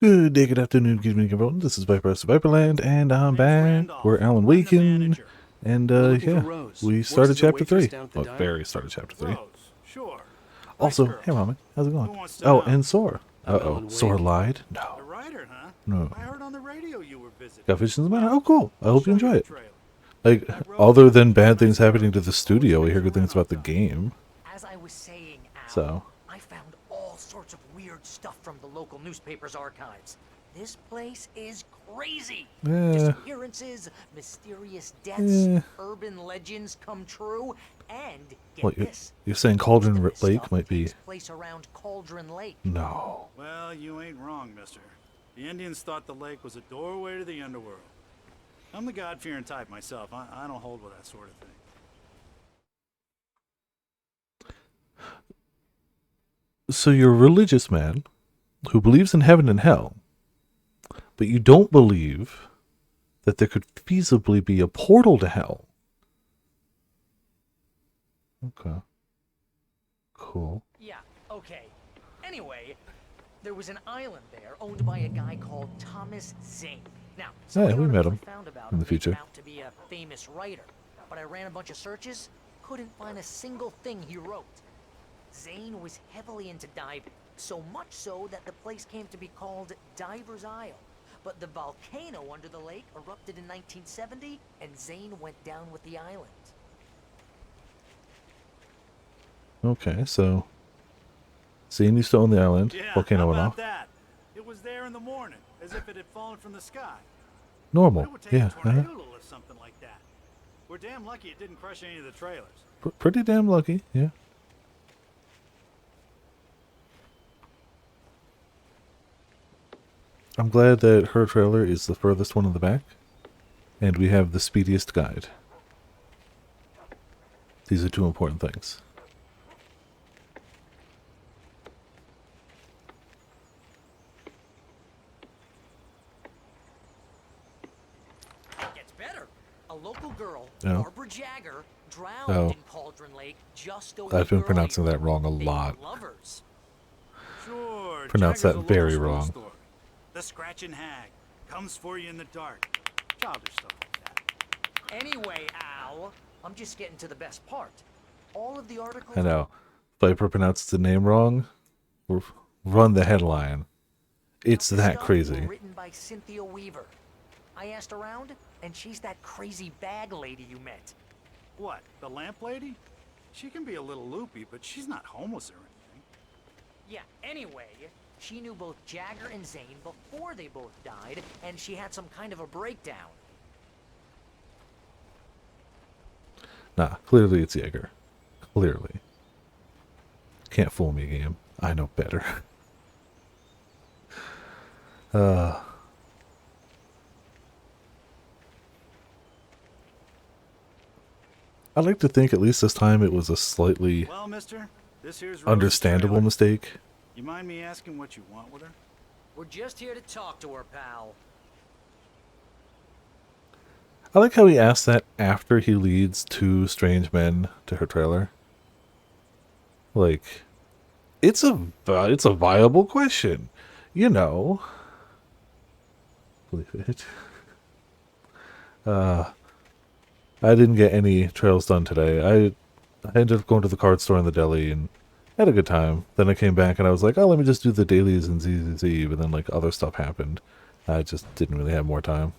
Good day, good afternoon, good evening, everyone. This is Viper of Viperland, and I'm back. We're Alan Waken, and yeah, we started chapter 3. Well, Barry started chapter 3. Rose, sure. Also, Girl. hey, Ramen, how's it Who going? wants to Oh, know? and Sora. Uh-oh, Alan Sora Wake. lied? The No. writer, huh? No. I heard on the radio you were visiting. Got visions in the matter? Oh, cool. I hope you Show enjoy the it. trailer. Like, other than bad things happening to the studio, we hear good things about the game, As I was saying, Al, so... I found all sorts of weird stuff from the local newspaper's archives. This place is crazy. Eh. Disappearances, mysterious deaths, Eh. urban legends come true, and get What, this. you're saying Cauldron most of this Lake stuff might be... takes place around Cauldron Lake. No. Well, you ain't wrong, mister. The Indians thought the lake was a doorway to the underworld. I'm the God-fearing type myself. I don't hold with that sort of thing. So you're a religious man who believes in heaven and hell, but you don't believe that there could feasibly be a portal to hell. Okay. Cool. Yeah, okay. Anyway, there was an island there owned by a guy called Thomas Zane. Now, some of Yeah, the we met articles him I found about in the him made him future. out to be a famous writer, but I ran a bunch of searches, couldn't find a single thing he wrote. Zane was heavily into diving, so much so that the place came to be called Diver's Isle. But the volcano under the lake erupted in 1970, and Zane went down with the island. Okay, so Zane used to own the island. Yeah, Volcano how went about off. that? It was there in the morning, as if it had fallen from the sky. Normal. It would take Yeah. a tornado to lift something like that. We're damn lucky it didn't crush any of the trailers. Pretty damn lucky. Yeah. I'm glad that her trailer is the furthest one in the back, and we have the speediest guide. These are two important things. It gets better. A local girl, Oh. Barbara Jagger, drowned Oh. in Cauldron Lake just a I've been week pronouncing earlier. that wrong a They were lot. lovers. Sure. Pronounce Jagger's that a little very school wrong. story. The scratching hag comes for you in the dark. Childish stuff like that. Anyway, Al, I'm just getting to the best part. All of the articles. I know. Viper pronounced the name wrong. Run the headline. It's about the that stuff crazy. were written by Cynthia Weaver. I asked around, and she's that crazy bag lady you met. What, the lamp lady? She can be a little loopy, but she's not homeless or anything. Yeah, anyway, she knew both Jagger and Zane before they both died, and she had some kind of a breakdown. Nah, clearly it's Jaeger. Clearly. Can't fool me, game. I know better. I like to think at least this time it was a slightly Well, mister, this here's Rose's understandable trailer. mistake. You mind me asking what you want with her? We're just here to talk to her, pal. I like how he asked that after he leads two strange men to her trailer. Like, it's a viable question, you know. Believe it. I didn't get any trails done today. I ended up going to the card store in the deli and had a good time. Then I came back and I was like, oh, let me just do the dailies and ZZZ. But then like other stuff happened. I just didn't really have more time.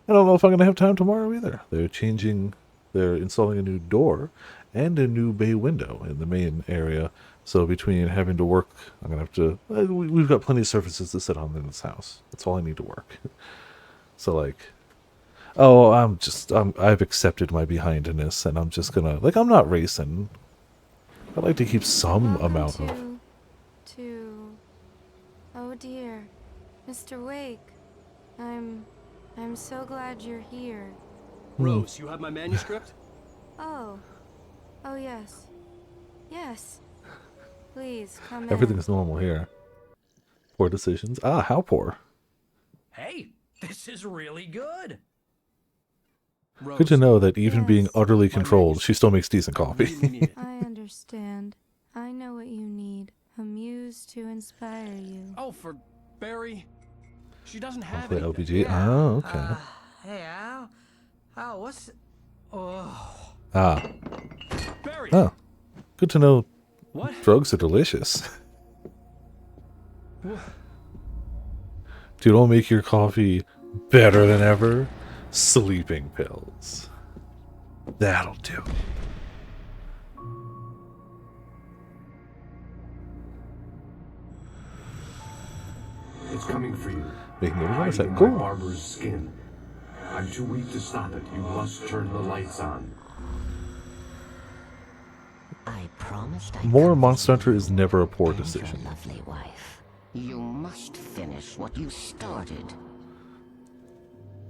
I don't know if I'm going to have time tomorrow either. They're installing a new door and a new bay window in the main area. So between having to work, I'm going to have to, we've got plenty of surfaces to sit on in this house. That's all I need to work. So like, oh, I've accepted my behindness and I'm just going to, like, I'm not racing. I'd like to keep some amount of. Oh dear, Mr. Wake. I'm so glad you're here. Rose, you have my manuscript? Oh. Oh yes. Yes. Please come in. Everything's normal here. Poor decisions. Ah, how poor. Hey, this is really good. Rose, Good to know that even being Yes. utterly controlled, she still makes decent I coffee. really need it. I understand. I know what you need. A muse to inspire you. Oh, for Barry, she doesn't have Play anything. LPG. Oh, okay. Hey, Al. Al, what's... Oh. Ah. Barry! Oh. Good to know What? drugs are delicious. Dude, will make your coffee better than ever. Sleeping pills. That'll do. It's coming for you. Making everyone Hiding say, in my cool. barber's skin. I'm too weak to stop it. You must turn the lights on. I promised I'd More come Monster visit Hunter you is never a poor and your decision. lovely wife. You must finish what you started.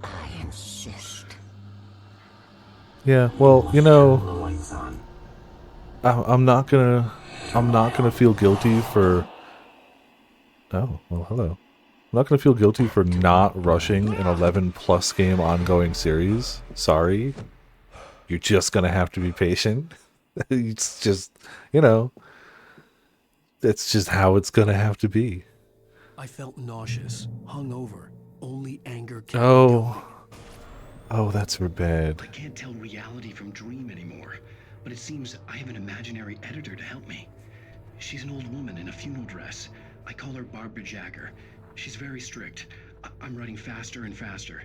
I insist. Yeah, well, you know, Turn the lights on. I'm not gonna feel guilty for. Oh, well, hello. I'm not gonna feel guilty for not rushing an 11+ game ongoing series. Sorry, you're just gonna have to be patient. It's just, you know, it's just how it's gonna have to be. I felt nauseous, hungover. Only anger kept me going. Oh, that's her bed. I can't tell reality from dream anymore, but it seems I have an imaginary editor to help me. She's an old woman in a funeral dress. I call her Barbara Jagger. She's very strict. I'm writing faster and faster.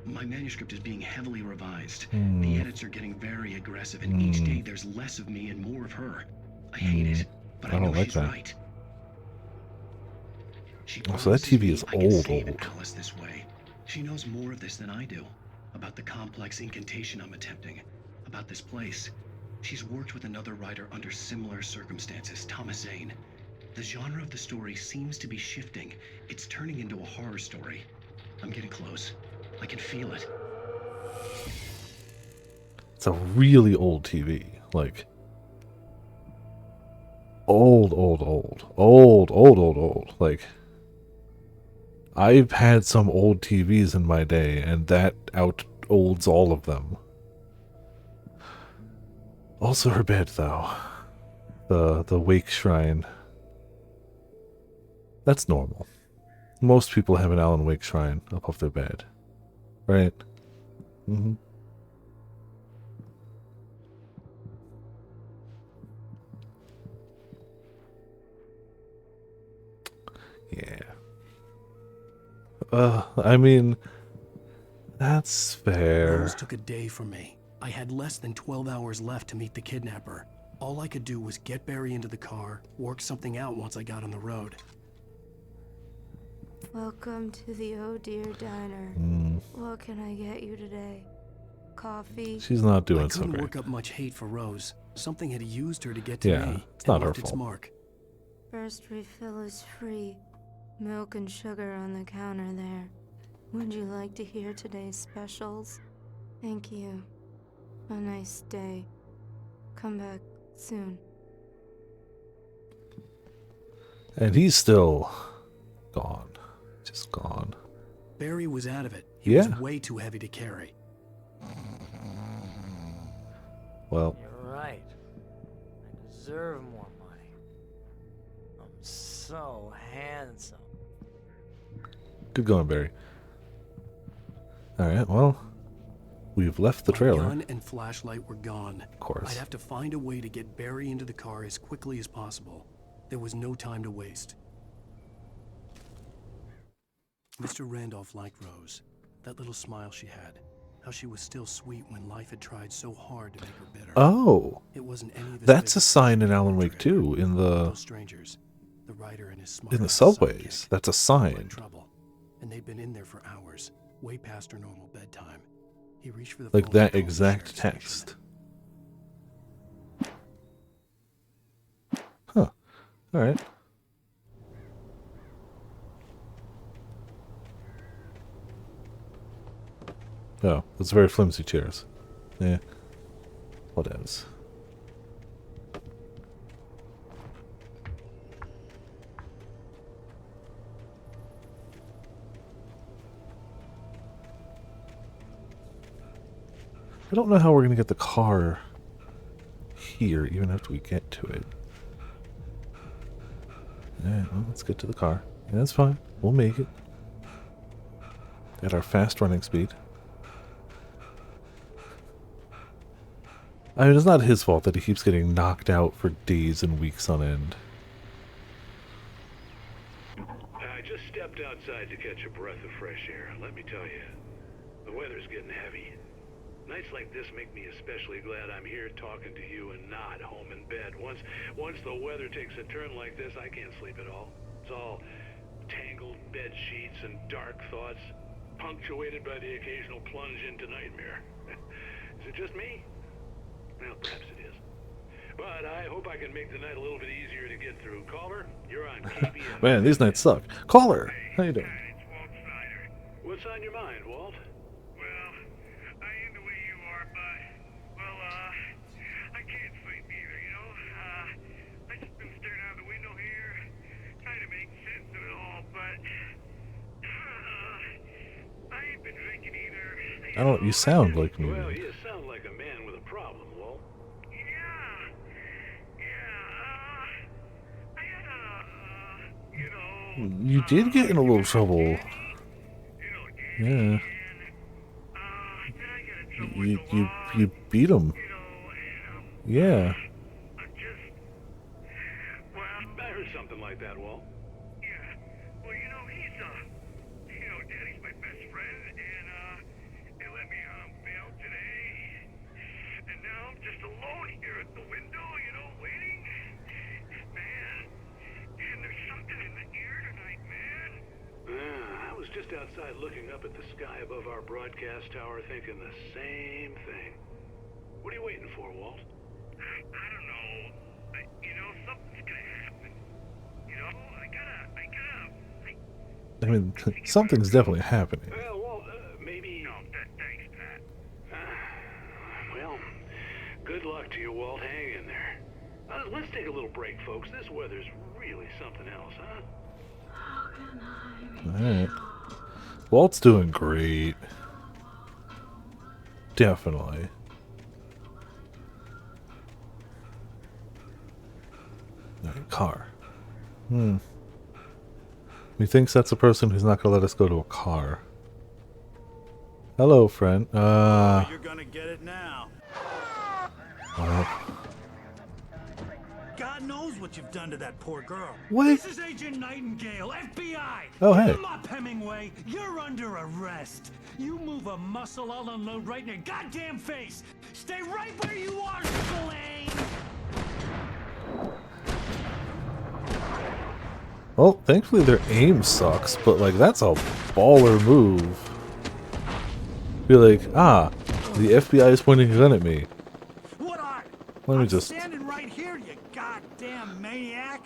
My manuscript is being heavily revised. The edits are getting very aggressive, and each day there's less of me and more of her. I hate it, but I I know don't like she's that. right. She Oh, so that promises TV me is I can old, save old. Alice this way. She knows more of this than I do, about the complex incantation I'm attempting, about this place. She's worked with another writer under similar circumstances, Thomas Zane. The genre of the story seems to be shifting. It's turning into a horror story. I'm getting close. I can feel it. It's a really old TV. Like, old. Like, I've had some old TVs in my day, and that out-olds all of them. Also her bed, though. The Wake Shrine. That's normal. Most people have an Alan Wake Shrine above their bed. Right? Mm-hmm. Yeah. I mean, that's fair. Rose took a day from me. I had less than 12 hours left to meet the kidnapper. All I could do was get Barry into the car, work something out once I got on the road. Welcome to the Oh Dear Diner. What can I get you today? Coffee? She's not I doing so couldn't great. work up much hate for Rose. Something had used her to get to Yeah, me. it's not and her left its fault. mark. First refill is free. Milk and sugar on the counter there. Would you like to hear today's specials? Thank you. A nice day. Come back soon. And he's still gone. Just gone. Barry was out of it. He Yeah. was way too heavy to carry. Well, You're right. I deserve more money. I'm so handsome. good going, Barry. Alright, well, we've left the My trailer. gun and flashlight were gone. Of course. I'd have to find a way to get Barry into the car as quickly as possible. There was no time to waste. Mr. Randolph liked Rose. That little smile she had. How she was still sweet when life had tried so hard to make her bitter. Oh, It wasn't any of his that's a business sign in that Alan betrayed Wake 2 in Those the strangers, the writer and his smart in the ass subways. sidekick, That's a were in sign. trouble, and they'd been in there for hours, way past her normal bedtime. He reached for the Like phone that and called the exact sheriff's station. text. Huh. Alright. Oh, those very flimsy chairs. Yeah. Whatevs. I don't know how we're going to get the car here, even after we get to it. Yeah, well, let's get to the car. Yeah, that's fine. We'll make it. At our fast running speed. I mean, it's not his fault that he keeps getting knocked out for days and weeks on end. I just stepped outside to catch a breath of fresh air. Let me tell you, the weather's getting heavy. Nights like this make me especially glad I'm here talking to you and not home in bed. Once the weather takes a turn like this, I can't sleep at all. It's all tangled bed sheets and dark thoughts, punctuated by the occasional plunge into nightmare. Is it just me? Well, perhaps it is. But I hope I can make the night a little bit easier to get through. Caller, you're on KBS. Man, these nights suck. Caller, how you doing? It's Walt Snyder. What's on your mind, Walt? Well, I ain't the way you are, but, well, I can't sleep either, you know? I just been staring out the window here, trying to make sense of it all, but, I ain't been drinking either. I don't. You sound like me. Well, you sound like a man with a problem, Walt. You did get in a little trouble. Yeah. You beat him. Yeah. I heard something like that, Walt. Yeah. Well, you know, he's, Daddy's my best friend, and, they let me, bail today. And now I'm just alone here at the window, waiting. Man, and there's something in the air tonight, man. I was just outside looking up at the sky above our broadcast tower thinking the same thing. What are you waiting for, Walt? I don't know. Something's gonna happen. I mean, something's definitely happening. Well, Walt, maybe... No, thanks, Pat. Well, good luck to you, Walt. Hang in there. Let's take a little break, folks. This weather's really something else, huh? Alright. Walt's doing great. Definitely. Alright, car. Methinks that's a person who's not gonna let us go to a car. Hello, friend. You're gonna get it now. Well, God knows what you've done to that poor girl. what? This is Agent Nightingale, FBI. Oh, hey. Come up, Hemingway. You're under arrest. You move a muscle, I'll unload right in your goddamn face. Stay right where you are, Spillane. Well, thankfully their aim sucks, but like that's a baller move. Be like, the FBI is pointing a gun at me. What are? Let me I'm just. standing right here, you goddamn maniac.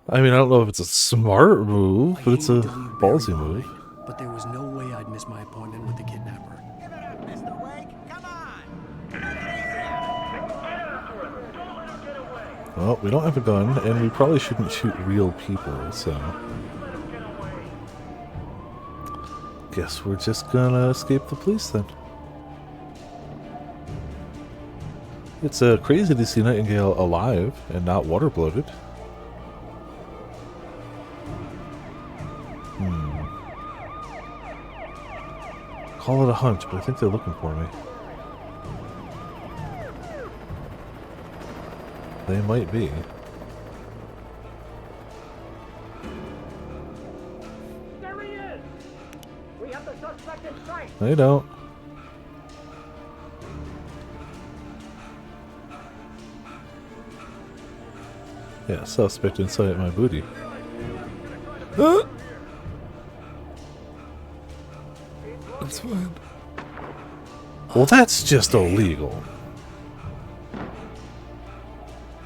I mean, I don't know if it's a smart move, but it's a hated to leave ballsy Barry move. behind, but there was no way I'd miss my appointment with the kidnapper. Give it up, Mr. Wake. Come on. Well, we don't have a gun, and we probably shouldn't shoot real people, so. Guess we're just gonna escape the police then. It's crazy to see Nightingale alive and not water bloated. Call it a hunch, but I think they're looking for me. They might be. There he is. We have the suspect in sight. They don't. Yeah, suspect inside my booty. That's fine. Well, that's just illegal.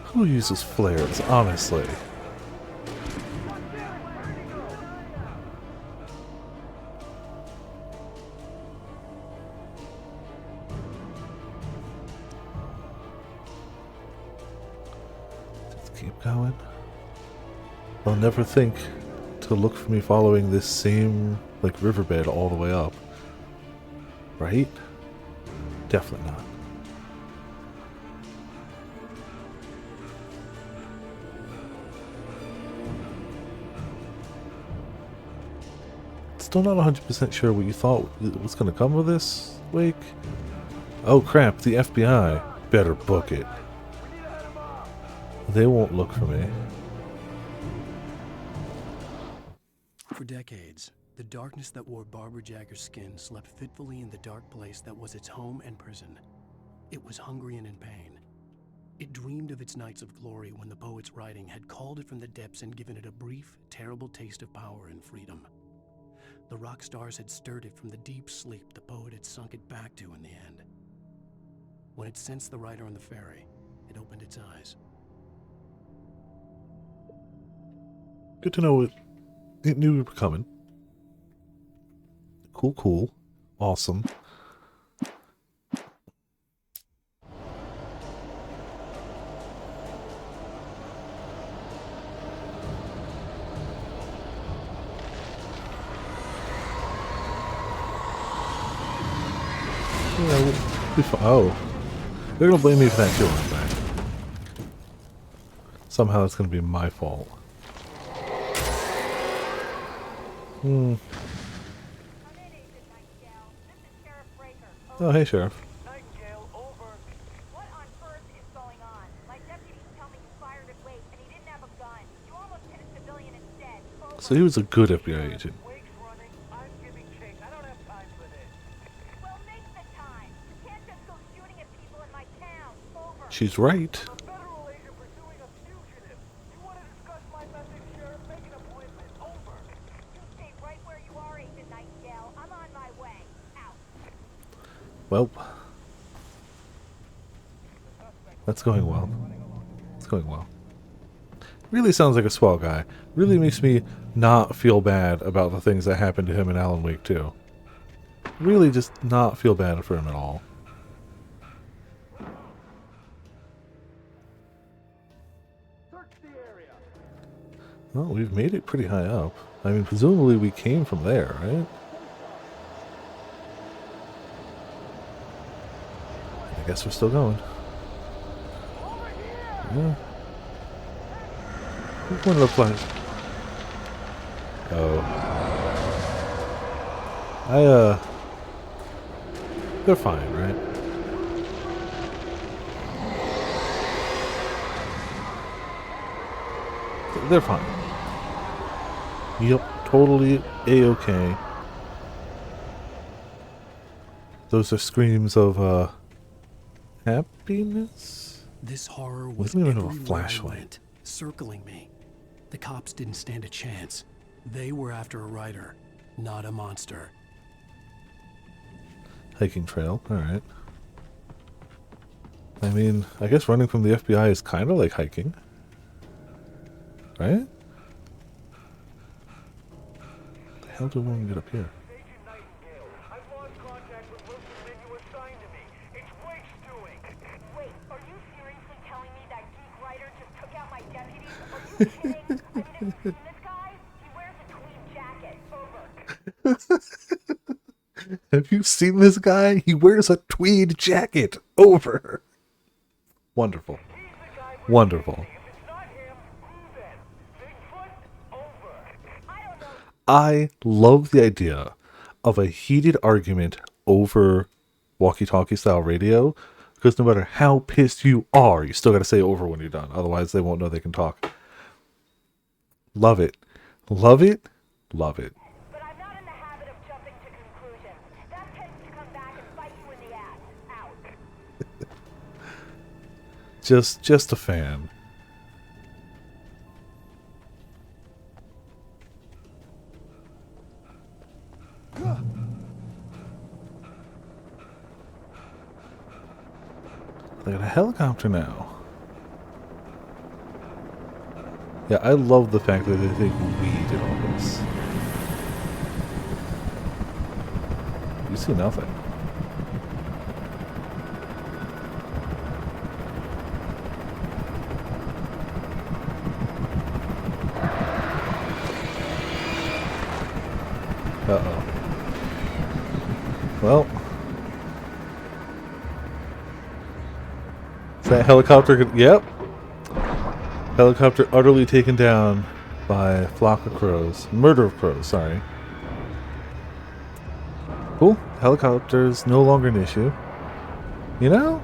Who uses flares, honestly? Just keep going. They'll never think to look for me following this same, like, riverbed all the way up. Right? Definitely not. still not 100% sure what you thought was going to come of this, Wake. Oh crap, the FBI. Better book it. They won't look for me. For decades, the darkness that wore Barbara Jagger's skin slept fitfully in the dark place that was its home and prison. It was hungry and in pain. It dreamed of its nights of glory when the poet's writing had called it from the depths and given it a brief, terrible taste of power and freedom. The rock stars had stirred it from the deep sleep the poet had sunk it back to in the end. When it sensed the writer on the ferry, it opened its eyes. Good to know it knew we were coming. Cool, cool. Awesome. Oh. They're gonna blame me for that too, aren't they? Somehow it's gonna be my fault. Oh, hey, Sheriff. Nightingale, over. What on earth is going on? My deputies tell me you fired at Wake and he didn't have a gun. You almost hit a civilian instead. Over. So he was a good FBI agent. Wake's running. I'm giving chase. I don't have time for this. Well, make the time. You can't just go shooting at people in my town. Over. She's right. A federal agent pursuing a fugitive. You want to discuss my message, Sheriff? Make an appointment. Over. You stay right where you are, Agent Nightingale. I'm on my way. Out. Well, that's going well. It's going well. Really sounds like a swell guy. Really makes me not feel bad about the things that happened to him in Alan Wake 2. Really just not feel bad for him at all. Well, we've made it pretty high up. I mean, presumably we came from there, right? I guess we're still going. Yeah. Which one looks like? Oh. They're fine, right? They're fine. Yep, totally A-okay. Those are screams of, happiness? This horror was Doesn't even have a everywhere I flashlight. went, circling me. The cops didn't stand a chance. They were after a writer, not a monster. Hiking trail, alright. I mean, I guess running from the FBI is kind of like hiking. Right? The hell do we want to get up here? Agent Nightingale, I've lost contact with most of the men you assigned to me. It's Wake's doing. Wait, are you seriously telling me that geek writer just took out my deputies? Are you kidding? I mean, have you seen this guy? He wears a tweed jacket. Over. Have you seen this guy? He wears a tweed jacket. Over. Wonderful. Wonderful. I love the idea of a heated argument over walkie-talkie style radio, because no matter how pissed you are, you still got to say over when you're done. Otherwise, they won't know they can talk. Love it. Love it. Love it. But I'm not in the habit of jumping to conclusions. That tends to come back and bite you in the ass. Out. Just a fan. They got a helicopter now. Yeah, I love the fact that they think we did all this. You see nothing. Uh-oh. Well. Is that helicopter? Yep. Helicopter utterly taken down by a flock of crows. Murder of crows, sorry. Cool. Helicopter's no longer an issue. You know,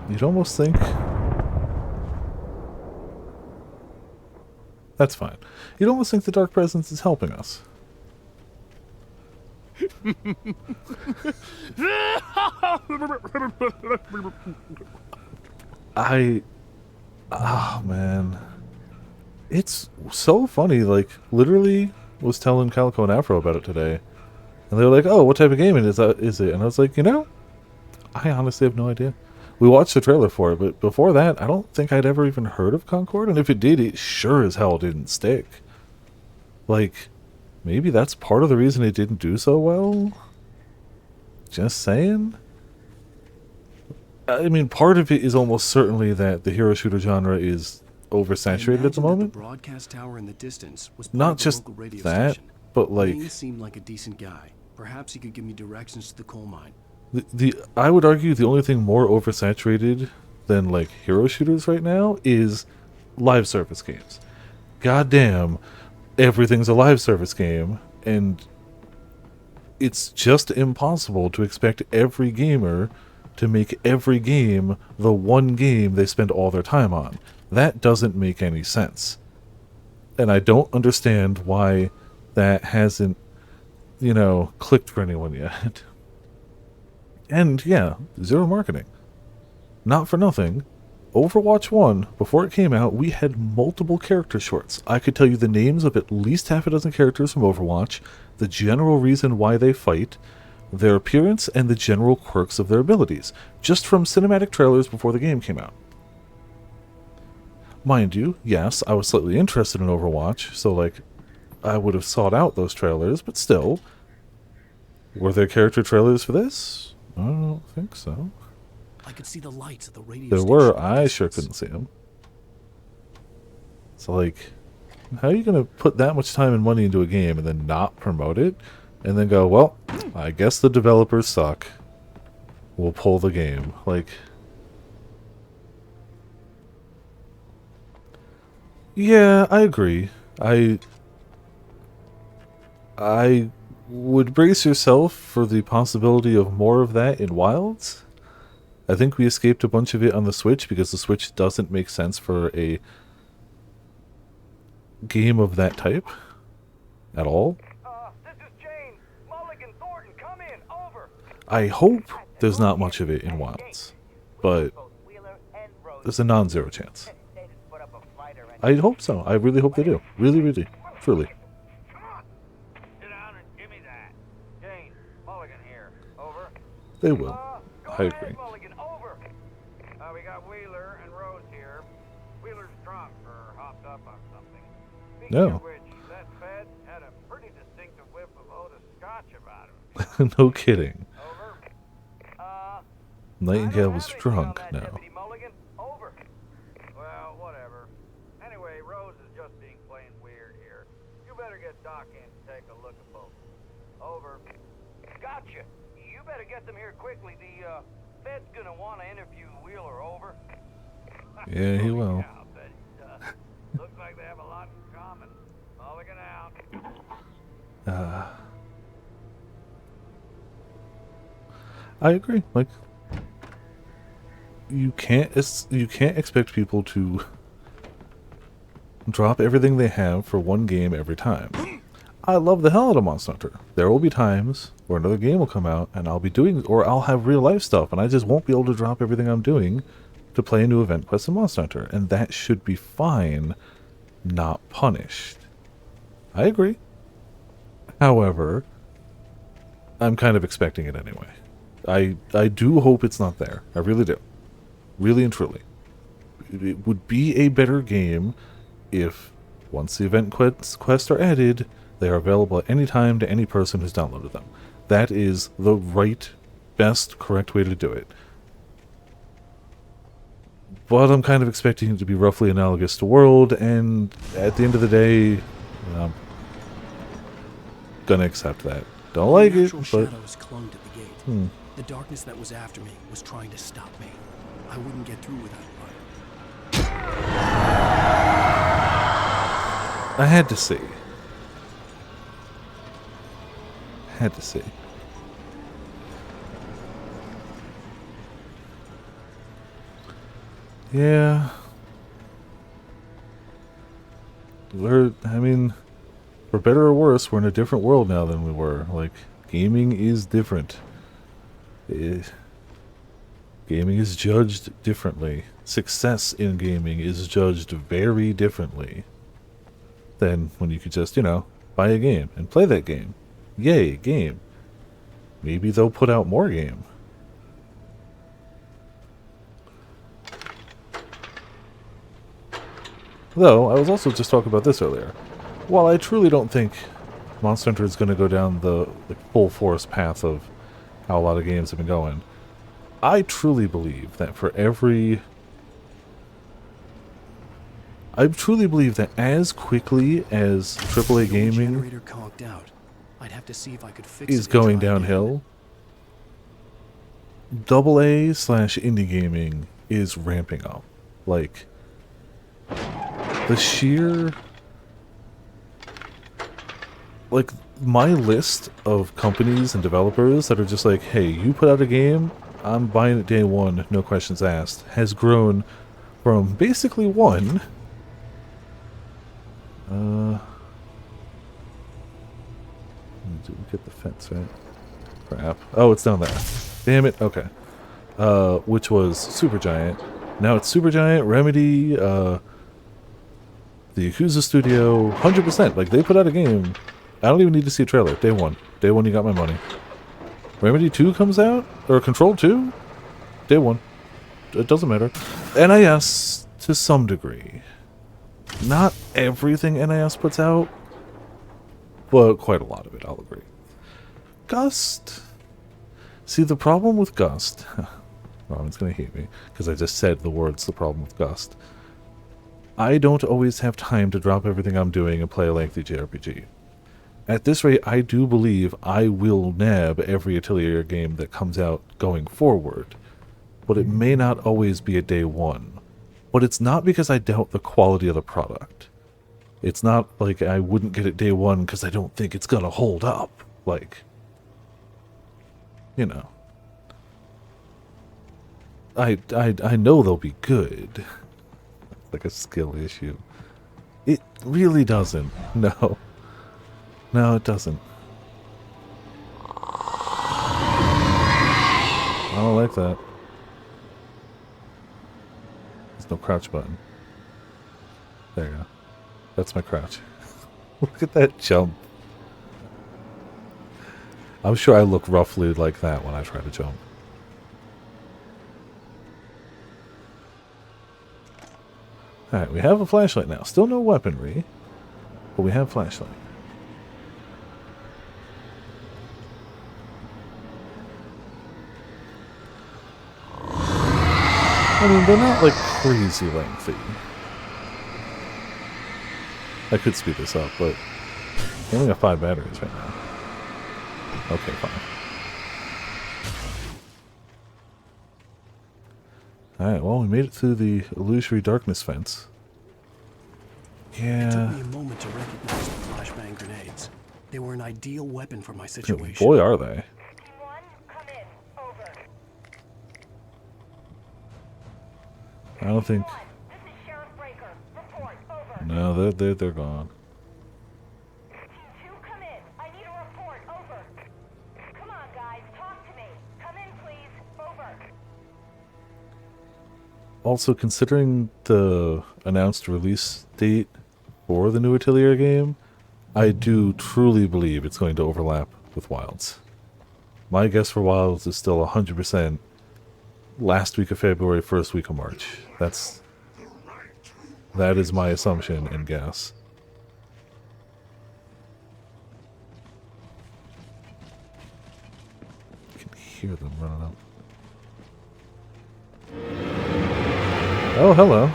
you'd almost think... That's fine. You'd almost think the Dark Presence is helping us. Oh man. It's so funny, like, literally was telling Calico and Afro about it today. And they were like, oh, what type of game is it? And I was like, you know, I honestly have no idea. We watched the trailer for it, but before that, I don't think I'd ever even heard of Concord, and if it did, it sure as hell didn't stick. Like, maybe that's part of the reason it didn't do so well? Just saying? I mean, part of it is almost certainly that the hero shooter genre is oversaturated at the moment. The broadcast tower in the distance was Not just that, but like... He seemed like a decent guy. Perhaps he could give me directions to the coal mine. I would argue the only thing more oversaturated than like hero shooters right now is live service games. Goddamn, everything's a live service game, and it's just impossible to expect every gamer to make every game the one game they spend all their time on. That doesn't make any sense. And I don't understand why that hasn't, you know, clicked for anyone yet. And yeah, zero marketing. Not for nothing. Overwatch 1, before it came out, we had multiple character shorts. I could tell you the names of at least half a dozen characters from Overwatch, the general reason why they fight, their appearance, and the general quirks of their abilities, just from cinematic trailers before the game came out. Mind you, yes, I was slightly interested in Overwatch, so like, I would have sought out those trailers, but still, were there character trailers for this? I don't think so. I could see the lights of the radio There station were, in the I sure distance. couldn't see them. So like, how are you going to put that much time and money into a game and then not promote it? And then go, well, I guess the developers suck. We'll pull the game. Like, yeah, I agree. I would brace yourself for the possibility of more of that in Wilds. I think we escaped a bunch of it on the Switch because the Switch doesn't make sense for a game of that type at all. This is Jane. Mulligan Thornton, come in. Over. I hope there's not much of it in Wilds, but there's a non-zero chance. I hope so. I really hope they do. Really, really, truly. Sit down and give me that. Jane, Mulligan here. Over. They will. Go I ahead, agree. Mulligan. Over. We got Wheeler and Rose here. Wheeler's drunk or hopped up on something. Speaking No. of which, that Fed had a pretty distinctive whiff of Otis Scotch about him. No kidding. Over. Nightingale was drunk now. Deputy Mulligan, over. Well, whatever. Anyway, Rose is just being plain weird here. You better get Doc in to take a look at both. Over. Gotcha. You better get them here quickly. The Fed's gonna want to interview Wheeler. Over. Yeah, he will. Yeah, but, looks like they have a lot in common. Mulligan out. I agree. Like, you can't expect people to drop everything they have for one game every time. I love the hell out of Monster Hunter. There will be times where another game will come out and I'll be doing, or I'll have real life stuff and I just won't be able to drop everything I'm doing to play a new event quest in Monster Hunter, and that should be fine, not punished. I agree. However, I'm kind of expecting it anyway. I do hope it's not there. I really do. Really and truly. It would be a better game if, once the event quests are added, they are available at any time to any person who's downloaded them. That is the right, best, correct way to do it. But I'm kind of expecting it to be roughly analogous to World, and at the end of the day, I'm gonna accept that. Don't like it, Natural but... shadows clung to the gate. The darkness that was after me was trying to stop me. I wouldn't get through without light. I had to see. Had to see. Yeah. I mean, for better or worse, we're in a different world now than we were. Like, gaming is different. Gaming is judged differently. Success in gaming is judged very differently than when you could just, you know, buy a game and play that game. Yay, game. Maybe they'll put out more game. Though, I was also just talking about this earlier. While I truly don't think Monster Hunter is going to go down the full force path of how a lot of games have been going, I truly believe that I truly believe that as quickly as AAA gaming Generator conked out. I'd have to see if I could fix is it and going try again. downhill, AA/indie gaming is ramping up. Like, the sheer... Like, my list of companies and developers that are just like, hey, you put out a game, I'm buying it day one, no questions asked, has grown from basically one... Did we get the fence, right? Crap. Oh, it's down there. Damn it. Okay. Which was Supergiant. Now it's Supergiant, Remedy, the Yakuza Studio, 100%. Like, they put out a game. I don't even need to see a trailer. Day one. Day one, you got my money. Remedy 2 comes out? Or Control 2? Day one. It doesn't matter. NIS, to some degree. Not everything NIS puts out, but quite a lot of it, I'll agree. Gust. See, the problem with Gust... Robin's gonna hate me, because I just said the words, the problem with Gust. I don't always have time to drop everything I'm doing and play a lengthy JRPG. At this rate, I do believe I will nab every Atelier game that comes out going forward, but it may not always be a day one. But it's not because I doubt the quality of the product. It's not like I wouldn't get it day one because I don't think it's gonna hold up. Like, you know. I know they'll be good. Like a skill issue. It really doesn't. No. No, it doesn't. I don't like that. There's no crouch button. There you go. That's my crouch. Look at that jump. I'm sure I look roughly like that when I try to jump. Alright, we have a flashlight now. Still no weaponry, but we have flashlight. I mean, they're not like crazy lengthy. I could speed this up, but I only got 5 batteries right now. Okay, fine. Alright, well, we made it through the illusory darkness fence. Yeah. It took me a moment to recognize the flashbang grenades. They were an ideal weapon for my situation. Boy, are they. I don't think... No, they're gone. Also, considering the announced release date for the new Atelier game, I do truly believe it's going to overlap with Wilds. My guess for Wilds is still 100% last week of February, first week of March. That is my assumption and guess. I can hear them running up. Oh, hello.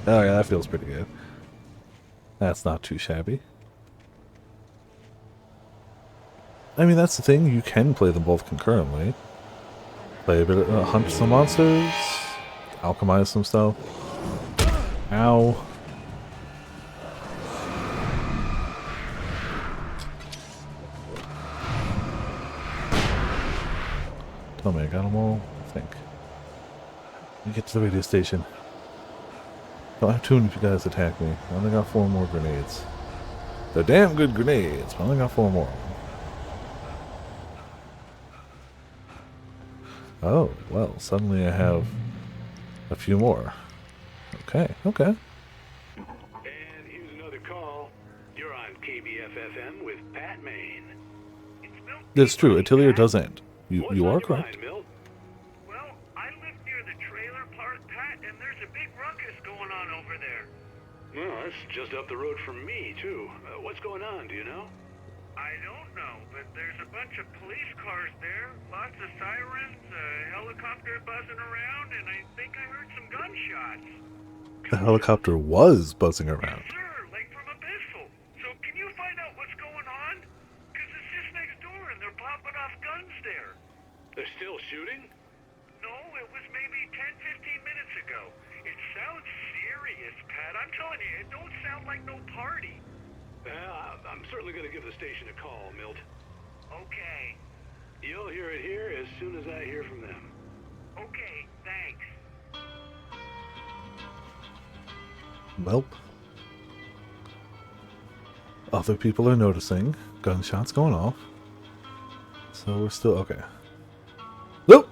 Oh yeah, that feels pretty good. That's not too shabby. I mean, that's the thing, you can play them both concurrently. Play a bit of hunt some monsters, alchemize some stuff. Ow. Tell me I got them all, I think. Let me get to the radio station. Don't have too many guys attack me. I only got 4 more grenades. They're damn good grenades, but I only got 4 more. Oh, well, suddenly I have a few more. Okay, okay. And here's another call. You're on KBFFM with Pat Maine. That's true. Atelier does end. You are correct. Well, I live near the trailer park, Pat, and there's a big ruckus going on over there. Well, that's just up the road from me, too. What's going on, do you know? I don't know, but there's a bunch of police cars there, lots of sirens, a helicopter buzzing around, and I think I heard some gunshots. The helicopter was buzzing around. Sir, like from a pistol. So can you find out what's going on? Because it's just next door and they're popping off guns there. They're still shooting? No, it was maybe 10-15 minutes ago. It sounds serious, Pat. I'm telling you, it don't sound like no party. I'm certainly going to give the station a call, Milt. Okay. You'll hear it here as soon as I hear from them. Okay, thanks. Welp. Other people are noticing. Gunshots going off. So we're still okay. Nope.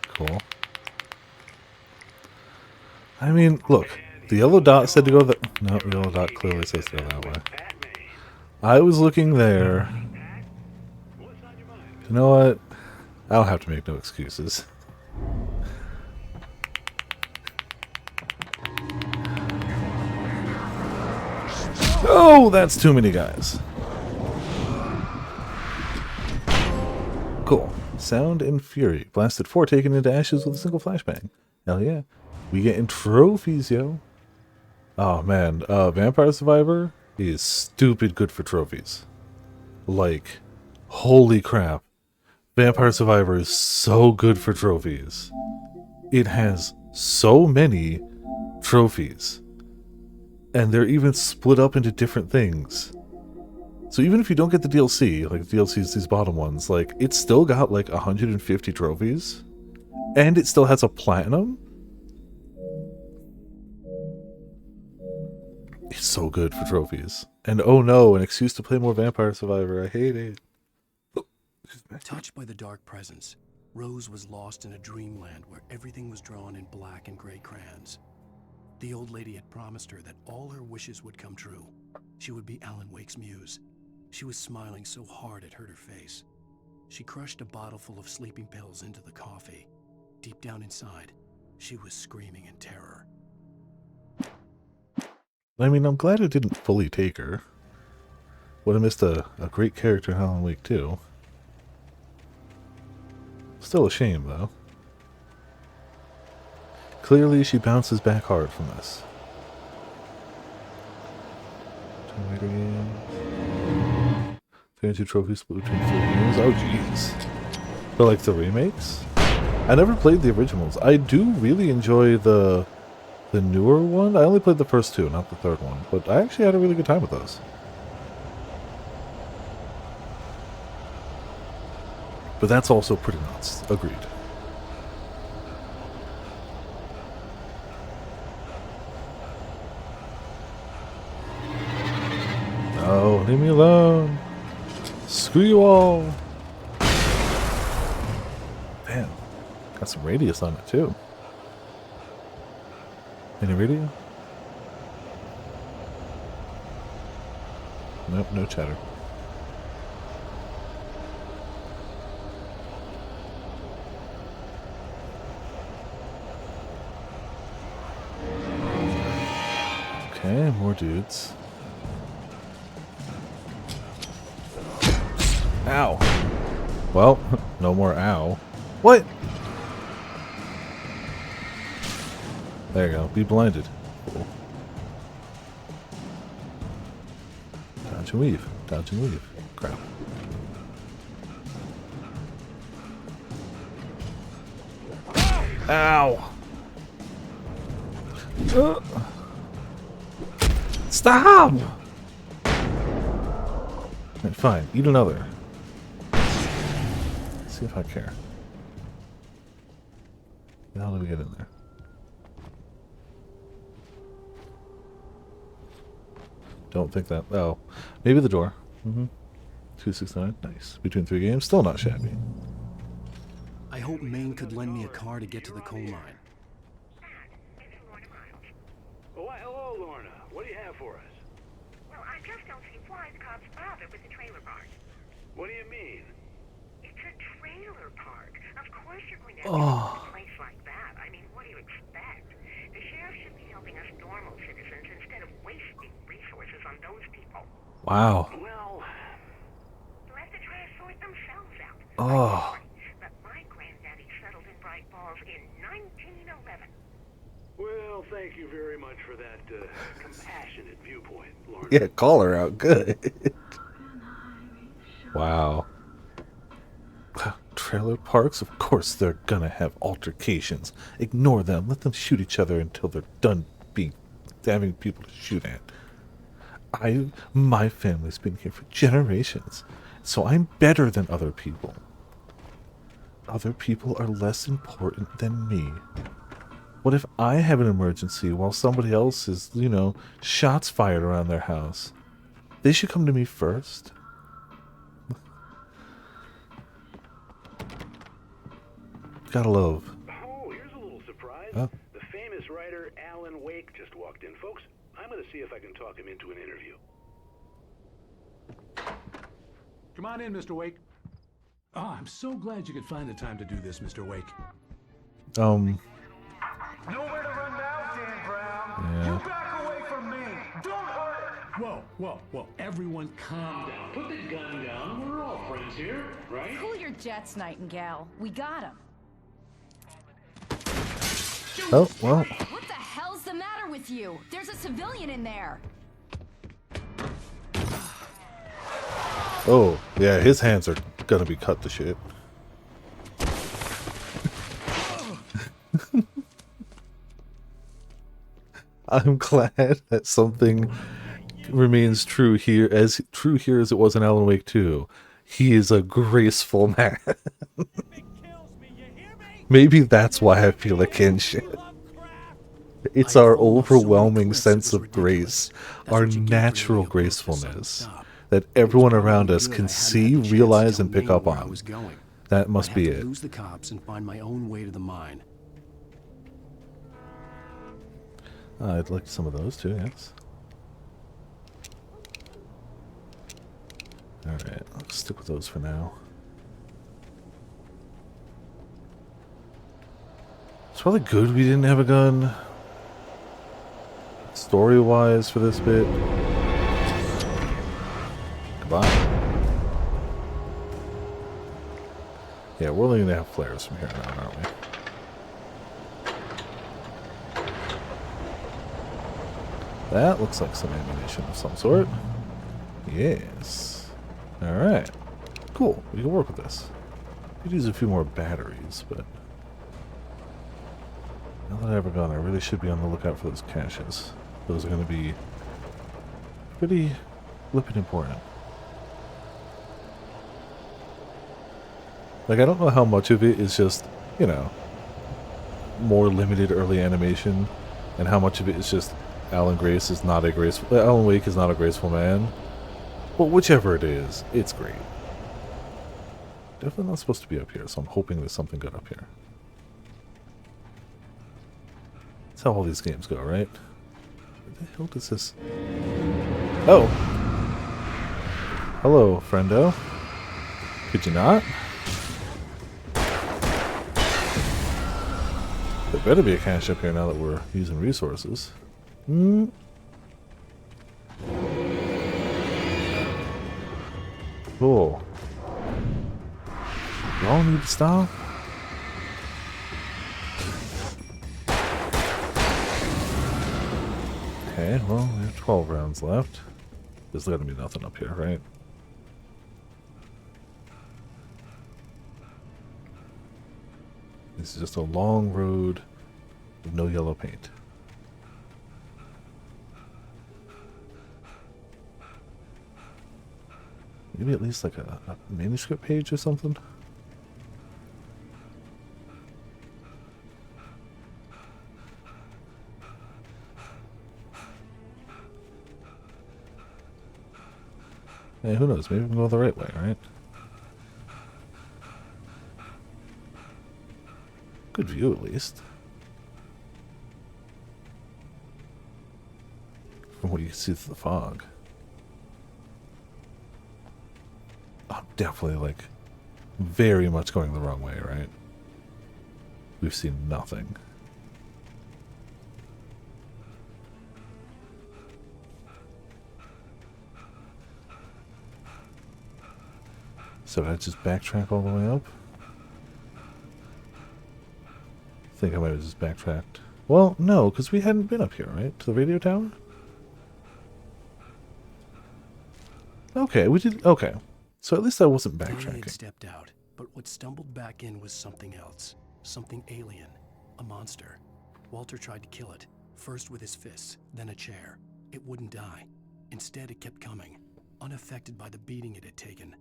Cool. I mean, look. The yellow dot said to go that. No, the yellow dot clearly says to go that way. I was looking there. You know what? I don't have to make no excuses. Oh, that's too many guys. Cool. Sound and Fury. Blasted 4 taken into ashes with a single flashbang. Hell yeah. We getting trophies, yo. Oh man, Vampire Survivor is stupid good for trophies. Like, holy crap. Vampire Survivor is so good for trophies. It has so many trophies. And they're even split up into different things. So even if you don't get the DLC, like the DLCs, these bottom ones, like, it's still got like 150 trophies. And it still has a platinum. It's so good for trophies. And oh no, an excuse to play more Vampire Survivor. I hate it. Touched by the dark presence, Rose was lost in a dreamland where everything was drawn in black and gray crayons. The old lady had promised her that all her wishes would come true. She would be Alan Wake's muse. She was smiling so hard it hurt her face. She crushed a bottle full of sleeping pills into the coffee. Deep down inside, she was screaming in terror. I mean, I'm glad it didn't fully take her. Would have missed a great character in Alan Wake too. Still a shame, though. Clearly, she bounces back hard from this. 32 trophies split between 4 games. Oh, jeez. But like the remakes? I never played the originals. I do really enjoy the newer one. I only played the first 2, not the third one. But I actually had a really good time with those. But that's also pretty nuts. Agreed. No, leave me alone. Screw you all. Damn. Got some radius on it too. Any radio? Nope, no chatter. Okay, more dudes. Ow. Well, no more ow. What? There you go. Be blinded. Cool. Dodge and weave. Dodge and weave. Crap. Ow. Stop! Right, fine, eat another. Let's see if I care. How do we get in there? Don't think that. Oh, maybe the door. 269. Nice. Between 3 games, still not shabby. I hope Maine could lend me a car to get to the coal mine. Oh, why, hello, Lorna. What do you have for us? Well, I just don't see why the cops bother with the trailer park. What do you mean? It's a trailer park. Of course you're going to have a place like that. I mean, what do you expect? The sheriff should be helping us normal citizens instead of wasting resources on those people. Wow. Well, Let the trash sort themselves out. Oh. But my granddaddy settled in Bright Falls in 1911. well, thank you very much for that compassionate viewpoint, Lorna. Yeah, call her out. Good. Wow. Trailer parks? Of course they're gonna have altercations. Ignore them. Let them shoot each other until they're done having people to shoot at. My family's been here for generations, so I'm better than other people. Other people are less important than me. What if I have an emergency while somebody else is, shots fired around their house? They should come to me first. Gotta love. Oh, here's a little surprise. Oh. The famous writer Alan Wake just walked in. Folks, I'm going to see if I can talk him into an interview. Come on in, Mr. Wake. Oh, I'm so glad you could find the time to do this, Mr. Wake. Nowhere to run now, Dan Brown. Yeah. You back away from me. Don't hurt. Whoa. Everyone calm down. Put the gun down. We're all friends here, right? Cool your jets, Nightingale. We got him. Oh, well. What the hell's the matter with you? There's a civilian in there. Oh, yeah, his hands are gonna be cut to shit. I'm glad that something remains true here as it was in Alan Wake 2. He is a graceful man. Maybe that's why I feel a kinship. It's our overwhelming sense of grace, our natural gracefulness, that everyone around us can see, realize, and pick up on. That must be it. Lose the cops and find my own way to the mine. I'd like some of those too, yes. Alright, I'll stick with those for now. It's probably good we didn't have a gun. Story-wise for this bit. Goodbye. Yeah, we're only gonna have flares from here on out, aren't we? That looks like some ammunition of some sort. Yes. Alright. Cool. We can work with this. Could use a few more batteries, but now that I have a gun, I really should be on the lookout for those caches. Those are going to be pretty flippin' important. Like, I don't know how much of it is just, more limited early animation, and how much of it is just Alan Wake is not a graceful man. But whichever it is, it's great. Definitely not supposed to be up here, so I'm hoping there's something good up here. That's how all these games go, right? Where the hell does this... Oh! Hello, friendo. Could you not? There better be a cache up here now that we're using resources. Cool. Y'all need to stop? Okay, well, we have 12 rounds left. There's gotta be nothing up here, right? This is just a long road with no yellow paint. Maybe at least like a manuscript page or something? Hey, who knows? Maybe we can go the right way, right? Good view, at least. From what you can see through the fog. I'm definitely, like, very much going the wrong way, right? We've seen nothing. So did I just backtrack all the way up? I think I might have just backtracked. Well, no, because we hadn't been up here, right? To the radio tower? Okay, we did. Okay. So at least I wasn't Brian backtracking. had stepped out, but what stumbled back in was something else. Something alien. A monster. Walter tried to kill it. First with his fists, then a chair. It wouldn't die. Instead, it kept coming, unaffected by the beating it had taken.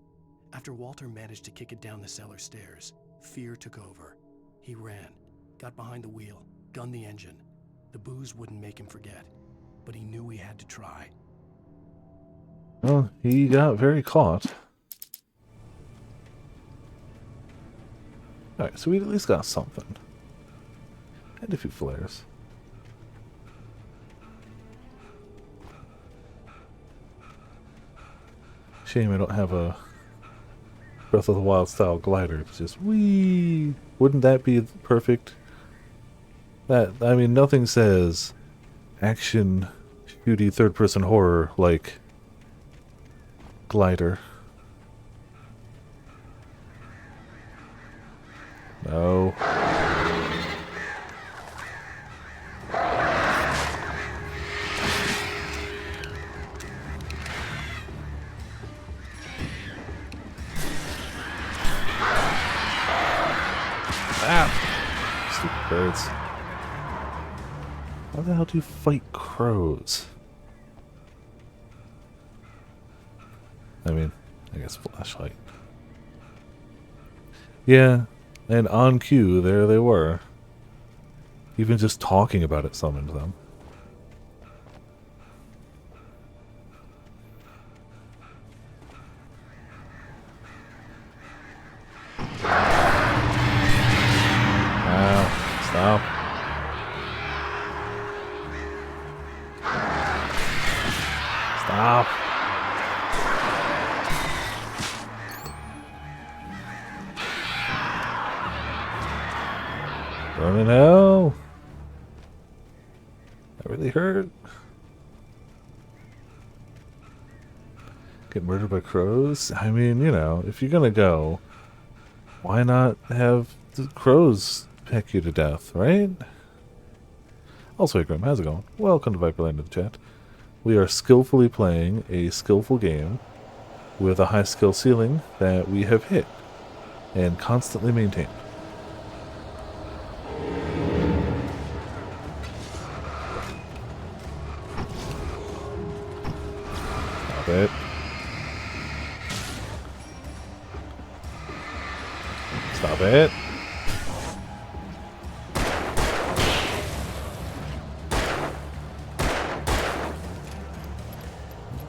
After Walter managed to kick it down the cellar stairs, fear took over. He ran, got behind the wheel, gunned the engine. The booze wouldn't make him forget, but he knew he had to try. Well, he got very caught. Alright, so we at least got something. And a few flares. Shame I don't have a Breath of the Wild style glider. It's just whee. Wouldn't that be perfect? That, I mean, nothing says action shooty third person horror like glider. No. Stupid birds. How the hell do you fight crows? I mean, I guess flashlight. Yeah, and on cue, there they were. Even just talking about it summoned them. Stop. Stop. Burn in hell. That really hurt. Get murdered by crows? I mean, you know, if you're gonna go, why not have the crows peck you to death, right? Also, hey Grim, how's it going? Welcome to Viperland to the chat. We are skillfully playing a skillful game with a high skill ceiling that we have hit and constantly maintained. Stop it. Stop it.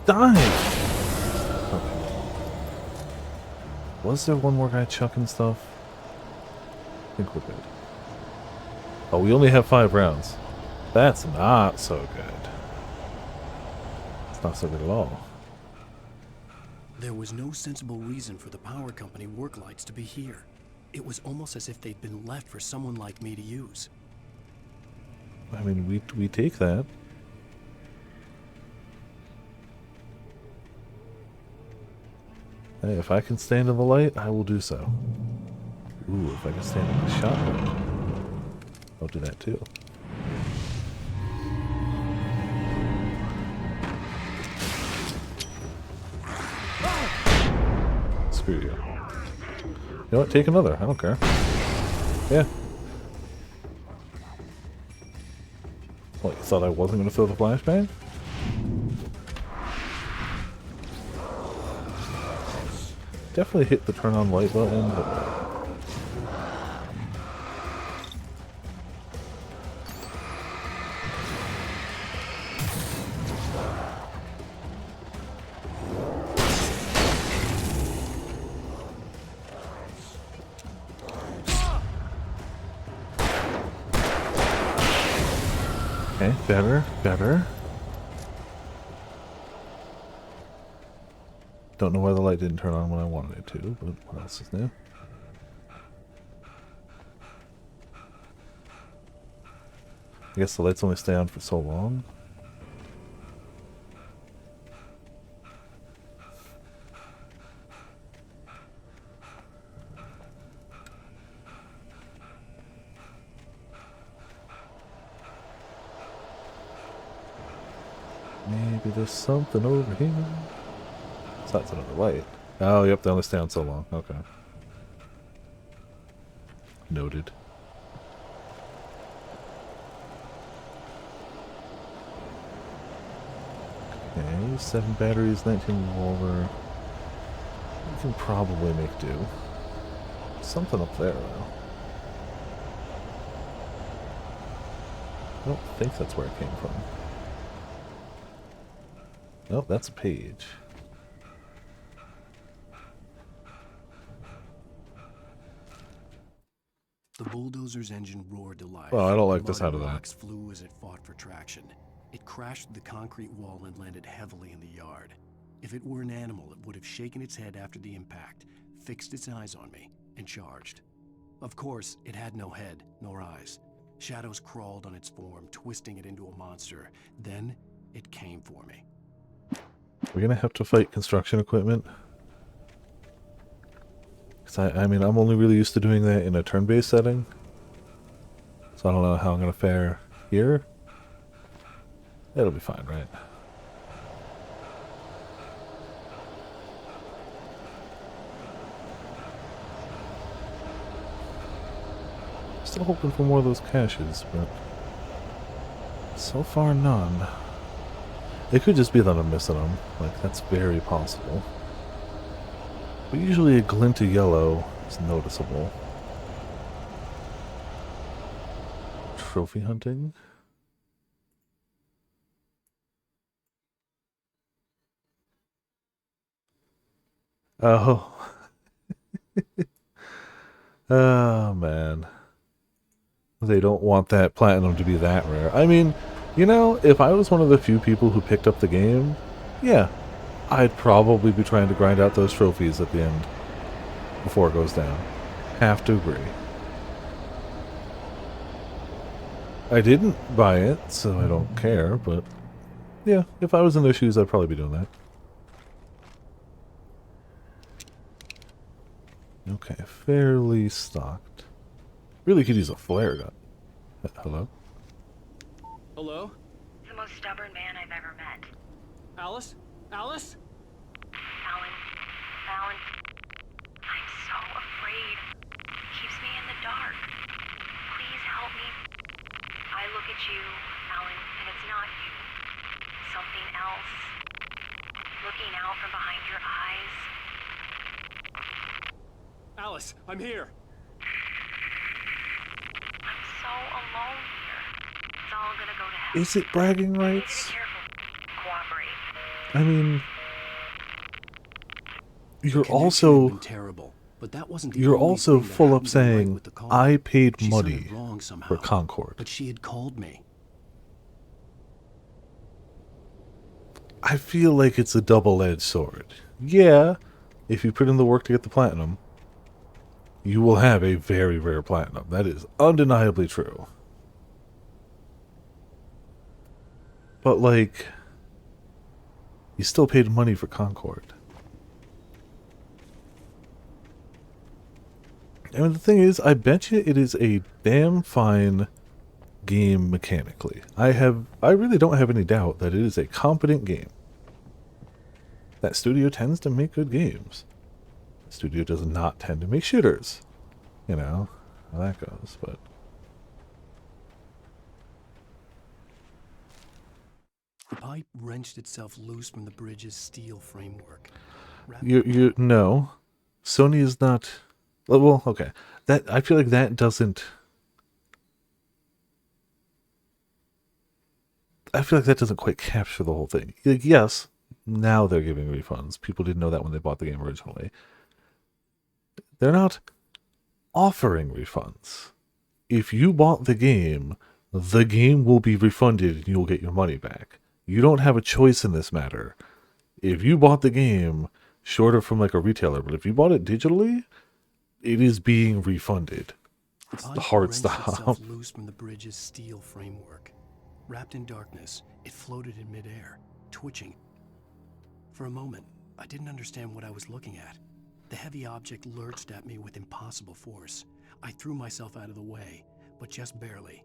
Dive! Okay. Was there one more guy chucking stuff? I think we're good. Oh, we only have 5 rounds. That's not so good. It's not so good at all. There was no sensible reason for the power company work lights to be here. It was almost as if they'd been left for someone like me to use. I mean, we take that. Hey, if I can stand in the light, I will do so. Ooh, if I can stand in the shotgun, I'll do that too. Screw you. You know what? Take another. I don't care. Yeah. What, you thought I wasn't going to throw the flashbang? definitely hit the turn on light button, but okay, better. Don't know why the light didn't turn on when I wanted it to, but what else is new? I guess the lights only stay on for so long. Maybe there's something over here. So that's another light. Oh, yep, they only stay on so long. Okay. Noted. Okay, 7 batteries, 19 revolver. We can probably make do. Something up there, though. I don't think that's where it came from. Nope, that's a page. The bulldozer's engine roared to life. Well, I don't like the sound of that. Rocks flew as it fought for traction. It crashed through the concrete wall and landed heavily in the yard. If it were an animal, it would have shaken its head after the impact, fixed its eyes on me, and charged. Of course, it had no head, nor eyes. Shadows crawled on its form, twisting it into a monster. Then, it came for me. We're gonna have to fight construction equipment. Because I mean, I'm only really used to doing that in a turn-based setting. So I don't know how I'm gonna fare here. It'll be fine, right? Still hoping for more of those caches, but so far none. It could just be that I'm missing them. Like, that's very possible. But usually a glint of yellow is noticeable. Trophy hunting? Oh. Oh, man. They don't want that platinum to be that rare. I mean, you know, if I was one of the few people who picked up the game, yeah, I'd probably be trying to grind out those trophies at the end before it goes down. Have to agree. I didn't buy it, so I don't care, but yeah, if I was in their shoes, I'd probably be doing that. Okay, fairly stocked. Really could use a flare gun. Hello? Hello? The most stubborn man I've ever met. Alice? Alice? Alan, I'm so afraid. It keeps me in the dark. Please help me. I look at you, Alan, and it's not you. Something else. Looking out from behind your eyes. Alice, I'm here. I'm so alone here. It's all gonna go to hell. Is it bragging rights? Be careful. Cooperate. I mean, you're The connection had also been terrible, but that wasn't the you're only also thing that full up happened to me right saying with the call. I paid She money sounded wrong somehow, for Concord. but she had called me. I feel like it's a double-edged sword. Yeah, if you put in the work to get the platinum, you will have a very rare platinum. That is undeniably true. But, like, you still paid money for Concord. And the thing is, I bet you it is a damn fine game mechanically. I really don't have any doubt that it is a competent game. That studio tends to make good games. The studio does not tend to make shooters. You know how that goes, but The pipe wrenched itself loose from the bridge's steel framework. you no. Sony is not. Well, okay. That I feel like that doesn't. I feel like that doesn't quite capture the whole thing. Like, yes, now they're giving refunds. People didn't know that when they bought the game originally. They're not offering refunds. If you bought the game will be refunded and you'll get your money back. You don't have a choice in this matter. If you bought the game, short of from like a retailer, but if you bought it digitally, it is being refunded. It's the hard stop. Loose from the bridge's steel framework. Wrapped in darkness, it floated in midair, twitching. For a moment, I didn't understand what I was looking at. The heavy object lurched at me with impossible force. I threw myself out of the way, but just barely.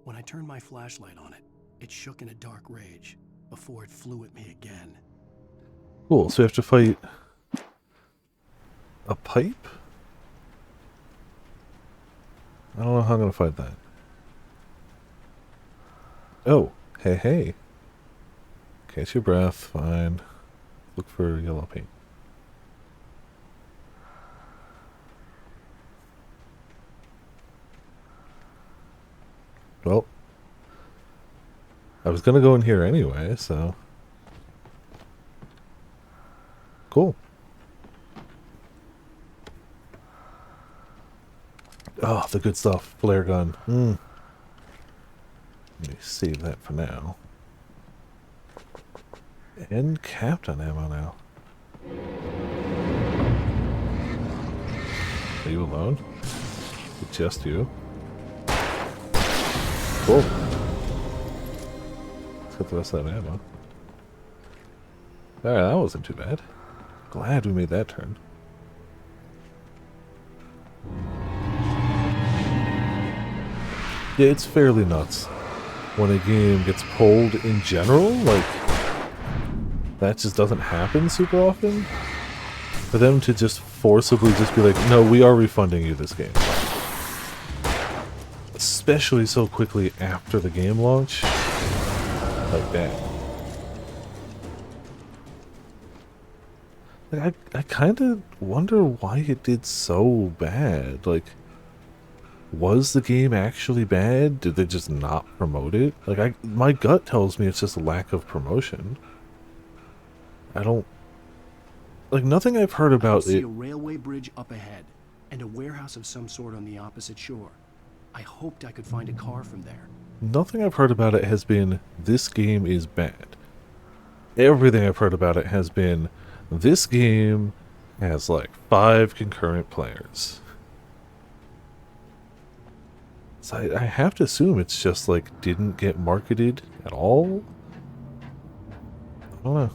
When I turned my flashlight on it, it shook in a dark rage before it flew at me again. Cool, so we have to fight a pipe? I don't know how I'm gonna fight that. Oh, hey. Catch your breath, fine. Look for yellow paint. Well, I was gonna go in here anyway, so. Cool. Oh, the good stuff. Flare gun. Let me save that for now. And Captain ammo now. Are you alone? It's just you. Cool. Let's get the rest of that ammo. Alright, that wasn't too bad. Glad we made that turn. Yeah, it's fairly nuts when a game gets pulled in general. Like, that just doesn't happen super often. For them to just forcibly just be like, no, we are refunding you this game. Especially so quickly after the game launch. Like that. Like, I kind of wonder why it did so bad. Like, was the game actually bad? Did they just not promote it? Like, my gut tells me it's just a lack of promotion. I don't... Like, nothing I've heard about I see it... a railway bridge up ahead, and a warehouse of some sort on the opposite shore. I hoped I could find a car from there. Nothing I've heard about it has been, this game is bad. Everything I've heard about it has been, this game has like 5 concurrent players. So I have to assume it's just like didn't get marketed at all? I don't know.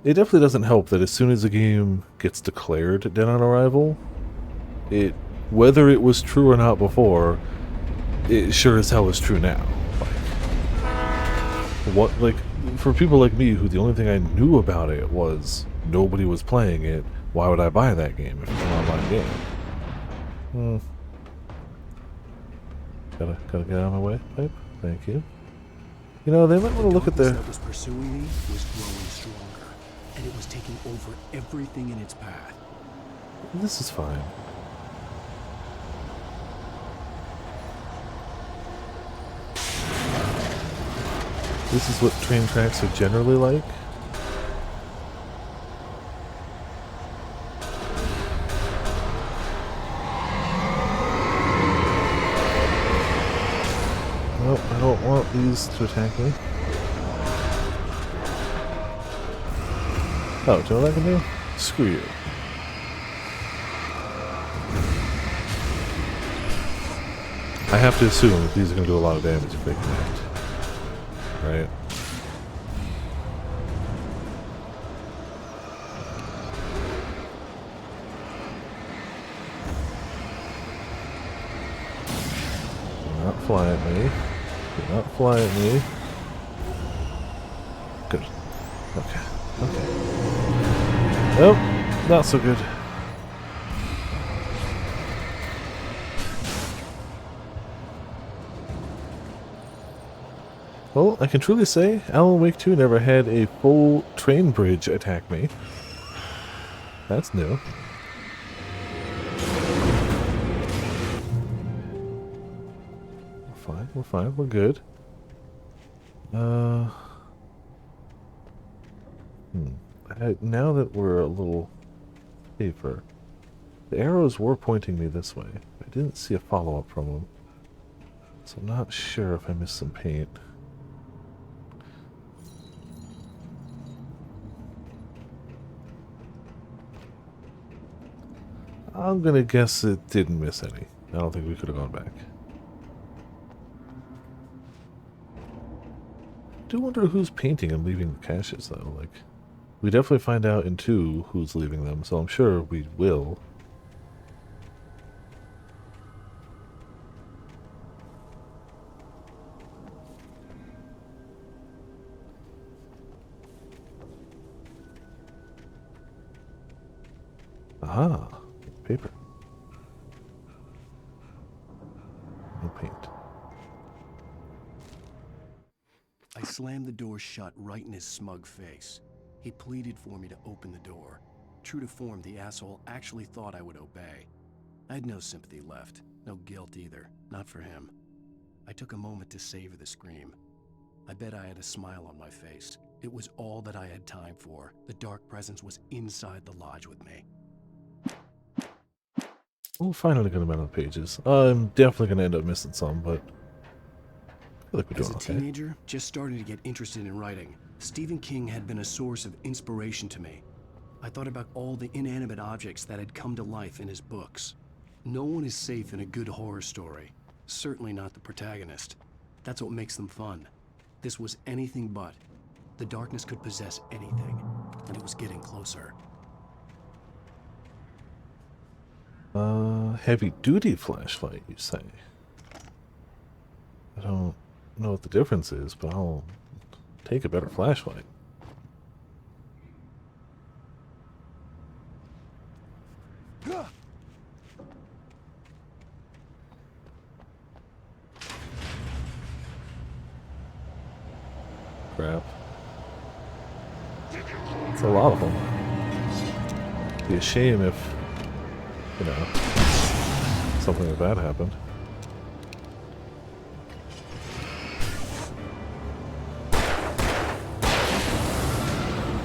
It definitely doesn't help that as soon as a game gets declared dead on arrival, it, whether it was true or not before, it sure as hell is true now. Like, for people like me who the only thing I knew about it was nobody was playing it, why would I buy that game if it's an online game? Gotta get out of my way, pipe. Thank you. You know, they might want to look at their... that was pursuing me was growing stronger, and it was taking over everything in its path. This is fine. This is what train tracks are generally like. Nope, I don't want these to attack me. Oh, do you know what I can do? Screw you. I have to assume that these are going to do a lot of damage if they connect. Right? Do not fly at me. Do not fly at me. Good. Okay. Okay. Nope. Not so good. Well, I can truly say Alan Wake 2 never had a full train bridge attack me. That's new. We're fine, we're good. Now that we're a little safer, the arrows were pointing me this way. I didn't see a follow-up from them, so I'm not sure if I missed some paint. I'm gonna guess it didn't miss any. I don't think we could have gone back. I do wonder who's painting and leaving the caches, though. Like, we definitely find out in 2 who's leaving them, so I'm sure we will. Aha! Paper. No paint. I slammed the door shut right in his smug face. He pleaded for me to open the door. True to form, the asshole actually thought I would obey. I had no sympathy left, no guilt either, not for him. I took a moment to savor the scream. I bet I had a smile on my face. It was all that I had time for. The dark presence was inside the lodge with me. We'll find a good amount of pages. I'm definitely going to end up missing some, but I feel like we're doing As a teenager, just starting to get interested in writing, Stephen King had been a source of inspiration to me. I thought about all the inanimate objects that had come to life in his books. No one is safe in a good horror story. Certainly not the protagonist. That's what makes them fun. This was anything but. The darkness could possess anything, and it was getting closer. Heavy-duty flashlight, you say? I don't know what the difference is, but I'll take a better flashlight. Crap. It's a lot of them. It'd be a shame if, you know, something like that happened.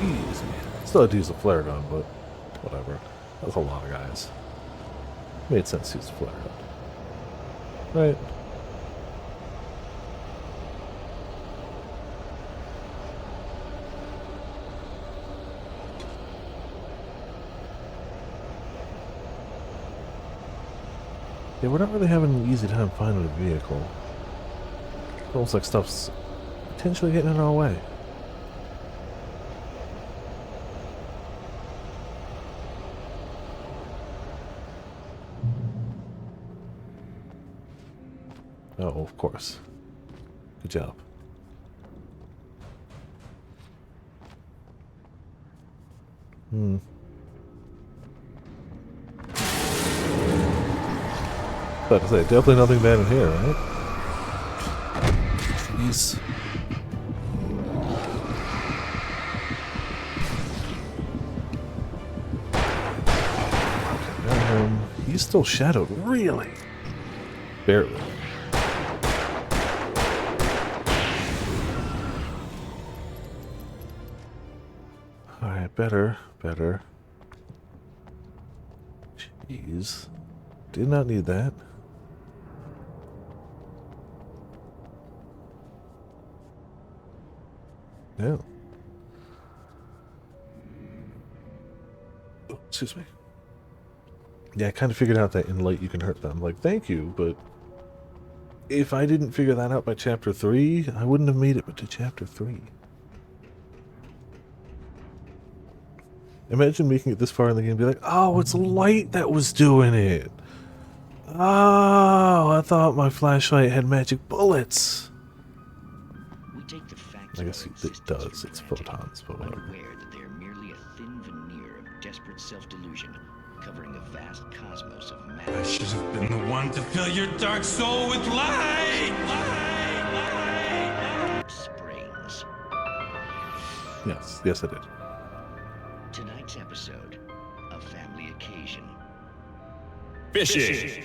Easy. Still had to use a flare gun, but whatever. That's a lot of guys. Made sense to use a flare gun. Right? Yeah, we're not really having an easy time finding a vehicle. It's almost like stuff's potentially getting in our way. Oh, of course. Good job. About to say, definitely nothing bad in here, right? Jeez. He's still shadowed, really? Barely. Alright, better. Jeez. Did not need that. No. Oh, excuse me. Yeah, I kind of figured out that in light you can hurt them. Like, thank you, but if I didn't figure that out by chapter 3, I wouldn't have made it to chapter 3. Imagine making it this far in the game and be like, oh, it's light that was doing it. Oh, I thought my flashlight had magic bullets. We take the facts I guess it does. It's photons, but whatever. Unaware that they are merely a thin veneer of desperate self-delusion, covering a vast cosmos of matter. I should have been the one to fill your dark soul with light! Springs. Yes, I did. Tonight's episode of Fishing!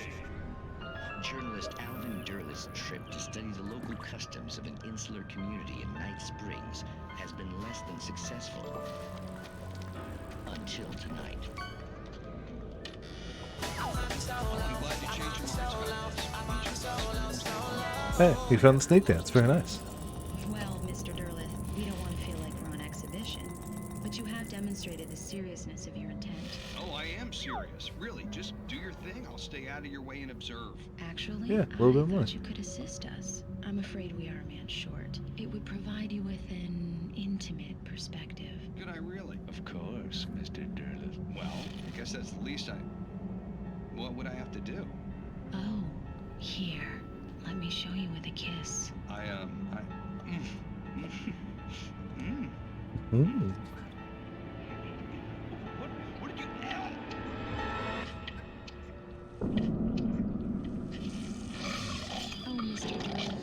Journalist Alvin Derleth's trip to study the local customs of an insular community in Night Springs has been less than successful. Until tonight. Hey, you found the snake dance. Very nice. Well, Mr. Derleth, we don't want to feel like we're on exhibition, but you have demonstrated the seriousness of your intent. Oh, I am serious. Really, just do your thing. I'll stay out of your way and observe. Actually, Yeah, I little bit more. thought you could assist us. I'm afraid we are a man short. It would provide you with an intimate perspective. Could I really? Of course, Mr. Derleth. Well, I guess that's the least I... What would I have to do? Oh, here. Let me show you with a kiss. Mm. What did you... Oh, Mr. Derleth,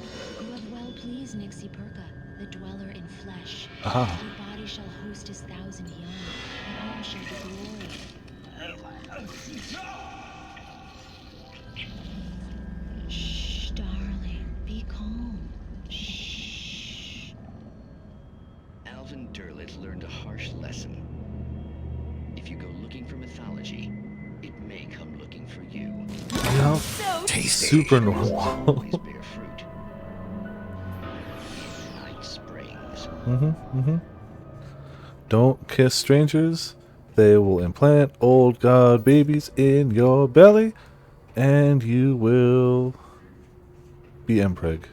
you have well pleased Nixie Perka, the dweller in flesh. Aha. Your body shall host his 1,000 young, and all shall be glory. Shh, darling, be calm. Shh. Alvin Derleth learned a harsh lesson. If you go looking for mythology, it may come looking for you. You know, super normal. Always bear fruit. Night Springs. Don't kiss strangers. They will implant old god babies in your belly, and you will be mpreg.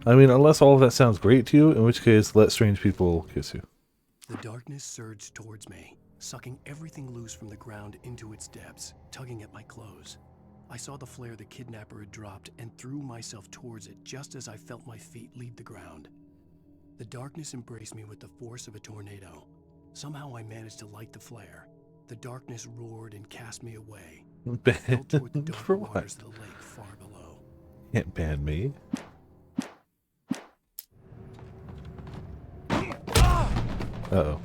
I mean, unless all of that sounds great to you, in which case, let strange people kiss you. The darkness surged towards me, sucking everything loose from the ground into its depths, tugging at my clothes. I saw the flare the kidnapper had dropped and threw myself towards it just as I felt my feet leave the ground. The darkness embraced me with the force of a tornado. Somehow I managed to light the flare. The darkness roared and cast me away. I fell toward the dark For waters what? of the lake far below. Can't ban me. Uh-oh.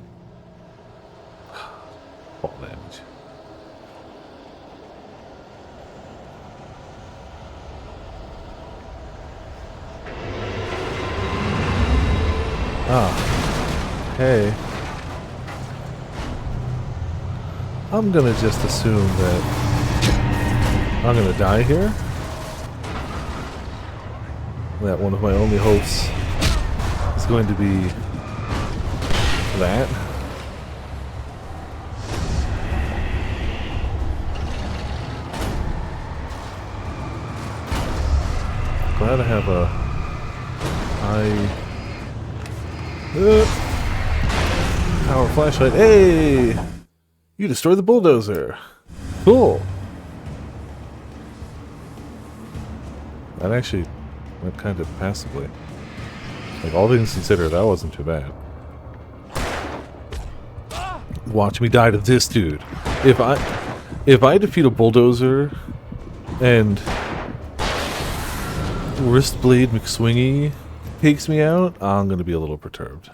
Fall damage. Ah. Hey. I'm gonna just assume that I'm gonna die here. That one of my only hopes is going to be that. Glad I have a high power flashlight. Hey! You destroyed the bulldozer. Cool. That actually went kind of passively. Like, all things considered, that wasn't too bad. Watch me die to this dude. If I defeat a bulldozer and Wristblade McSwingy takes me out, I'm gonna be a little perturbed.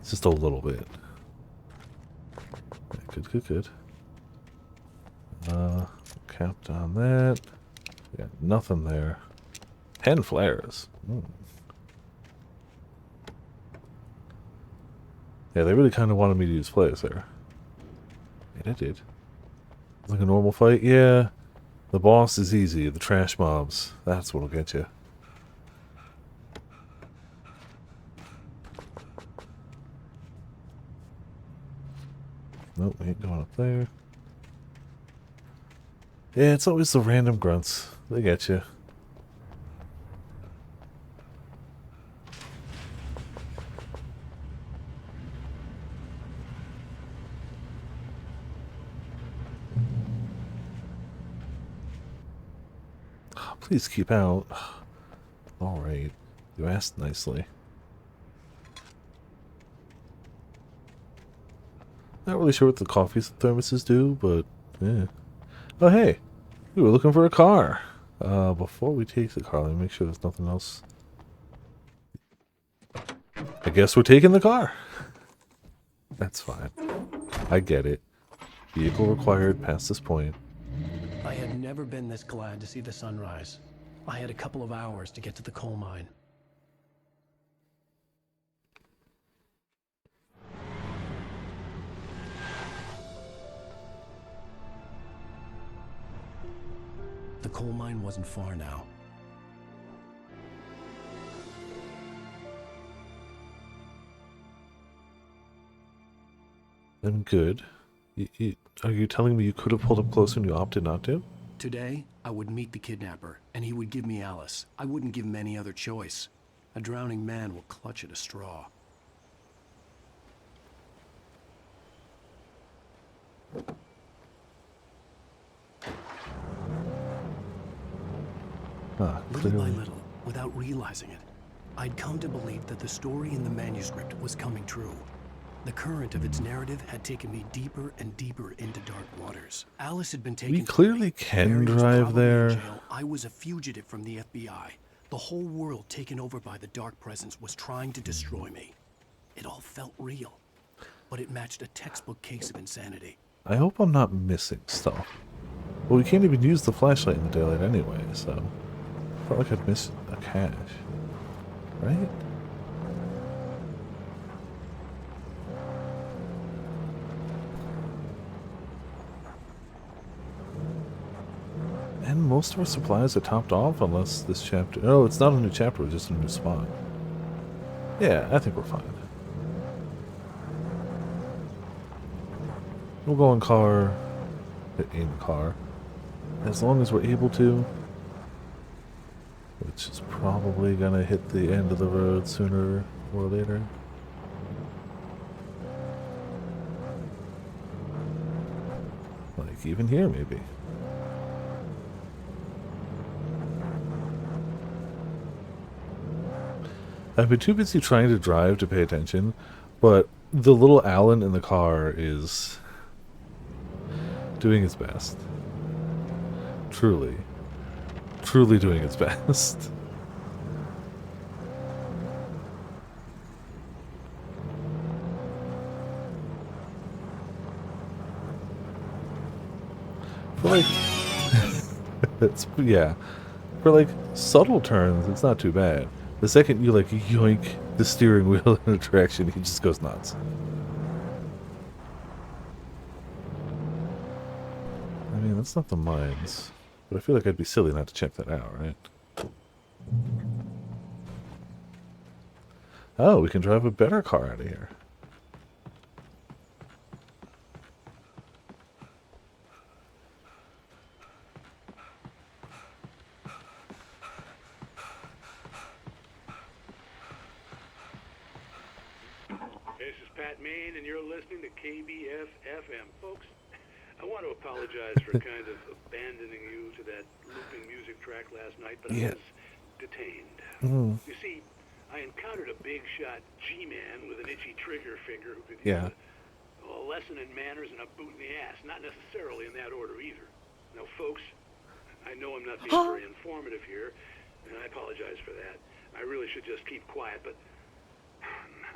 Just a little bit. Good. Capped on that. Got nothing there. 10 flares. Yeah, they really kind of wanted me to use flares there. And I did. Like a normal fight? Yeah. The boss is easy. The trash mobs. That's what'll get you. Nope, ain't going up there. Yeah, it's always the random grunts. They get you. Please keep out. Alright. You asked nicely. Not really sure what the coffees and thermoses do, but yeah. Oh hey! We were looking for a car. Before we take the car, let me make sure there's nothing else. I guess we're taking the car. That's fine. I get it. Vehicle required past this point. I had never been this glad to see the sunrise. I had a couple of hours to get to the coal mine. The coal mine wasn't far now. I'm good. Are you telling me you could have pulled up closer and you opted not to? Today, I would meet the kidnapper, and he would give me Alice. I wouldn't give him any other choice. A drowning man will clutch at a straw. Little by little, without realizing it, I'd come to believe that the story in the manuscript was coming true. The current of its narrative had taken me deeper and deeper into dark waters. Alice had been taken. We clearly can Mary was drive probably there. in jail. I was a fugitive from the FBI. The whole world taken over by the Dark Presence was trying to destroy me. It all felt real, but it matched a textbook case of insanity. I hope I'm not missing stuff. Well, we can't even use the flashlight in the daylight anyway, so I felt like I'd miss a cache. Right? And most of our supplies are topped off unless this chapter... No, it's not a new chapter, it's just a new spot. Yeah, I think we're fine. We'll go in car, in car, as long as we're able to. Which is probably gonna hit the end of the road sooner or later. Like, even here, maybe. I've been too busy trying to drive to pay attention, but the little Alan in the car is doing its best. Truly. Truly doing its best. For like... it's, yeah. For like subtle turns, it's not too bad. The second you like yoink the steering wheel in a direction, he just goes nuts. I mean, that's not the mines, but I feel like I'd be silly not to check that out, right? Oh, we can drive a better car out of here. This is Pat Main, and you're listening to KBF-FM. Folks, I want to apologize for kind of abandoning you to that looping music track last night, but I was detained. You see, I encountered a big-shot G-man with an itchy trigger finger who could use a lesson in manners and a boot in the ass. Not necessarily in that order either. Now, folks, I know I'm not being very informative here, and I apologize for that. I really should just keep quiet, but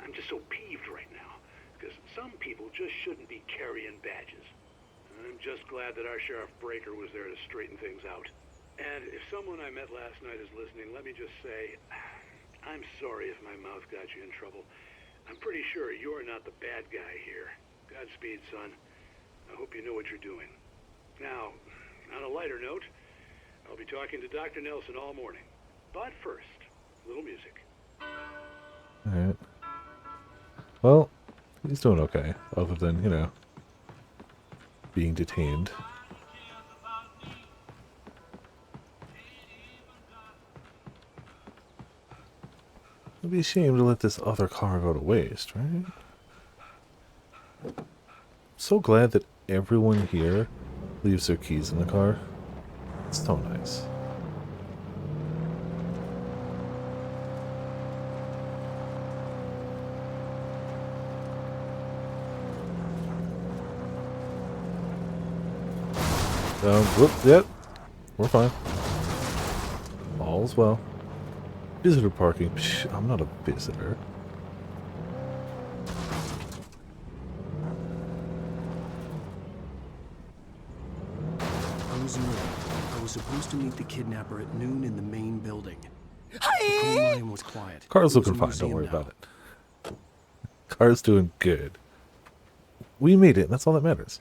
I'm just so peeved right now, because some people just shouldn't be carrying badges. And I'm just glad that our Sheriff Breaker was there to straighten things out. And if someone I met last night is listening, let me just say, I'm sorry if my mouth got you in trouble. I'm pretty sure you're not the bad guy here. Godspeed, son. I hope you know what you're doing. Now, on a lighter note, I'll be talking to Dr. Nelson all morning. But first, a little music. Alright. Well, he's doing okay, other than, you know, being detained. It'd be a shame to let this other car go to waste, right? I'm so glad that everyone here leaves their keys in the car. It's so nice. Whoop, yep. We're fine. All's well. Visitor parking. Psh, I'm not a visitor. early. I was supposed to meet the kidnapper at noon in the main building. The coal mine was quiet. Car's It was a looking fine, don't museum worry now. about it. Car's doing good. We made it, and that's all that matters.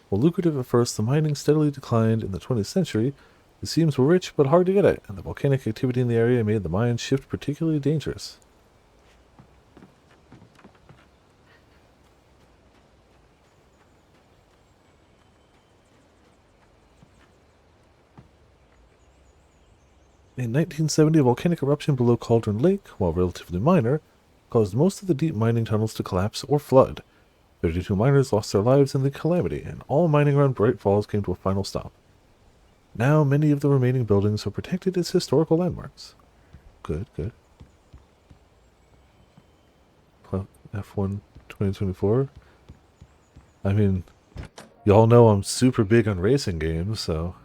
While lucrative at first, the mining steadily declined in the 20th century. The seams were rich, but hard to get at, and the volcanic activity in the area made the mine shift particularly dangerous. In 1970, a volcanic eruption below Cauldron Lake, while relatively minor, caused most of the deep mining tunnels to collapse or flood. 32 miners lost their lives in the calamity, and all mining around Bright Falls came to a final stop. Now, many of the remaining buildings are protected as historical landmarks. Good, good. F1 2024. I mean, y'all know I'm super big on racing games, so...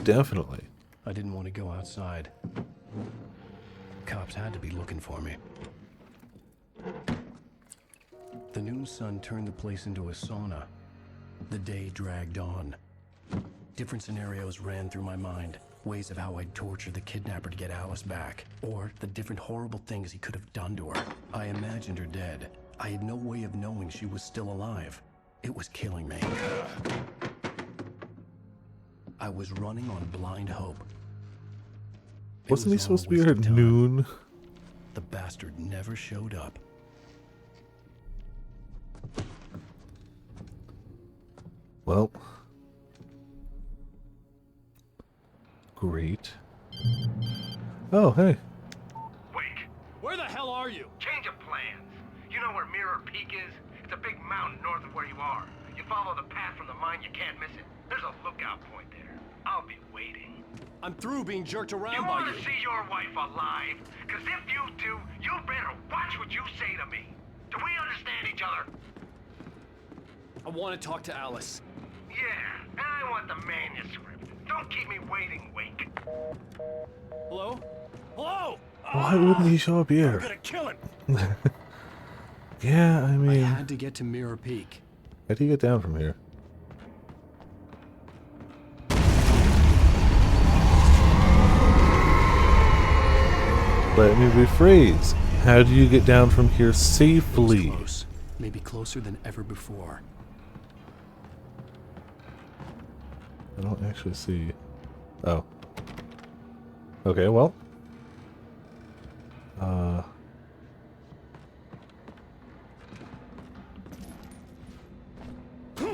Definitely. I didn't want to go outside. Cops had to be looking for me. The noon sun turned the place into a sauna. The day dragged on. Different scenarios ran through my mind. Ways of how I'd torture the kidnapper to get Alice back. Or the different horrible things he could have done to her. I imagined her dead. I had no way of knowing she was still alive. It was killing me. I was running on blind hope. Wasn't he supposed to be here at noon? The bastard never showed up. Well. Great. Oh, hey. Wait, Where the hell are you? change of plans. You know where Mirror Peak is? It's a big mountain north of where you are. You follow the path from the mine, you can't miss it. There's a lookout point there. I'll be waiting. I'm through being jerked You around by want you. to see your wife alive? Because if you do, you better watch what you say to me. Do we understand each other? I want to talk to Alice. Yeah, and I want the manuscript. Don't keep me waiting, Wake. Hello? Hello? Why wouldn't he show up here? I'm gonna kill him. Yeah, I I mean... had to get to Mirror Peak. How do you get down from here? Let me rephrase. How do you get down from here safely? It was close. Maybe closer than ever before. I don't actually see... Oh. Okay, well.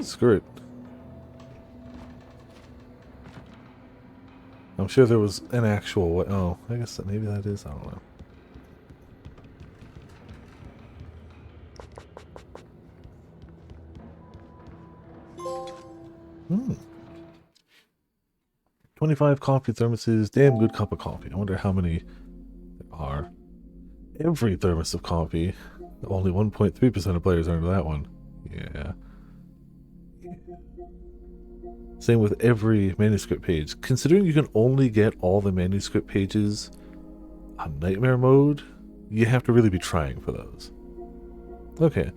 Screw it. I'm sure there was an actual way. Oh, I guess that maybe that is. I don't know. 25 coffee thermoses. Damn good cup of coffee. I wonder how many there are. Every thermos of coffee. Only 1.3% of players earned that one. Yeah. Same with every manuscript page. Considering you can only get all the manuscript pages on Nightmare mode, you have to really be trying for those. Okay.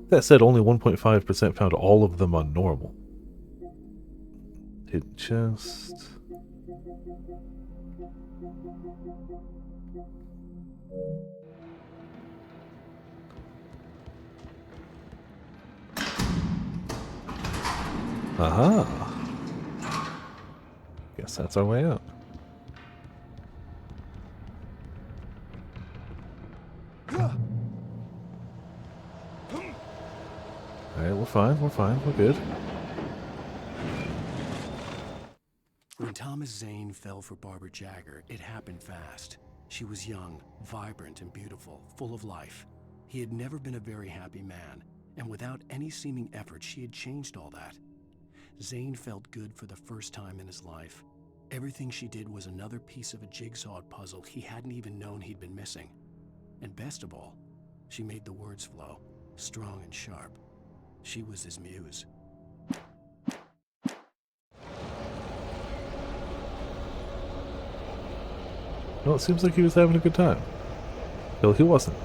That said, only 1.5% found all of them on normal. Hidden chest. Aha! Guess that's our way out. Alright, we're fine, we're good. When Thomas Zane fell for Barbara Jagger, it happened fast. She was young, vibrant, and beautiful, full of life. He had never been a very happy man, and without any seeming effort, she had changed all that. Zane felt good for the first time in his life. Everything she did was another piece of a jigsaw puzzle he hadn't even known he'd been missing. And best of all, she made the words flow, strong and sharp. She was his muse. Well, it seems like he was having a good time. Till he wasn't.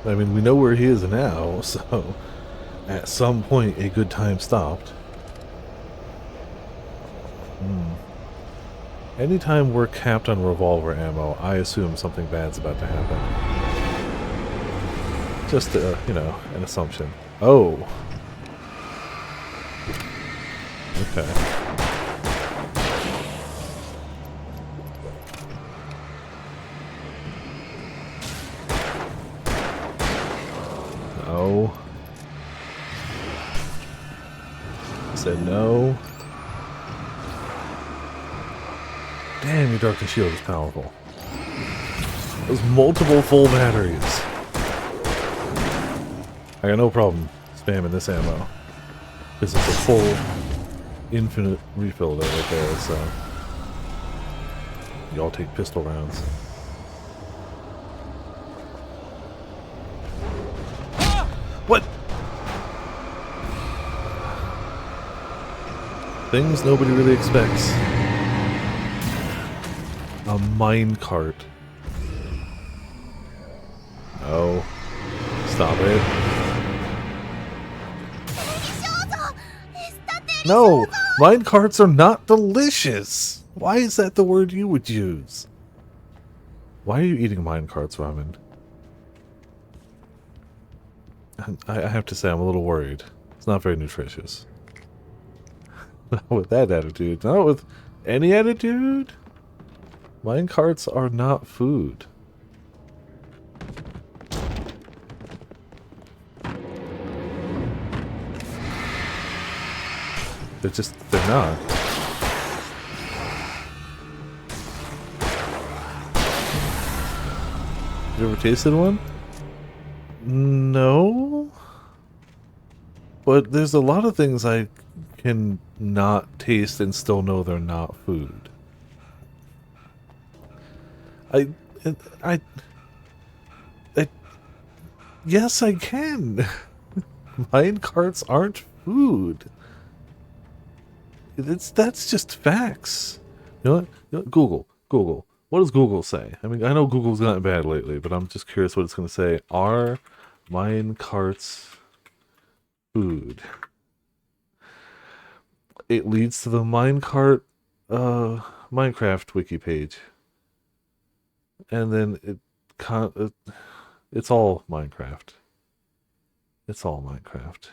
I mean, we know where he is now, so at some point a good time stopped. Anytime we're capped on revolver ammo, I assume something bad's about to happen. Just, you know, an assumption. Oh. Okay. No. I said no. Damn, your Darkness Shield is powerful. Those multiple full batteries. I got no problem spamming this ammo. Because it's a full, infinite refill of it right there, so... Y'all take pistol rounds. What? Things nobody really expects. A minecart. No. Stop it. No! Minecarts are not delicious! Why is that the word you would use? Why are you eating minecarts, Ramen? I have to say, I'm a little worried. It's not very nutritious. Not with that attitude. Not with any attitude. Minecarts are not food. They're not. You ever tasted one? No. But there's a lot of things I can not taste and still know they're not food. Yes, I can. Minecarts aren't food. That's just facts. You know what? Google. What does Google say? I mean, I know Google's gotten bad lately, but I'm just curious what it's going to say. Are minecarts food? It leads to the minecart Minecraft wiki page. And then it's all Minecraft. It's all Minecraft.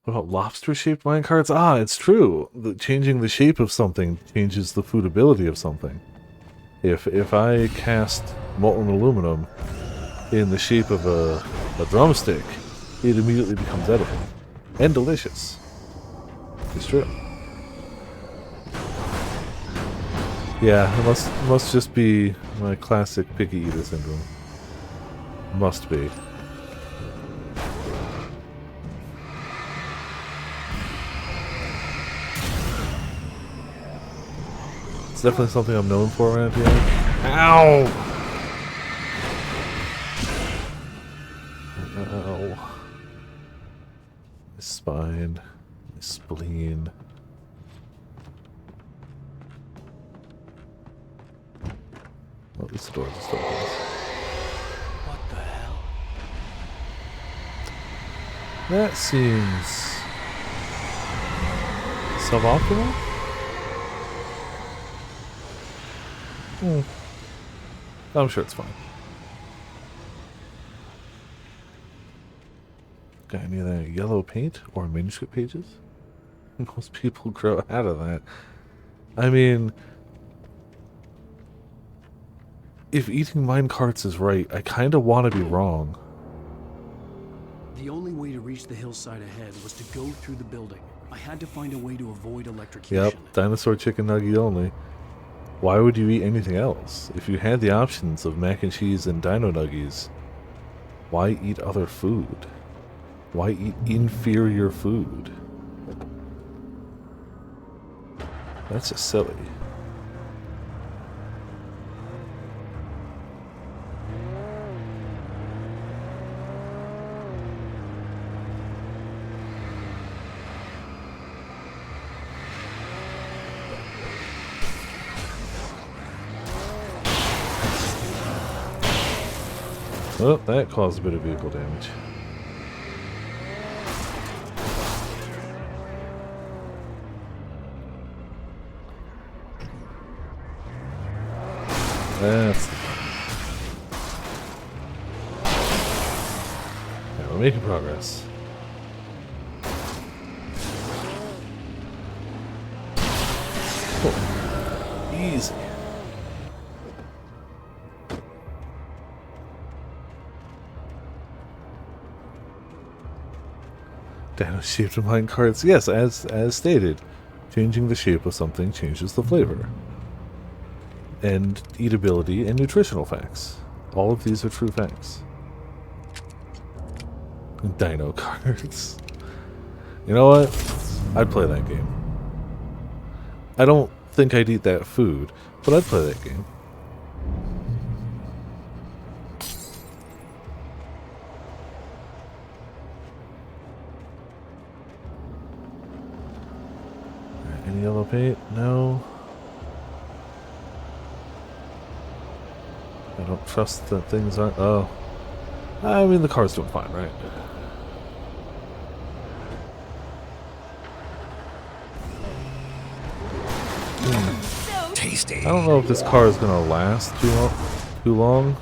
What about lobster-shaped minecarts? Ah, it's true. Changing the shape of something changes the foodability of something. If I cast molten aluminum in the shape of a drumstick, it immediately becomes edible. And delicious. It's true. Yeah, it must just be my classic picky eater syndrome. Must be. It's definitely something I'm known for around here. Ow! Ow. My spine. My spleen. Well, at least the doors are still closed. What the hell? That seems suboptimal? I'm sure it's fine. Got any of that yellow paint or manuscript pages? Most people grow out of that. I mean, if eating minecarts is right, I kind of want to be wrong. The only way to reach the hillside ahead was to go through the building. I had to find a way to avoid electrocution. Yep, dinosaur chicken nugget only. Why would you eat anything else? If you had the options of mac and cheese and dino nuggies, why eat other food? Why eat inferior food? That's just silly. Oh, that caused a bit of vehicle damage. That's the yeah, we're making progress. Oh, easy. Dino shaped in mine carts. Yes, as stated, changing the shape of something changes the flavor. And eatability and nutritional facts. All of these are true facts. Dino cards. You know what? I'd play that game. I don't think I'd eat that food, but I'd play that game. Any yellow paint? No. I don't trust that things aren't... Oh. I mean, the car's doing fine, right? Tasty. I don't know if this car is going to last too long.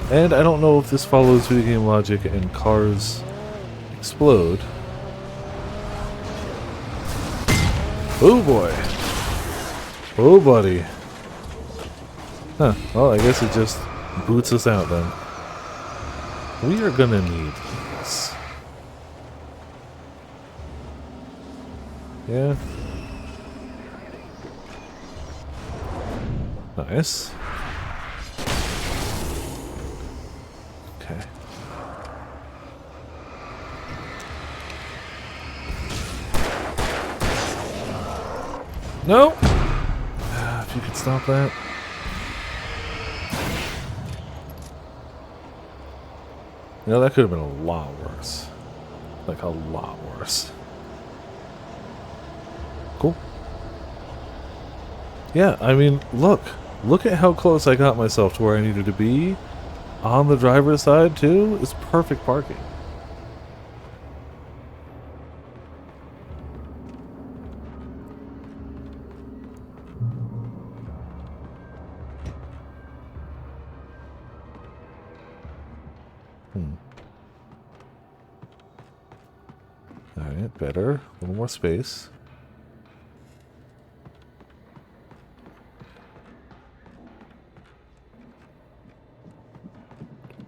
And I don't know if this follows video game logic and cars explode. Oh boy. Oh buddy. Huh. Well, I guess it just boots us out then. We are gonna need this. Yeah. Nice. Okay. No! If you could stop that. You know, that could have been a lot worse. Like, a lot worse. Cool. Yeah, I mean, look. Look at how close I got myself to where I needed to be. On the driver's side, too. It's perfect parking. Alright, better. A little more space.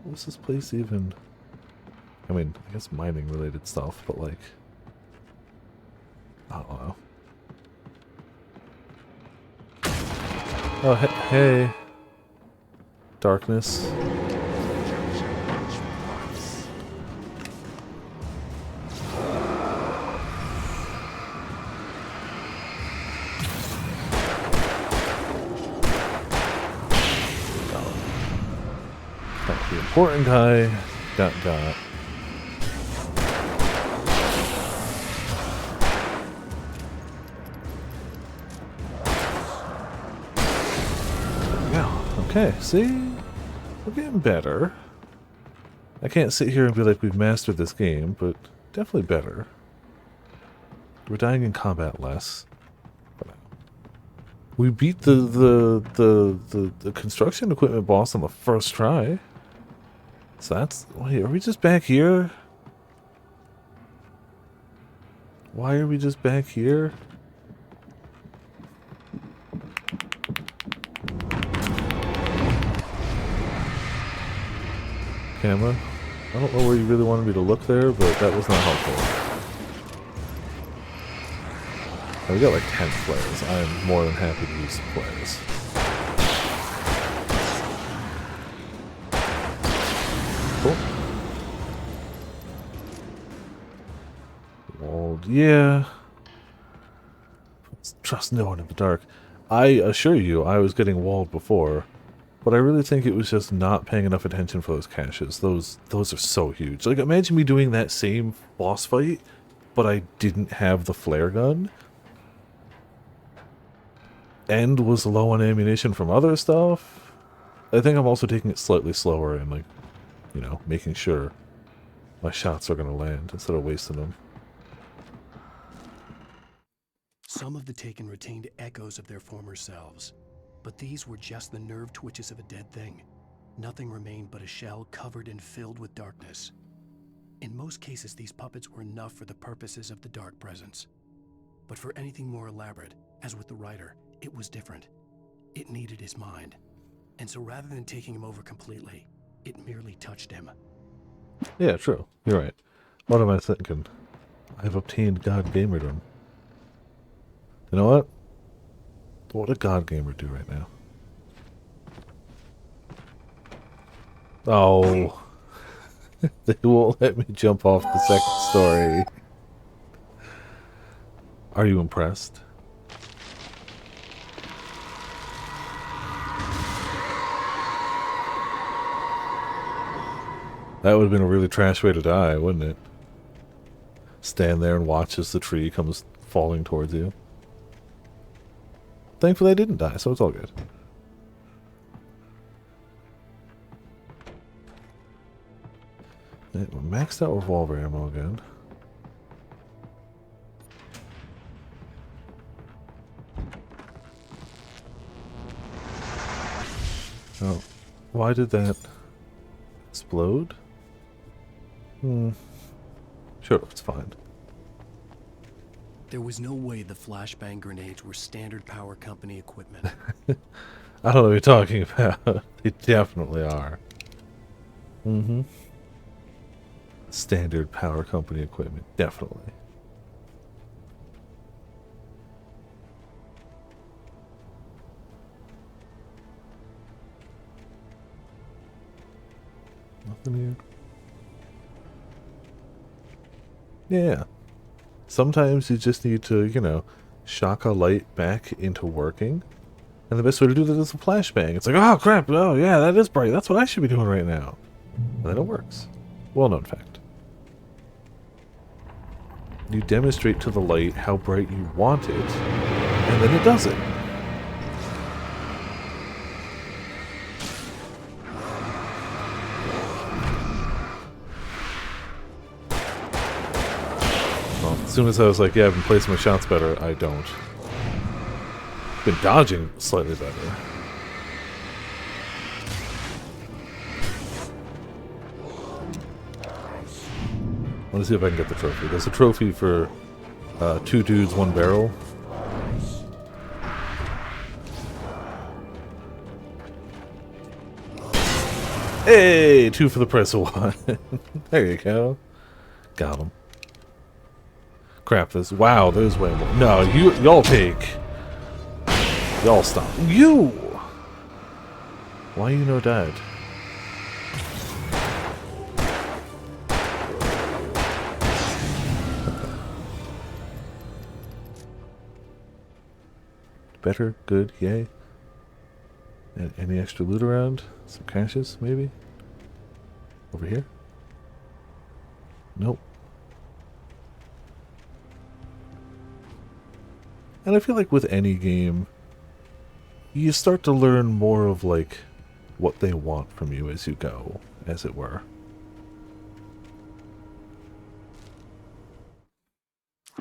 What's this place even? I mean, I guess mining related stuff, but like... I don't know. Oh, hey. Darkness. The important guy got. Yeah, okay, see? We're getting better. I can't sit here and be like we've mastered this game, but definitely better. We're dying in combat less. We beat the construction equipment boss on the first try. So that's... Wait, are we just back here? Why are we just back here? Camera? I don't know where you really wanted me to look there, but that was not helpful. Oh, we got like 10 flares. I'm more than happy to use some flares. Cool. Walled, yeah. Trust no one in the dark. I assure you, I was getting walled before, but I really think it was just not paying enough attention for those caches. Those are so huge. Like, imagine me doing that same boss fight, but I didn't have the flare gun, and was low on ammunition from other stuff. I think I'm also taking it slightly slower and, like, you know, making sure my shots are going to land instead of wasting them. Some of the Taken retained echoes of their former selves, but these were just the nerve twitches of a dead thing. Nothing remained but a shell covered and filled with darkness. In most cases, these puppets were enough for the purposes of the Dark Presence. But for anything more elaborate, as with the writer, it was different. It needed his mind. And so rather than taking him over completely, it merely touched him. Yeah, true. You're right. What am I thinking? I've obtained God Gamerdom. You know what? What would a God Gamer do right now? Oh. They won't let me jump off the second story. Are you impressed? That would have been a really trash way to die, wouldn't it? Stand there and watch as the tree comes falling towards you. Thankfully I didn't die, so it's all good. Maxed out revolver ammo again. Oh, why did that explode? Sure, it's fine. There was no way the flashbang grenades were standard power company equipment. I don't know what you're talking about. They definitely are. Mm-hmm. Standard power company equipment, definitely. Nothing here. Yeah. Sometimes you just need to, you know, shock a light back into working. And the best way to do that is a flashbang. It's like, oh crap, oh yeah, that is bright. That's what I should be doing right now. And then it works. Well-known fact. You demonstrate to the light how bright you want it, and then it does it. Well, as soon as I was like, yeah, I've been placing my shots better, I don't. Been dodging slightly better. I want to see if I can get the trophy. There's a trophy for 2 dudes, 1 barrel. Hey, 2 for the price of 1. There you go. Got him. Crap, this. Wow, there's way more. No, y'all take. Y'all stop. You! Why you no dead? Better, good, yay. And any extra loot around? Some caches, maybe? Over here? Nope. And I feel like with any game, you start to learn more of, like, what they want from you as you go, as it were.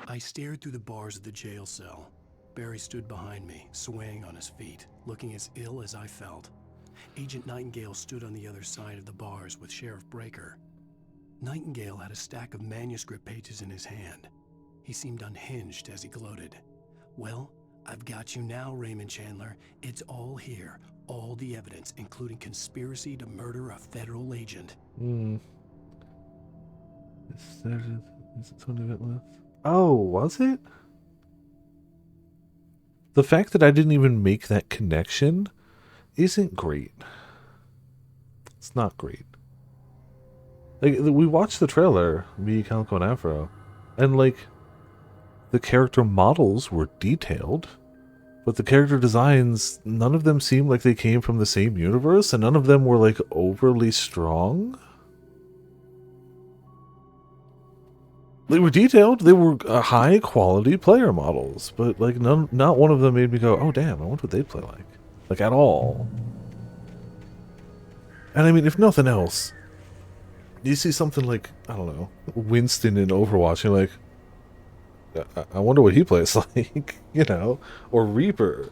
I stared through the bars of the jail cell. Barry stood behind me, swaying on his feet, looking as ill as I felt. Agent Nightingale stood on the other side of the bars with Sheriff Breaker. Nightingale had a stack of manuscript pages in his hand. He seemed unhinged as he gloated. Well, I've got you now, Raymond Chandler. It's all here. All the evidence, including conspiracy to murder a federal agent. Is it 20 bit left? Oh, was it? The fact that I didn't even make that connection isn't great. It's not great. Like, we watched the trailer, me, Calico, and Afro, and, like, the character models were detailed, but the character designs, none of them seemed like they came from the same universe, and none of them were, like, overly strong. They were detailed, they were high quality player models, but like not one of them made me go, oh damn, I wonder what they play like at all. And I mean, if nothing else, you see something like, I don't know, Winston in Overwatch, you're like, I wonder what he plays like, you know, or Reaper.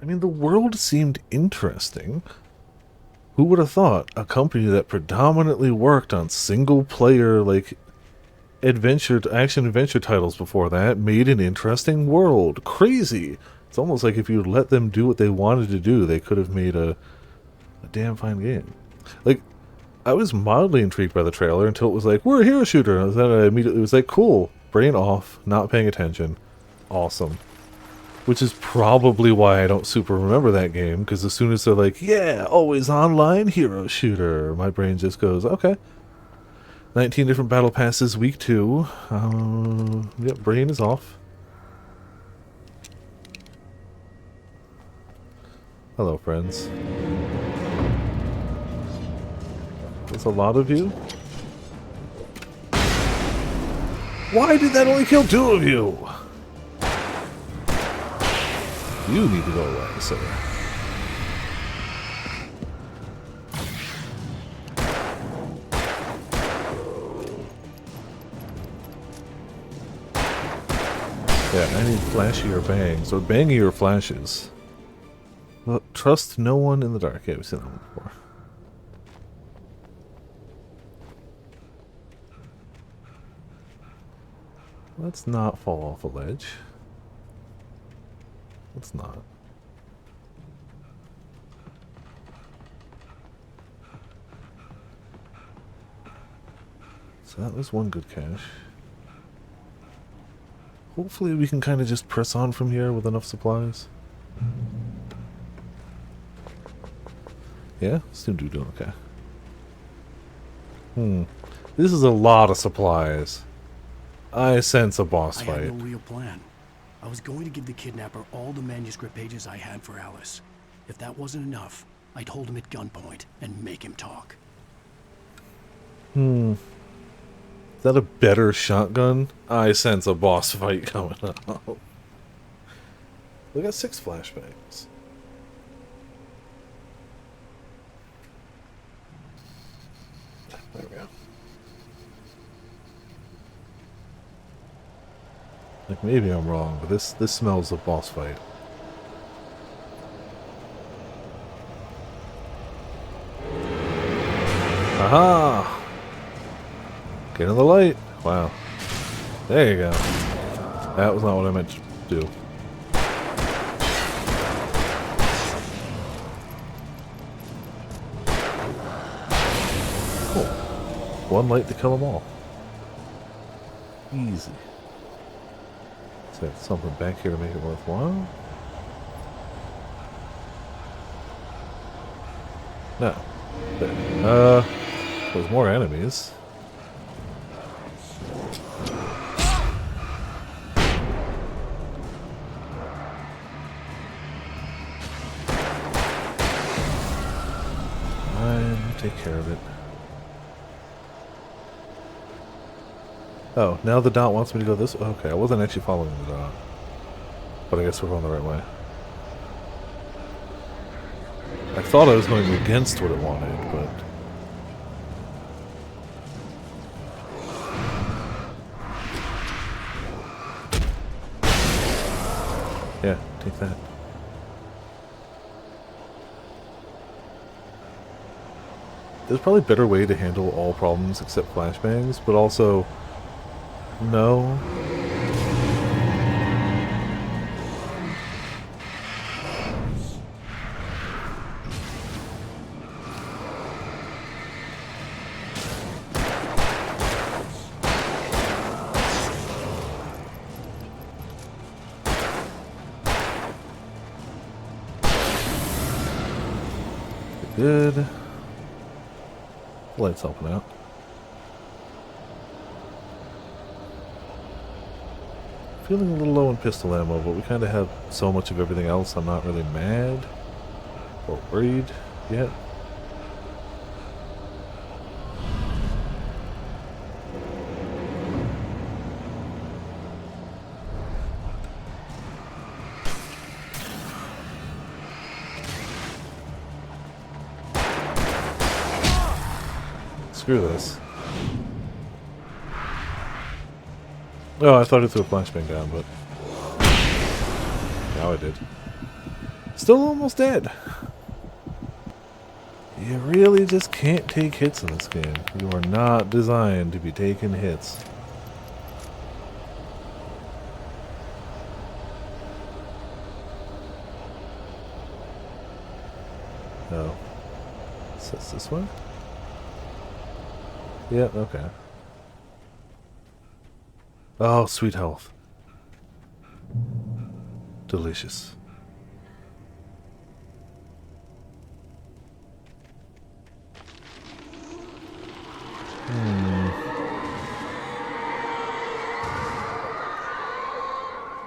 I mean, the world seemed interesting. Who would have thought a company that predominantly worked on single-player, like, action-adventure titles before that made an interesting world? Crazy! It's almost like if you let them do what they wanted to do, they could have made a damn fine game. Like, I was mildly intrigued by the trailer until it was like, we're a hero shooter! And then I immediately was like, cool, brain off, not paying attention. Awesome. Which is probably why I don't super remember that game, because as soon as they're like, yeah, always online hero shooter, my brain just goes, okay. 19 different battle passes, week 2. Yep, brain is off. Hello, friends. There's a lot of you. Why did that only kill 2 of you? You need to go away, sir. Yeah, I need flashier bangs, or bangier flashes. Well, trust no one in the dark. Yeah, we've seen that one before. Let's not fall off a ledge. Let's not. So that was one good cache. Hopefully we can kind of just press on from here with enough supplies. Yeah, seem to be doing okay. This is a lot of supplies. I sense a boss I fight. had no real plan. I was going to give the kidnapper all the manuscript pages I had for Alice. If that wasn't enough, I'd hold him at gunpoint and make him talk. Is that a better shotgun? I sense a boss fight coming up. We got 6 flashbangs. There we go. Like, maybe I'm wrong, but this smells a boss fight. Aha! Get in the light. Wow. There you go. That was not what I meant to do. Cool. One light to kill them all. Easy. Is there something back here to make it worthwhile? No. There. There's more enemies. Take care of it. Oh, now the dot wants me to go this way? Okay, I wasn't actually following the dot. But I guess we're going the right way. I thought I was going against what it wanted, but... yeah, take that. There's probably a better way to handle all problems except flashbangs, but also... no. Good. Light's helping out. Feeling a little low in pistol ammo, but we kind of have so much of everything else, I'm not really mad or worried yet. Screw this. Oh, I thought it threw a flashbang down, but now I did. Still almost dead. You really just can't take hits in this game. You are not designed to be taking hits. Oh. Is this way? Yeah, okay. Oh, sweet health. Delicious.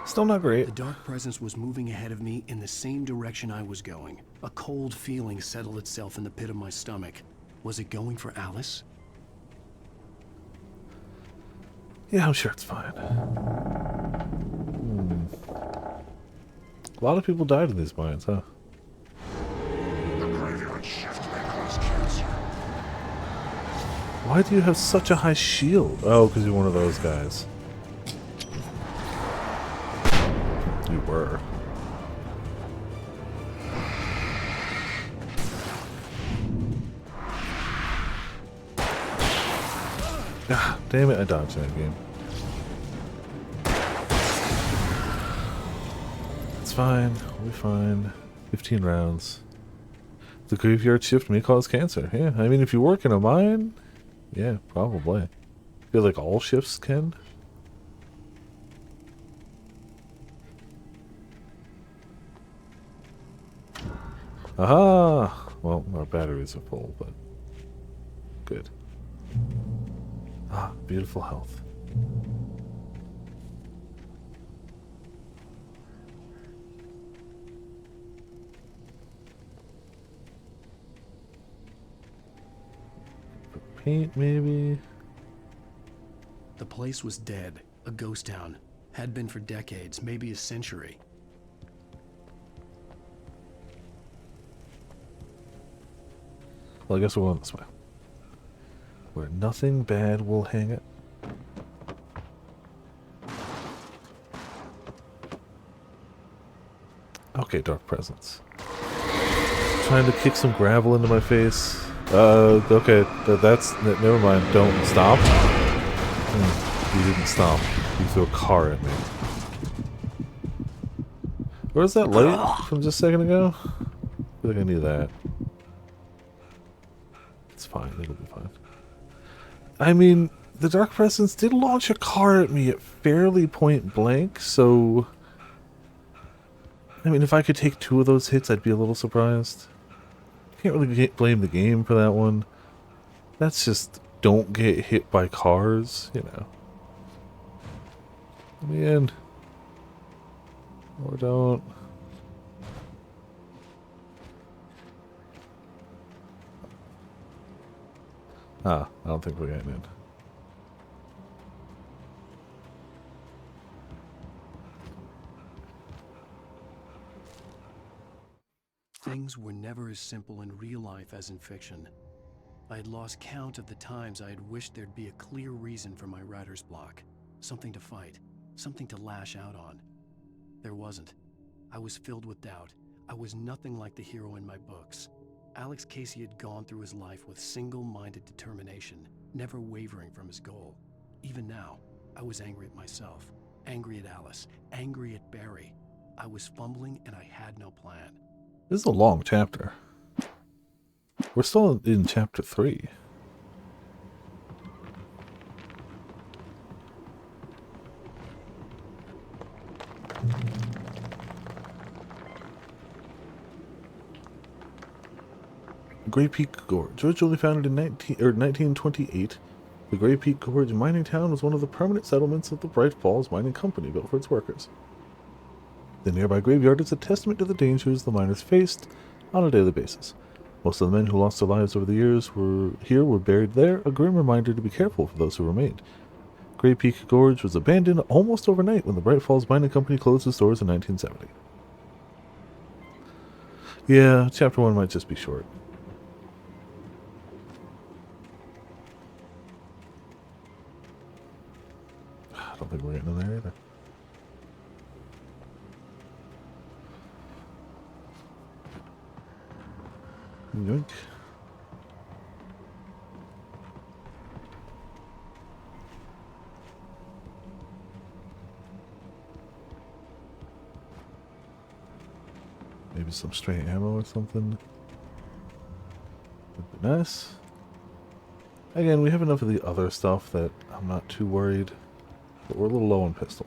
Still not great. The dark presence was moving ahead of me in the same direction I was going. A cold feeling settled itself in the pit of my stomach. Was it going for Alice? Yeah, I'm sure it's fine. A lot of people died in these mines, huh? The graveyard shift may cause cancer. Why do you have such a high shield? Oh, because you're one of those guys. You were. Ah, damn it, I dodged that game. It's fine, we'll be fine. 15 rounds. The graveyard shift may cause cancer. Yeah, I mean, if you work in a mine, yeah, probably. I feel like all shifts can. Aha! Well, our batteries are full, but good. Ah, beautiful health. Paint, maybe? The place was dead. A ghost town. Had been for decades, maybe a century. Well, I guess we're going this way. Where nothing bad will hang it. Okay, dark presence. Trying to kick some gravel into my face. Okay, never mind. Don't stop. You didn't stop. You threw a car at me. Where's that light from just a second ago? I feel like I need that. It's fine, it'll be fine. I mean, the Dark Presence did launch a car at me at fairly point blank, so... I mean, if I could take 2 of those hits, I'd be a little surprised. Can't really blame the game for that one. That's just, don't get hit by cars, you know. Let me in. Or don't. Ah, I don't think we're getting in. Things were never as simple in real life as in fiction. I had lost count of the times I had wished there'd be a clear reason for my writer's block. Something to fight, something to lash out on. There wasn't. I was filled with doubt. I was nothing like the hero in my books. Alex Casey had gone through his life with single-minded determination, never wavering from his goal. Even now, I was angry at myself, angry at Alice, angry at Barry. I was fumbling and I had no plan. This is a long chapter. We're still in chapter 3. Grey Peak Gorge. Originally founded in 1928, the Grey Peak Gorge mining town was one of the permanent settlements of the Bright Falls Mining Company built for its workers. The nearby graveyard is a testament to the dangers the miners faced on a daily basis. Most of the men who lost their lives over the years were buried there, a grim reminder to be careful for those who remained. Grey Peak Gorge was abandoned almost overnight when the Bright Falls Mining Company closed its doors in 1970. Yeah, chapter 1 might just be short. don't think we're getting in there either. Yoink. Maybe some stray ammo or something. Would be nice. Again, we have enough of the other stuff that I'm not too worried. But we're a little low on pistol.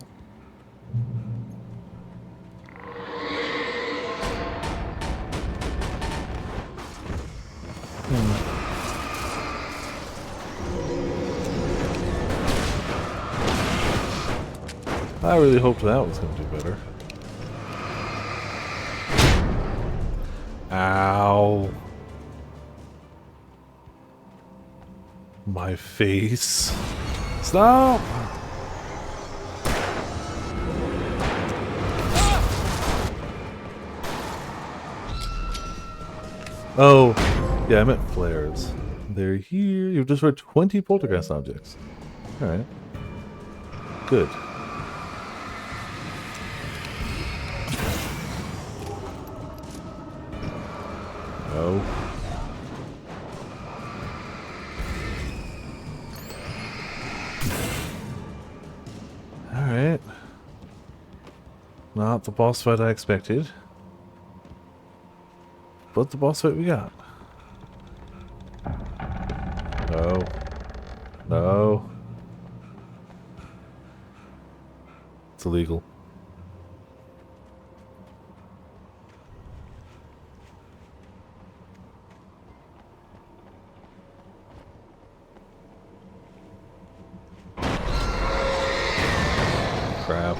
I really hoped that was going to do better. Ow. My face. Stop! Oh, yeah, I meant flares. They're here. You've destroyed 20 poltergeist objects. Alright. Good. Oh. Alright. Not the boss fight I expected. But the boss fight we got. No. No. It's illegal. Crap.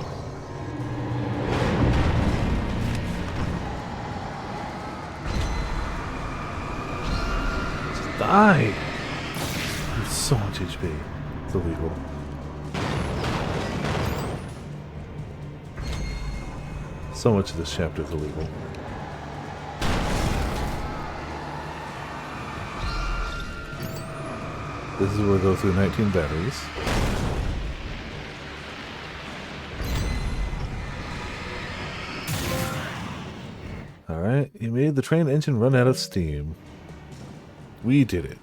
Just die! There's so much HP. It's illegal. So much of this chapter is illegal. This is where we go through 19 batteries. Alright, you made the train engine run out of steam. We did it.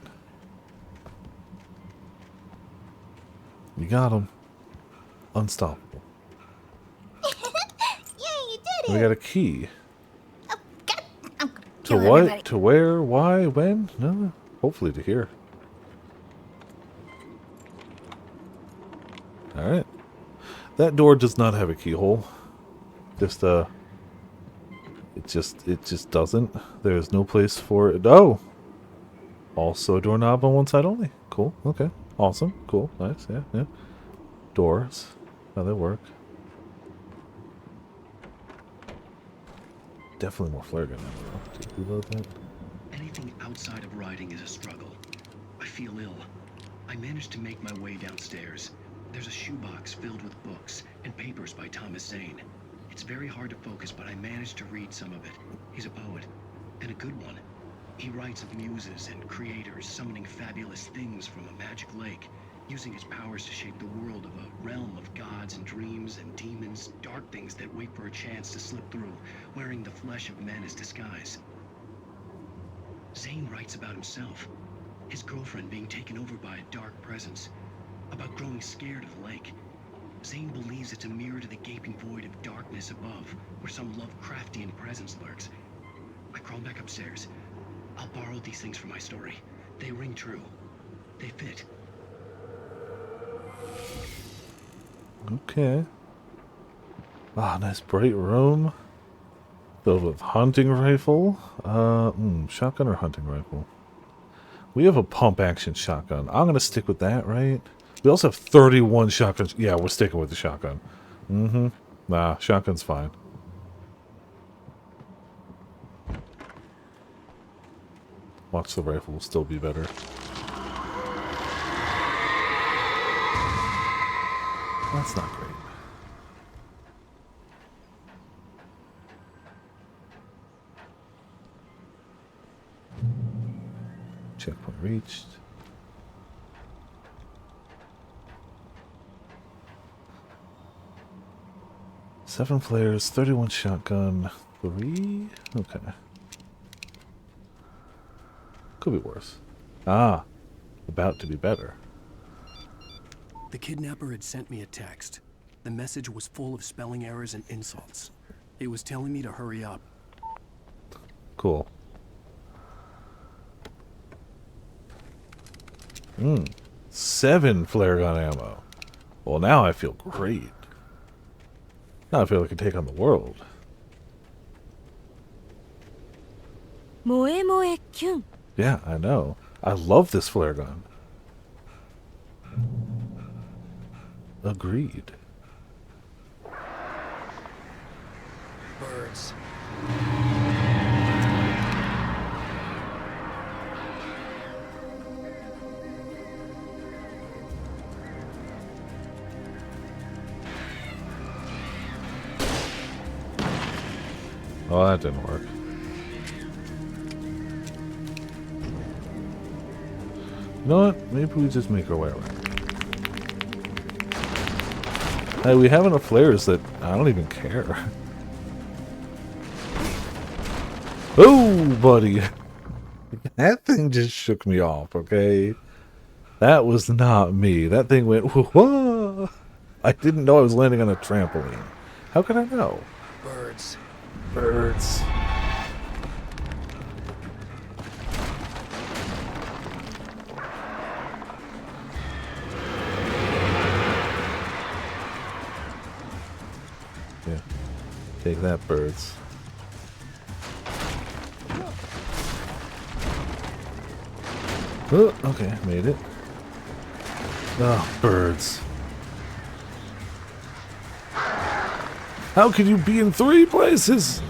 We got him. Unstoppable. You did We got a key. I'm To kill what? everybody. To where? Why? When? No. Hopefully to here. Alright. That door does not have a keyhole. Just, it just doesn't. There's no place for it. Oh! Also a doorknob on one side only. Cool. Okay. Awesome. Cool. Nice. Yeah, yeah. Doors. How they work. Definitely more flare gun ammo. Did we load that? Anything outside of riding is a struggle. I feel ill. I managed to make my way downstairs. There's a shoebox filled with books and papers by Thomas Zane. It's very hard to focus, but I managed to read some of it. He's a poet, and a good one. He writes of muses and creators summoning fabulous things from a magic lake, using his powers to shape the world of a realm of gods and dreams and demons, dark things that wait for a chance to slip through, wearing the flesh of men as disguise. Zane writes about himself, his girlfriend being taken over by a dark presence, about growing scared of the lake. Zane believes it's a mirror to the gaping void of darkness above, where some Lovecraftian presence lurks. I crawl back upstairs. I'll borrow these things for my story. They ring true. They fit. Okay. Ah, nice bright room. Filled with hunting rifle. Shotgun or hunting rifle? We have a pump action shotgun. I'm gonna stick with that, right? We also have 31 shotguns. Yeah, we're sticking with the shotgun. Nah, shotgun's fine. Watch the rifle will still be better. That's not great. Checkpoint reached. 7 flares, 31 shotgun, 3? Okay. Could be worse. Ah, about to be better. The kidnapper had sent me a text. The message was full of spelling errors and insults. It was telling me to hurry up. Cool. 7 flare gun ammo. Well, now I feel great. Now I feel like I can take on the world. Moe Moe Kyun. Yeah, I know. I love this flare gun. Agreed. Birds. Oh, that didn't work. You know what? Maybe we just make our way around. Hey, we have enough flares that I don't even care. Oh, buddy. That thing just shook me off, okay? That was not me. That thing went, whoa. I didn't know I was landing on a trampoline. How could I know? Birds. Birds. Yeah. Take that, birds. Oh, okay, made it. Oh, birds. How can you be in 3 places?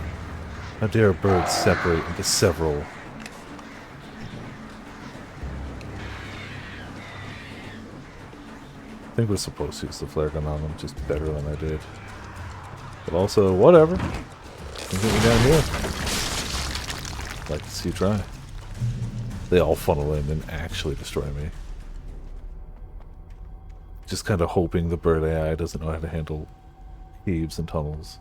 How dare birds separate into several? I think we're supposed to use the flare gun on them just better than I did. But also, whatever. Don't get me down here. Like to see you try. They all funnel in and actually destroy me. Just kind of hoping the bird AI doesn't know how to handle caves and tunnels.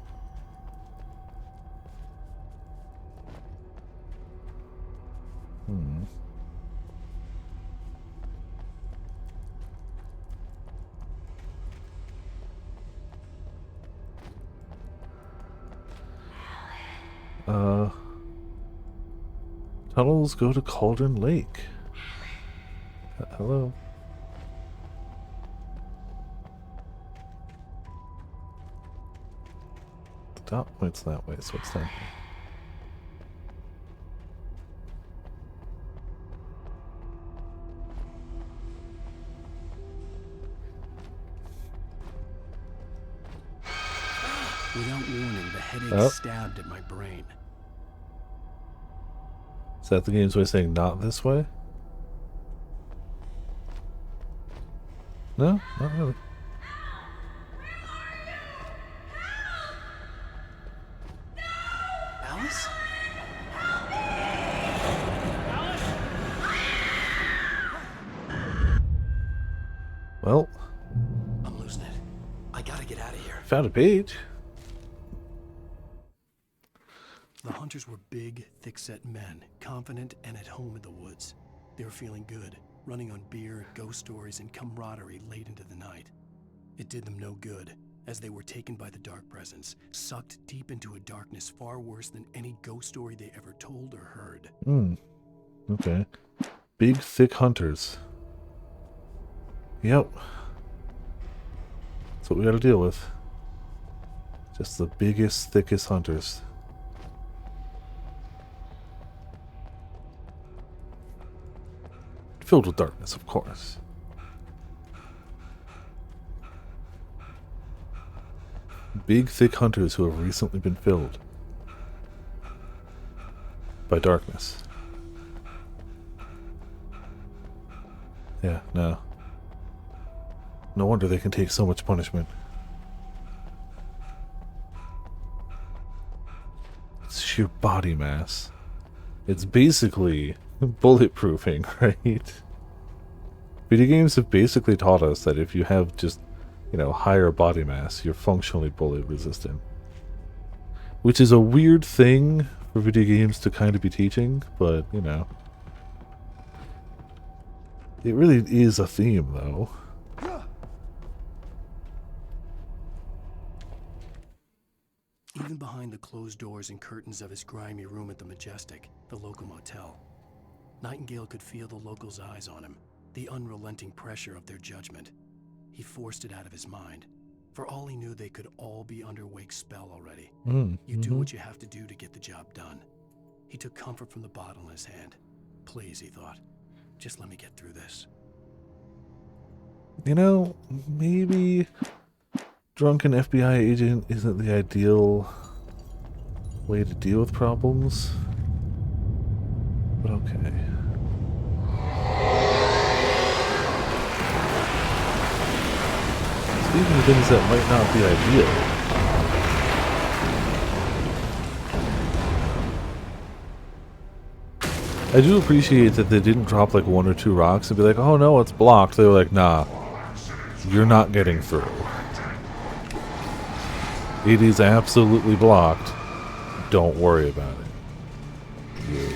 Tunnels go to Cauldron Lake. Hello? The dot points that way, so what's that? Without warning, the headache stabbed at my brain. Is that the game's way of saying not this way? No, not really. Alice? Well, I'm losing it. I gotta get out of here. Found a page. The hunters were big, thick-set men, confident and at home in the woods. They were feeling good, running on beer, ghost stories, and camaraderie late into the night. It did them no good, as they were taken by the dark presence, sucked deep into a darkness far worse than any ghost story they ever told or heard. Okay. Big, thick hunters. Yep. That's what we gotta deal with. Just the biggest, thickest hunters. Filled with darkness, of course. Big, thick hunters who have recently been filled by darkness. Yeah, no. No wonder they can take so much punishment. It's sheer body mass. It's basically bulletproofing, right? Video games have basically taught us that if you have just, higher body mass, you're functionally bullet resistant. Which is a weird thing for video games to kind of be teaching, but, you know. It really is a theme, though. Even behind the closed doors and curtains of his grimy room at the Majestic, the local motel, Nightingale could feel the locals' eyes on him, the unrelenting pressure of their judgment. He forced it out of his mind. For all he knew, they could all be under Wake's spell already. You do what you have to do to get the job done. He took comfort from the bottle in his hand. Please, he thought, just let me get through this. You know, maybe drunken FBI agent isn't the ideal way to deal with problems, but okay. Speaking of things that might not be ideal, I do appreciate that they didn't drop like 1 or 2 rocks and be like, oh no, it's blocked. They were like, nah, you're not getting through. It is absolutely blocked. Don't worry about it. You.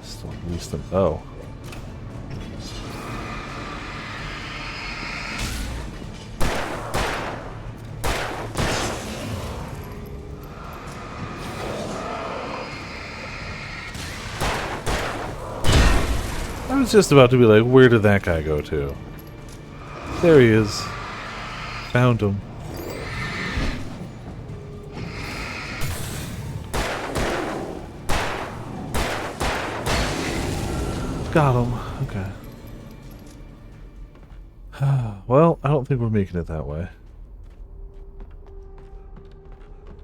Still at least an oh. I was just about to be like, where did that guy go to? There he is. Found him. Got him. Okay. Well, I don't think we're making it that way.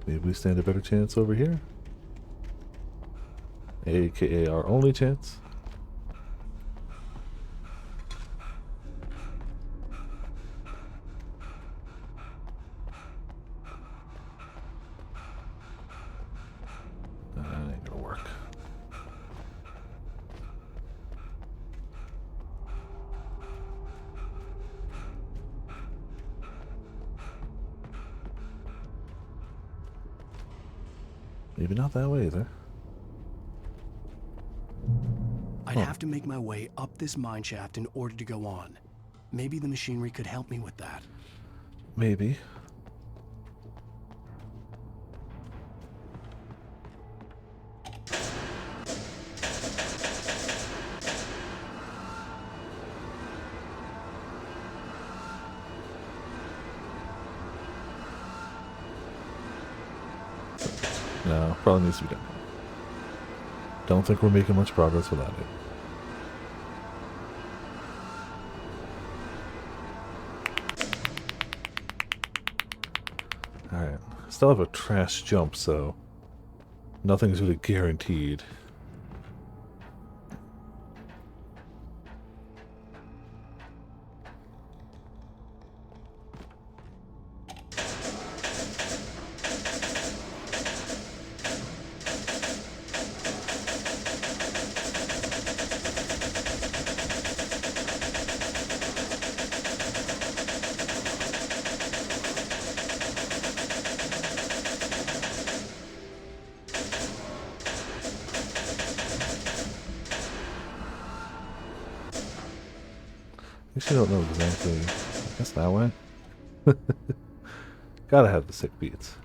Maybe we stand a better chance over here. AKA our only chance. Maybe not that way either. I'd have to make my way up this mine shaft in order to go on. Maybe the machinery could help me with that. Maybe. No, probably needs to be done. Don't think we're making much progress without it. Alright, still have a trash jump, so nothing's really guaranteed. Actually, I don't know exactly. I guess that way. Gotta have the sick beats.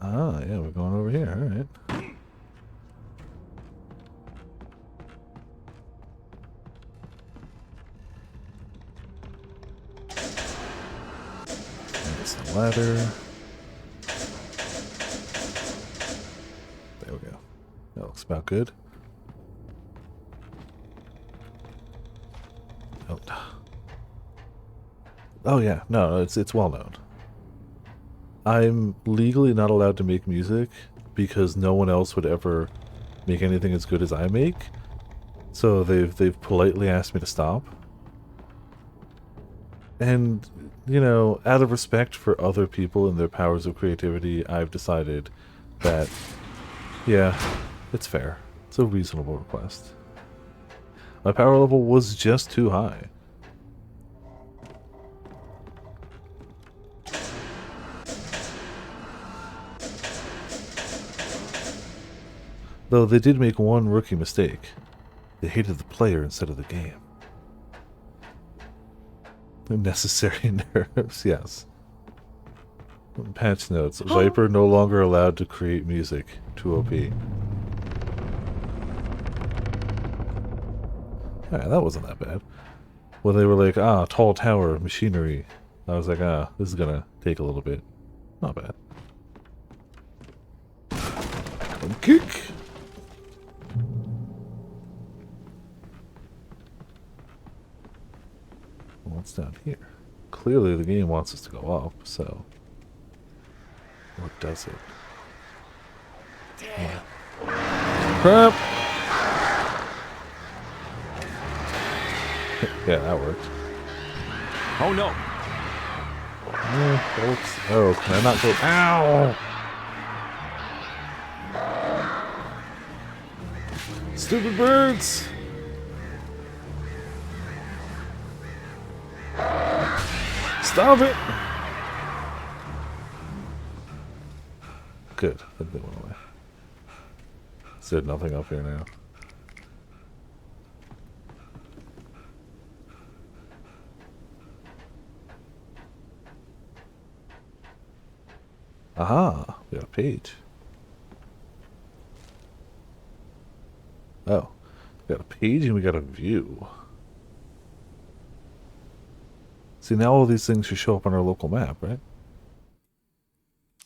Ah, yeah, we're going over here. Alright. There's the ladder. There we go. That looks about good. Oh yeah, no, it's well known. I'm legally not allowed to make music because no one else would ever make anything as good as I make. So they've politely asked me to stop. And, you know, out of respect for other people and their powers of creativity, I've decided that, yeah, it's fair. It's a reasonable request. My power level was just too high. Though they did make one rookie mistake. They hated the player instead of the game. Necessary nerves, yes. Patch notes. Viper no longer allowed to create music. Too OP. Yeah, that wasn't that bad. When they were like, tall tower, machinery. I was like, this is gonna take a little bit. Not bad. Kick! What's down here? Clearly the game wants us to go up, so... What does it? Damn. Crap! Yeah, that worked. Oh no! Oops. Oh, can I not go? Ow! Stupid birds! Stop it! Good. I think they went away. Is there nothing up here now? Aha! We got a page. Oh. We got a page and we got a view. See, now all these things should show up on our local map, right?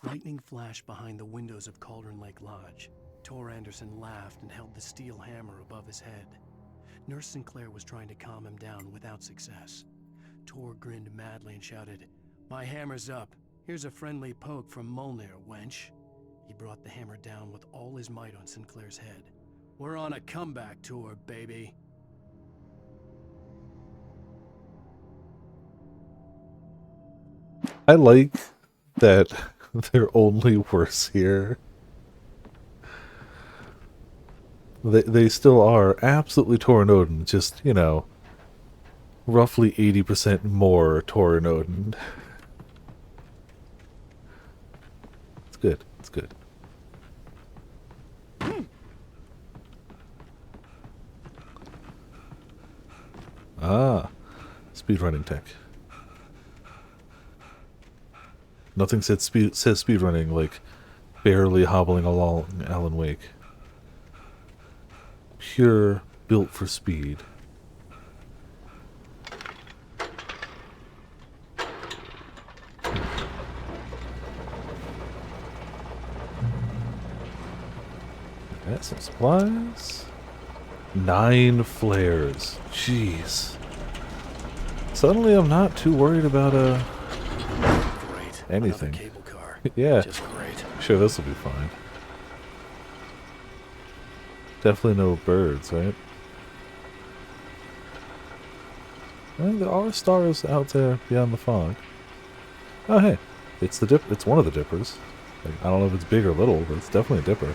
Lightning flashed behind the windows of Cauldron Lake Lodge. Tor Anderson laughed and held the steel hammer above his head. Nurse Sinclair was trying to calm him down without success. Tor grinned madly and shouted, "My hammer's up. Here's a friendly poke from Molnir, wench." He brought the hammer down with all his might on Sinclair's head. "We're on a comeback tour, baby." I like that they're only worse here. They still are absolutely Tor and Odin, just, you know, roughly 80% more Tor and Odin. It's good. It's good. Speedrunning tech. Nothing says speedrunning like barely hobbling along Alan Wake. Pure, built for speed. Got some supplies. 9 flares. Jeez. Suddenly I'm not too worried about anything. Cable car. Yeah. Just great. Sure, this will be fine. Definitely no birds, right? Well, there are stars out there beyond the fog. Oh, hey. It's the dip. It's one of the dippers. Like, I don't know if it's big or little, but it's definitely a dipper.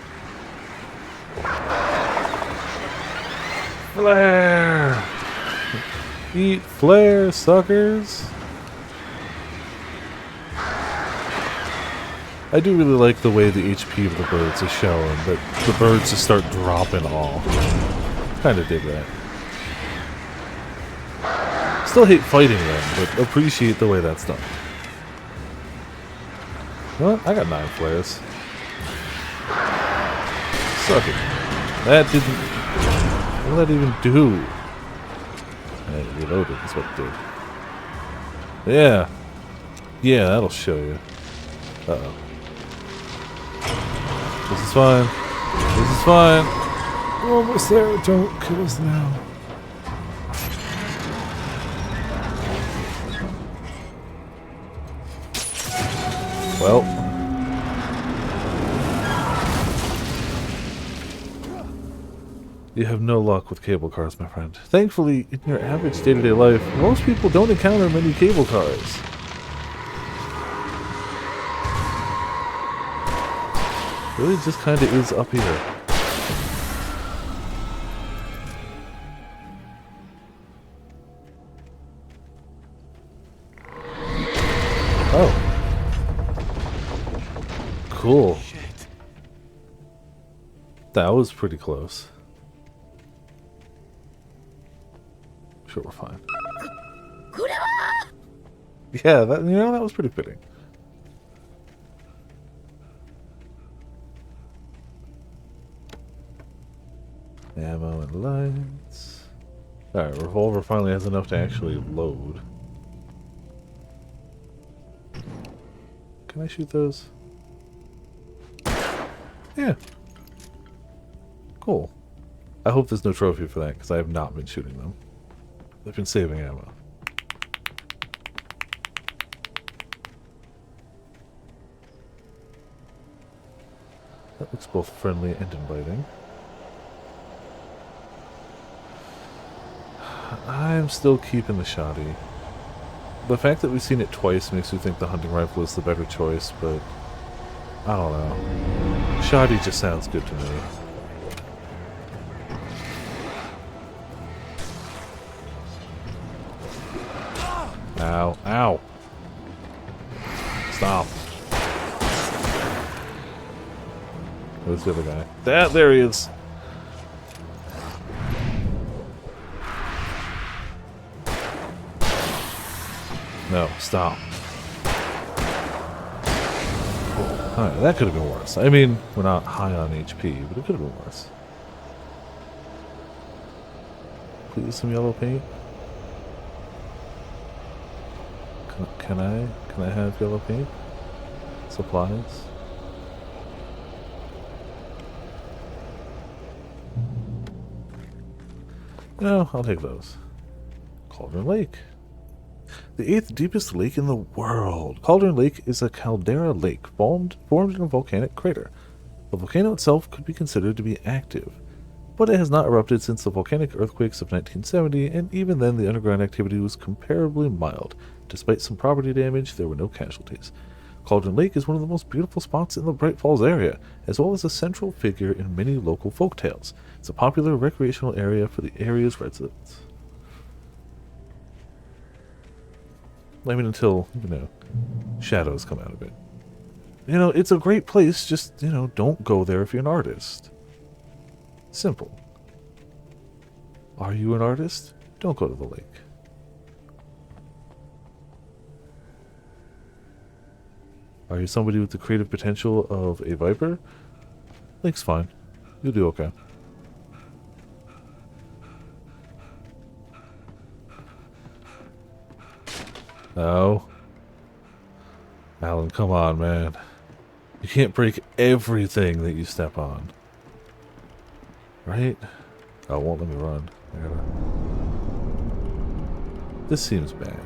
Flare! Eat flare, suckers! I do really like the way the HP of the birds is shown, but the birds just start dropping off. Kinda dig that. Still hate fighting them, but appreciate the way that's done. You know what? I got 9 flares. Suck it. That didn't... What did that even do? It reloaded, is what it did. Yeah. Yeah, that'll show you. Uh-oh. This is fine. This is fine. We're almost there. Don't kill us now. Well. You have no luck with cable cars, my friend. Thankfully, in your average day-to-day life, most people don't encounter many cable cars. Really just kind of is up here. Oh. Cool. That was pretty close. Sure, we're fine. Yeah, that, you know, that was pretty fitting. Ammo and lights. Alright, revolver finally has enough to actually load. Can I shoot those? Yeah. Cool. I hope there's no trophy for that, because I have not been shooting them. I've been saving ammo. That looks both friendly and inviting. I'm still keeping the shoddy. The fact that we've seen it twice makes me think the hunting rifle is the better choice, but I don't know. Shoddy just sounds good to me. Ow, ow. Stop. Where's the other guy? There he is. No, stop. Alright, that could have been worse. I mean, we're not high on HP, but it could have been worse. Please, some yellow paint. Can I have yellow paint? Supplies? No, I'll take those. Cauldron Lake. The 8th deepest lake in the world. Cauldron Lake is a caldera lake formed in a volcanic crater. The volcano itself could be considered to be active, but it has not erupted since the volcanic earthquakes of 1970, and even then the underground activity was comparably mild. Despite some property damage, there were no casualties. Cauldron Lake is one of the most beautiful spots in the Bright Falls area, as well as a central figure in many local folktales. It's a popular recreational area for the area's residents. I mean, until, you know, shadows come out of it. You know, it's a great place, just, you know, don't go there if you're an artist. Simple. Are you an artist? Don't go to the lake. Are you somebody with the creative potential of a viper? Lake's fine. You'll do okay. No. Alan, come on, man. You can't break everything that you step on. Right? Oh, it won't let me run. I gotta... This seems bad.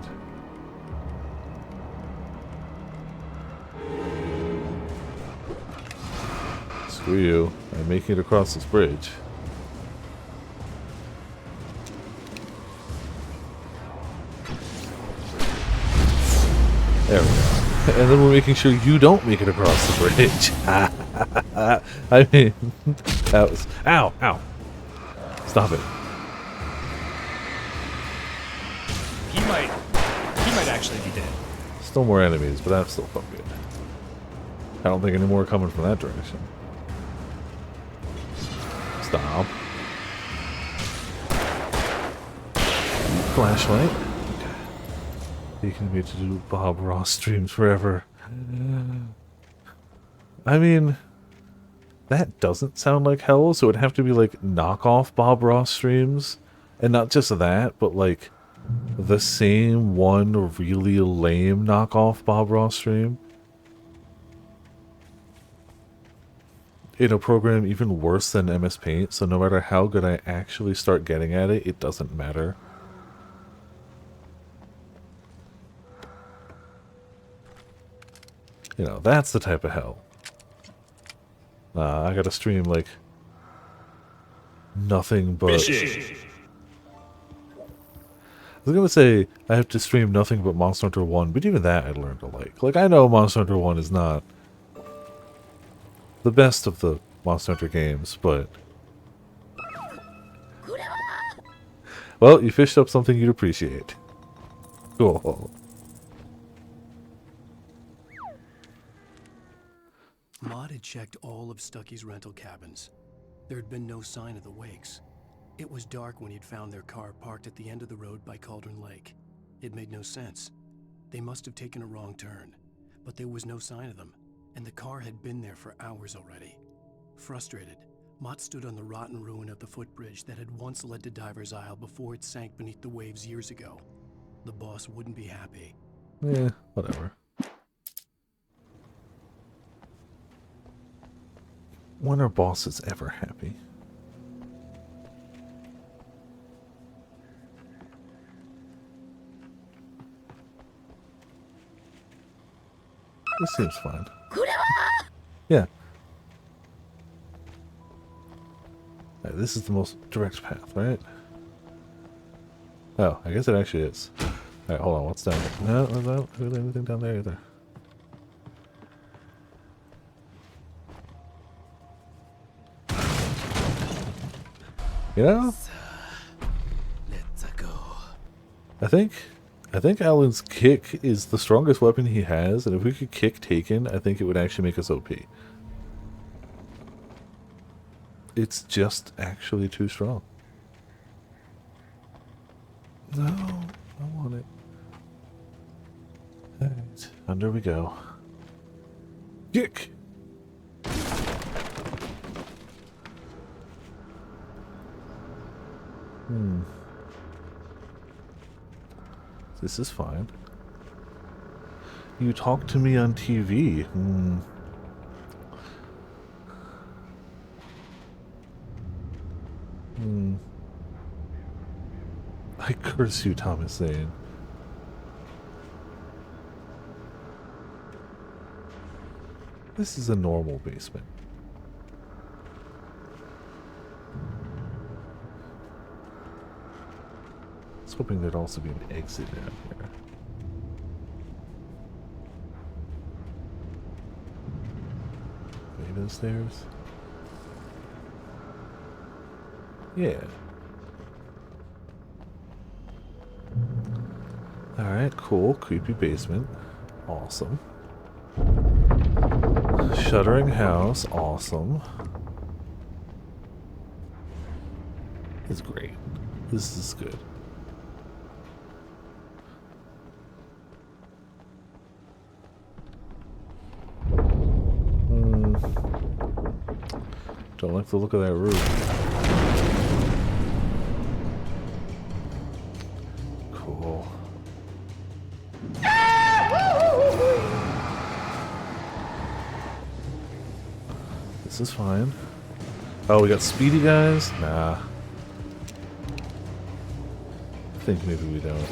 Screw you. I'm making it across this bridge. There we go. And then we're making sure you don't make it across the bridge. I mean, that was... Ow! Ow! Stop it. He might actually be dead. Still more enemies, but that's still fun good. I don't think any more are coming from that direction. Stop. Flashlight. You can be to do Bob Ross streams forever. I mean, that doesn't sound like hell, so it'd have to be like knockoff Bob Ross streams. And not just that, but like the same one really lame knockoff Bob Ross stream. In a program even worse than MS Paint, so no matter how good I actually start getting at it, it doesn't matter. You know, that's the type of hell. I gotta stream, like, nothing but... I was gonna say, I have to stream nothing but Monster Hunter 1, but even that I learned to like. Like, I know Monster Hunter 1 is not the best of the Monster Hunter games, but... Well, you fished up something you'd appreciate. Cool. Maud had checked all of Stucky's rental cabins. There had been no sign of the wakes. It was dark when he'd found their car parked at the end of the road by Cauldron Lake. It made no sense. They must have taken a wrong turn, but there was no sign of them, and the car had been there for hours already. Frustrated, Mott stood on the rotten ruin of the footbridge that had once led to Diver's Isle before it sank beneath the waves years ago. The boss wouldn't be happy. Yeah, whatever. When are bosses ever happy? This seems fine. Yeah. Alright, this is the most direct path, right? Oh, I guess it actually is. Alright, hold on, what's down there? No, there's not really anything down there either. You know? Let's go. I think Alan's kick is the strongest weapon he has, and if we could kick Taken, I think it would actually make us OP. It's just actually too strong. No, I want it. Alright, under we go. Kick! This is fine. You talk to me on TV. I curse you, Thomas Zane. This is a normal basement. I was hoping there'd also be an exit down here. Maybe those stairs? Yeah. Alright, cool. Creepy basement. Awesome. Shuddering house. Awesome. It's great. This is good. Don't like the look of that roof. Cool. This is fine. Oh, we got speedy guys? Nah. I think maybe we don't.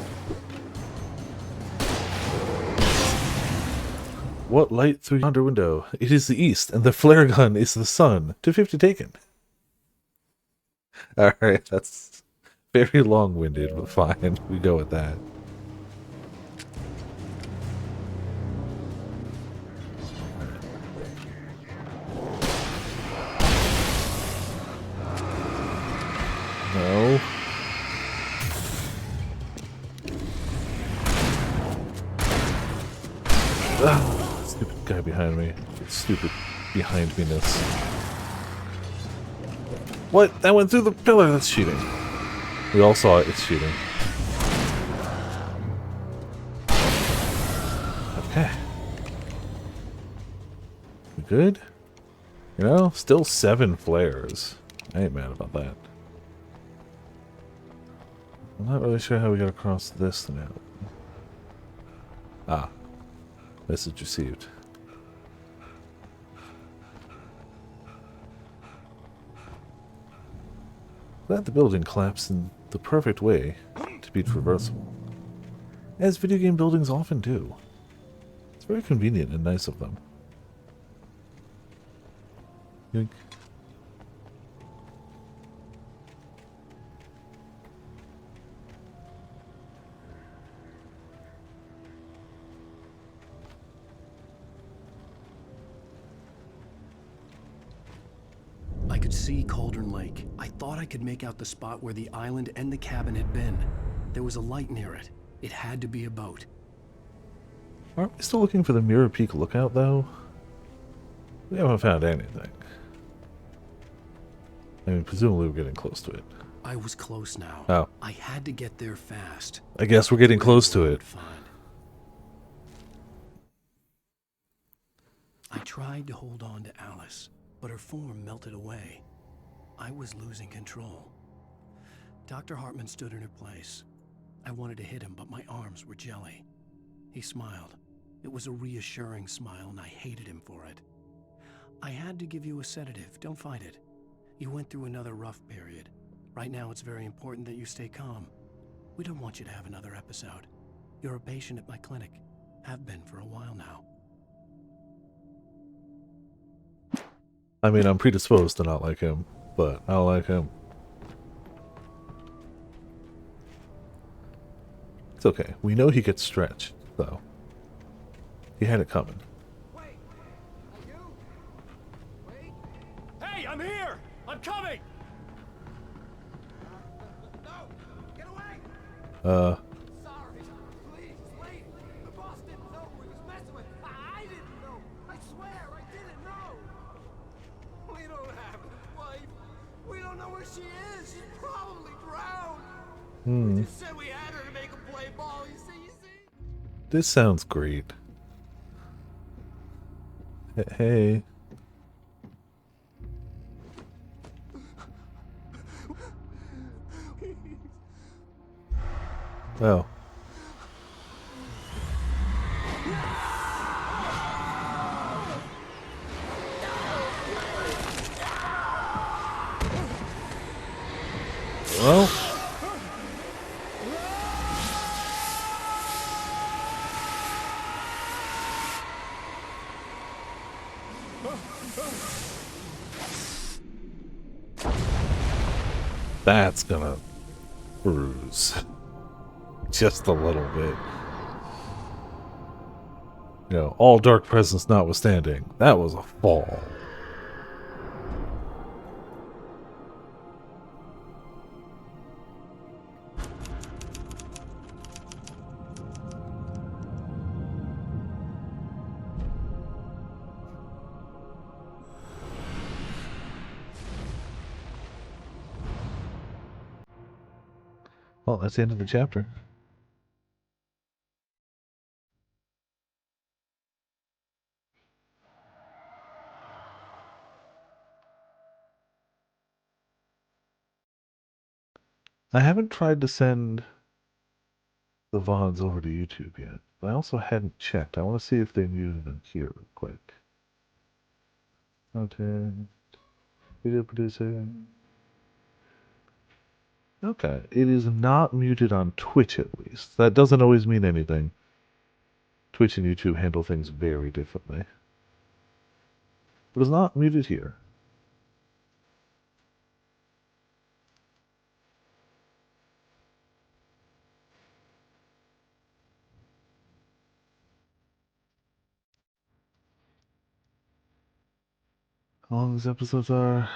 What light through yonder window? It is the east, and the flare gun is the sun. 250 taken. Alright, that's very long-winded, but fine. We go with that. No. Ah, stupid guy behind me. Stupid behind me-ness. What? That went through the pillar. That's cheating. We all saw it. It's cheating. Okay. We good? You know, still 7 flares. I ain't mad about that. I'm not really sure how we got across this now. Ah. Message received. Glad the building collapsed in the perfect way to be traversable. As video game buildings often do. It's very convenient and nice of them. Yoink. I could see Cauldron Lake. I thought I could make out the spot where the island and the cabin had been. There was a light near it. It had to be a boat. Aren't we still looking for the Mirror Peak lookout, though? We haven't found anything. I mean, presumably we're getting close to it. I was close now. Oh. I had to get there fast. I guess we're getting close to it. I tried to hold on to Alice, but her form melted away. I was losing control. Dr. Hartman stood in her place. I wanted to hit him, but my arms were jelly. He smiled. It was a reassuring smile, and I hated him for it. I had to give you a sedative. Don't fight it. You went through another rough period. Right now, it's very important that you stay calm. We don't want you to have another episode. You're a patient at my clinic. Have been for a while now. I mean, I'm predisposed to not like him, but I don't like him. It's okay. We know he gets stretched, though. He had it coming. Hey, I'm here! I'm coming! Uh. Sorry. Please, wait. The boss didn't know who he was messing with. I didn't know. I swear, I didn't know. We don't have his wife. We don't know where she is. She's probably drowned. Hmm. We just said we had her to make a play ball. You see? This sounds great. Hey. Oh. Well. That's gonna bruise. Just a little bit. You know, all dark presence notwithstanding, that was a fall. Well, that's the end of the chapter. I haven't tried to send the VODs over to YouTube yet, but I also hadn't checked. I want to see if they muted them here real quick. Content, video producer. Okay, it is not muted on Twitch at least. That doesn't always mean anything. Twitch and YouTube handle things very differently. But it's not muted here. How long these episodes are?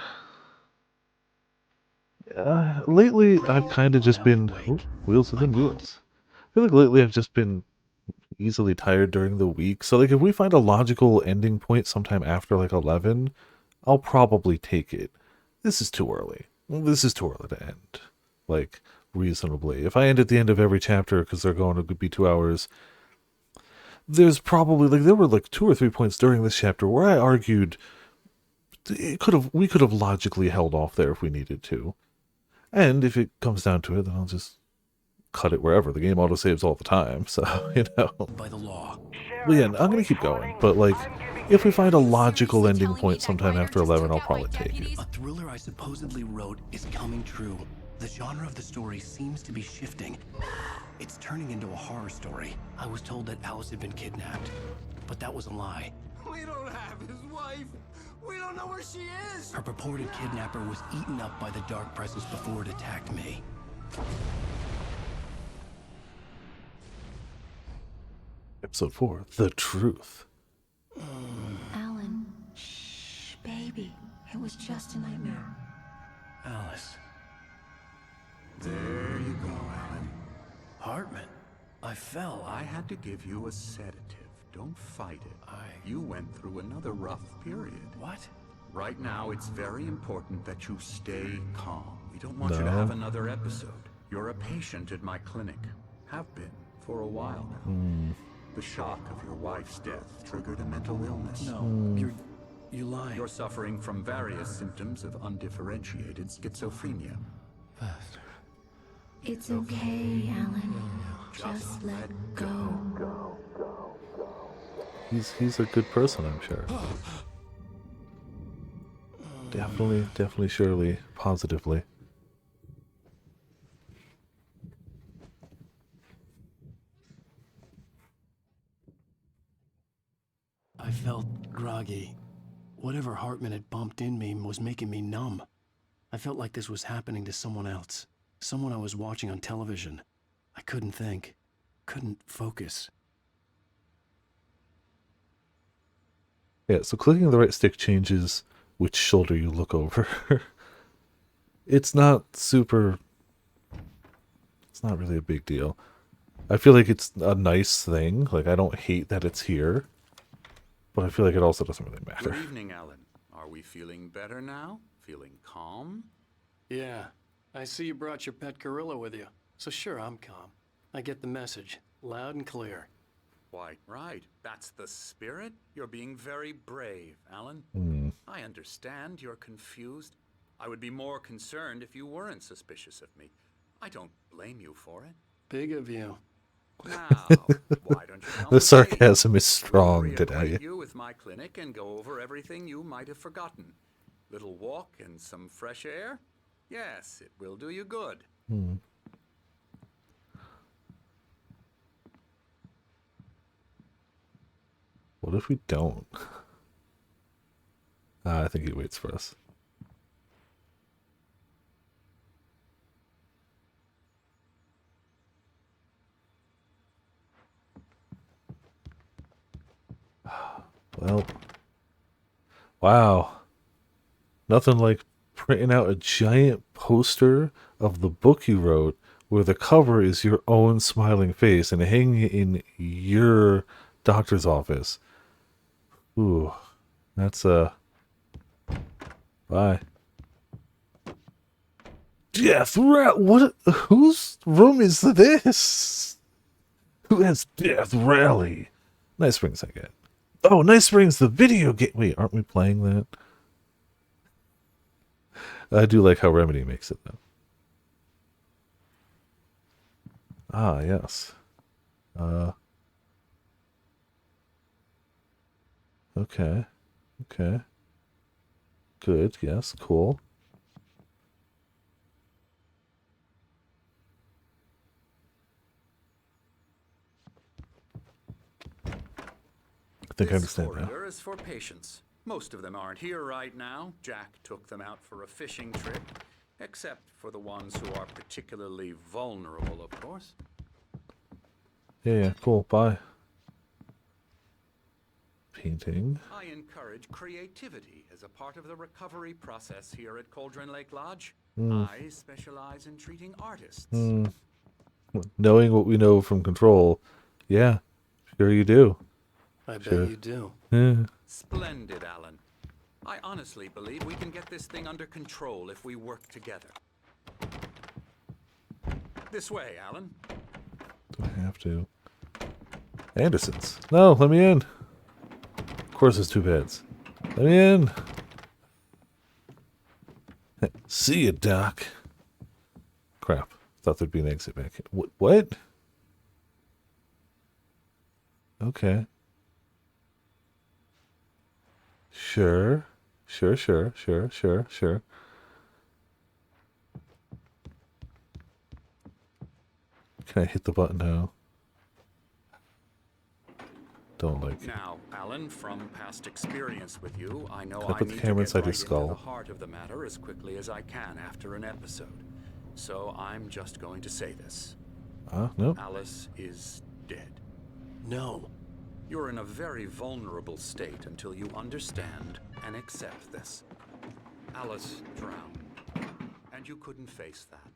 Lately, I've kind of just been... Ooh, wheels within wheels. I feel like lately I've just been easily tired during the week. So, like, if we find a logical ending point sometime after, like, 11, I'll probably take it. This is too early. This is too early to end. Like, reasonably. If I end at the end of every chapter because they're going to be 2 hours, there's probably, like, there were, like, 2 or 3 points during this chapter where I argued we could have logically held off there if we needed to. And if it comes down to it, then I'll just cut it wherever. The game autosaves all the time, so, you know. By the law. Well, yeah, I'm going to keep going, but, like, if we find a logical ending point sometime after 11, I'll probably take it. A thriller I supposedly wrote is coming true. The genre of the story seems to be shifting. It's turning into a horror story. I was told that Alice had been kidnapped, but that was a lie. We don't have his wife. We don't know where she is. Her purported kidnapper was eaten up by the dark presence before it attacked me. Episode 4, The Truth. Alan, shh, baby. It was just a nightmare. Alice. There you go, Alan. Hartman, I fell. I had to give you a sedative. Don't fight it. You went through another rough period. What? right now it's very important that you stay calm. We don't want you to No. have another episode. You're a patient at my clinic. Have been for a while now. The shock of your wife's death triggered a mental illness. No, you're lying. You're suffering from various symptoms of undifferentiated schizophrenia. It's okay, Alan. Just let go. He's a good person, I'm sure. Definitely, surely, positively. I felt groggy. Whatever Hartman had bumped in me was making me numb. I felt like this was happening to someone else. Someone I was watching on television. I couldn't think. Couldn't focus. Yeah, so clicking the right stick changes which shoulder you look over. It's not really a big deal. I feel like it's a nice thing. Like, I don't hate that it's here. But I feel like it also doesn't really matter. Good evening, Alan. Are we feeling better now? Feeling calm? Yeah, I see you brought your pet gorilla with you. So sure, I'm calm. I get the message, loud and clear. Why, right. That's the spirit. You're being very brave, Alan. I understand you're confused. I would be more concerned if you weren't suspicious of me. I don't blame you for it. Big of you. Now, why don't you come The with sarcasm me? is strong, We'll did I? reacquaint you with my clinic and go over everything you might have forgotten. Little walk and some fresh air? Yes, it will do you good. What if we don't? I think he waits for us. Well, wow. Nothing like printing out a giant poster of the book you wrote where the cover is your own smiling face and hanging it in your doctor's office. Ooh, that's bye. Death Rally. What? Whose room is this? Who has Death Rally? Nice Springs, I get. Oh, Nice Springs, the video game. Wait, aren't we playing that? I do like how Remedy makes it, though. Ah, yes. Okay. Okay. Good, yes, cool. I think I understand now. This corridor is for patients. Most of them aren't here right now. Jack took them out for a fishing trip, except for the ones who are particularly vulnerable, of course. Yeah, cool, bye. Painting. I encourage creativity as a part of the recovery process here at Cauldron Lake Lodge. I specialize in treating artists. Knowing what we know from Control, yeah, sure you do. I Sure. bet you do. Yeah. Splendid, Alan. I honestly believe we can get this thing under control if we work together. This way, Alan. Do I have to? Anderson's. No, let me in. Of course there's two beds. Let me in. See ya, Doc. Crap. Thought there'd be an exit back here. What? Okay. Sure. Sure. Can I hit the button now? Don't like it. Now, Alan, from past experience with you, I know Can I I put the need camera to inside get your right skull? into the heart of the matter as quickly as I can after an episode. So I'm just going to say this. No. Alice is dead. No. You're in a very vulnerable state until you understand and accept this. Alice drowned, and you couldn't face that.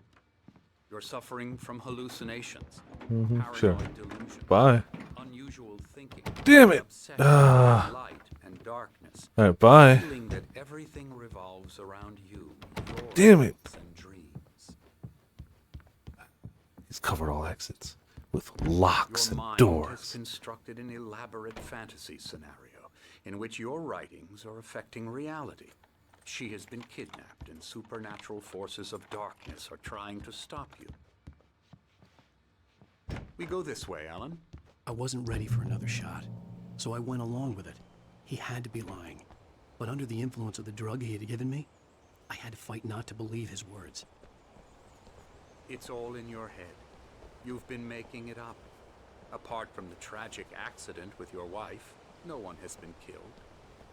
You're suffering from hallucinations, Sure. paranoid delusions, Bye. unusual thinking, Damn it! obsession with light and darkness, Alright, bye. feeling that everything revolves around you. Your Damn it! hopes and dreams. He's covered all exits with locks Your and mind has doors. constructed an elaborate fantasy scenario in which your writings are affecting reality. She has been kidnapped, and supernatural forces of darkness are trying to stop you. We go this way, Alan. I wasn't ready for another shot, so I went along with it. He had to be lying. But under the influence of the drug he had given me, I had to fight not to believe his words. It's all in your head. You've been making it up. Apart from the tragic accident with your wife, no one has been killed.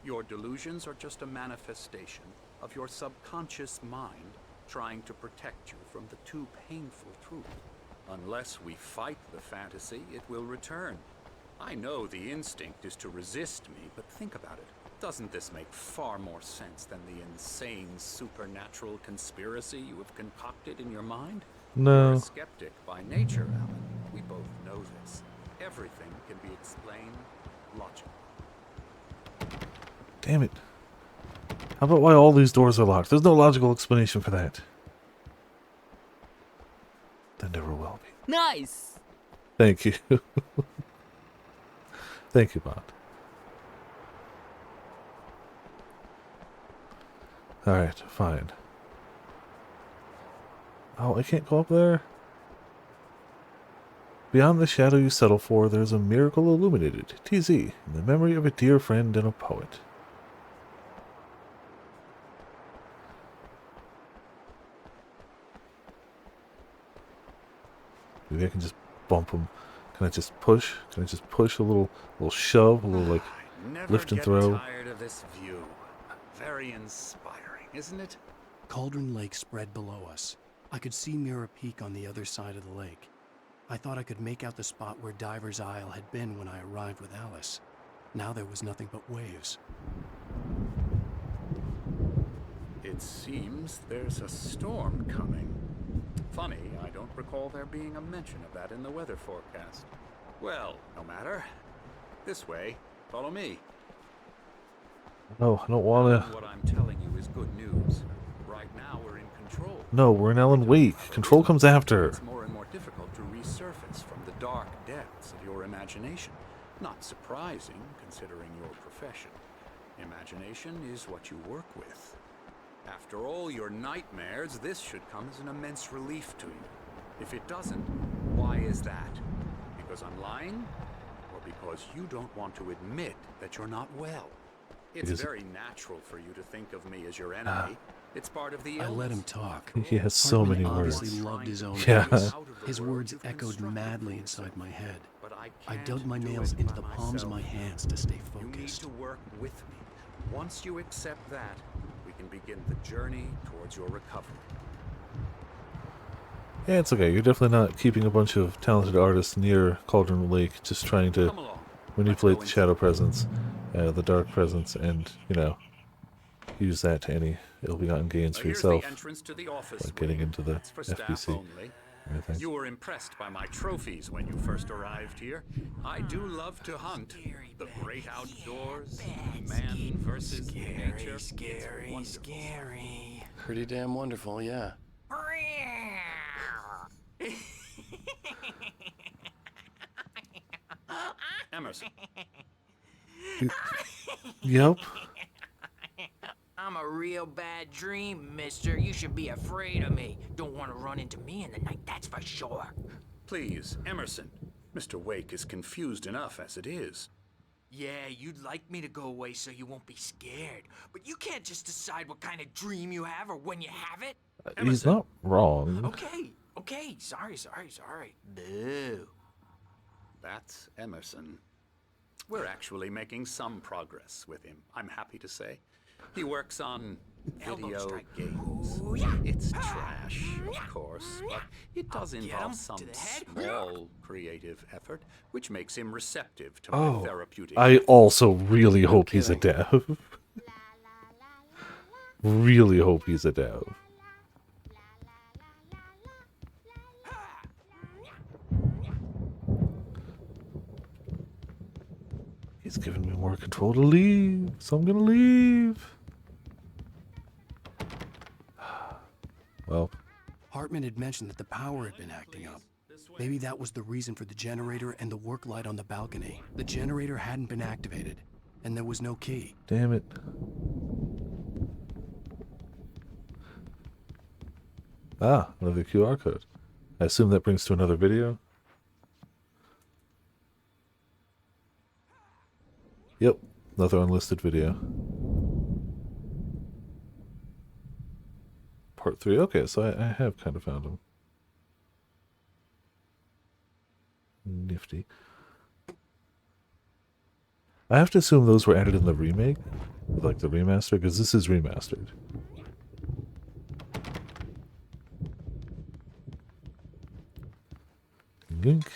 Your delusions are just a manifestation of your subconscious mind trying to protect you from the too painful truth. Unless we fight the fantasy, it will return. I know the instinct is to resist me, but think about it. Doesn't this make far more sense than the insane supernatural conspiracy you have concocted in your mind? No. You're a skeptic by nature, Alan. We both know this. Everything can be explained logically. Damn it. How about why all these doors are locked? There's no logical explanation for that. There never will be. Nice! Thank you. Thank you, Bond. Alright, fine. Oh, I can't go up there? Beyond the shadow you settle for, there's a miracle illuminated. TZ, in the memory of a dear friend and a poet. Maybe I can just bump him. Can I just push? Can I just push a little shove, a little like lift and throw? Never get tired of this view. Very inspiring, isn't it? Cauldron Lake spread below us. I could see Mirror Peak on the other side of the lake. I thought I could make out the spot where Diver's Isle had been when I arrived with Alice. Now there was nothing but waves. It seems there's a storm coming. Funny, I don't recall there being a mention of that in the weather forecast. Well, no matter. This way. Follow me. No, I don't want to. What I'm telling you is good news. Right now we're in control. No, we're in Alan Wake. Control comes after. It's more and more difficult to resurface from the dark depths of your imagination. Not surprising, considering your profession. Imagination is what you work with. After all your nightmares, this should come as an immense relief to you. If it doesn't, why is that? Because I'm lying? Or because you don't want to admit that you're not well? It's very natural for you to think of me as your enemy. It's part of the illness. I let him talk. He has so Hartman many words. obviously loved his own Yeah. voice. His words echoed madly inside my head. I dug my nails into the palms of my hands to stay You need focused. to work with me. Once you accept that, we can begin the journey towards your recovery. Yeah, it's okay. You're definitely not keeping a bunch of talented artists near Cauldron Lake, just trying to manipulate the shadow presence, the dark presence, and, you know, use that to any ill-begotten gains for Here's yourself. the entrance to the office Like getting wing. into the That's for staff FBC. only. Everything. You were impressed by my trophies when you first arrived here. I do love to hunt. The great outdoors, man versus nature. Scary. Pretty damn wonderful, yeah. Emerson. Yep. I'm a real bad dream, mister. You should be afraid of me. Don't want to run into me in the night, that's for sure. Please, Emerson. Mr. Wake is confused enough as it is. Yeah, you'd like me to go away so you won't be scared. But you can't just decide what kind of dream you have or when you have it. He's not wrong. Okay. Sorry. Boo. That's Emerson. We're actually making some progress with him, I'm happy to say. He works on video games. It's trash, of course, but it does involve some small creative effort, which makes him receptive to my therapeutic. I also really hope he's a dev. Really hope he's a dev. He's giving me more control to leave, so I'm gonna leave. Well, Hartman had mentioned that the power had been acting up. Maybe that was the reason for the generator and the work light on the balcony. The generator hadn't been activated, and there was no key. damn it. Ah, another QR code. I assume that brings to another video. Yep, another unlisted video. Part 3. Okay, so I have kind of found him. Nifty. I have to assume those were added in the remake, like the remaster, because this is remastered. Link.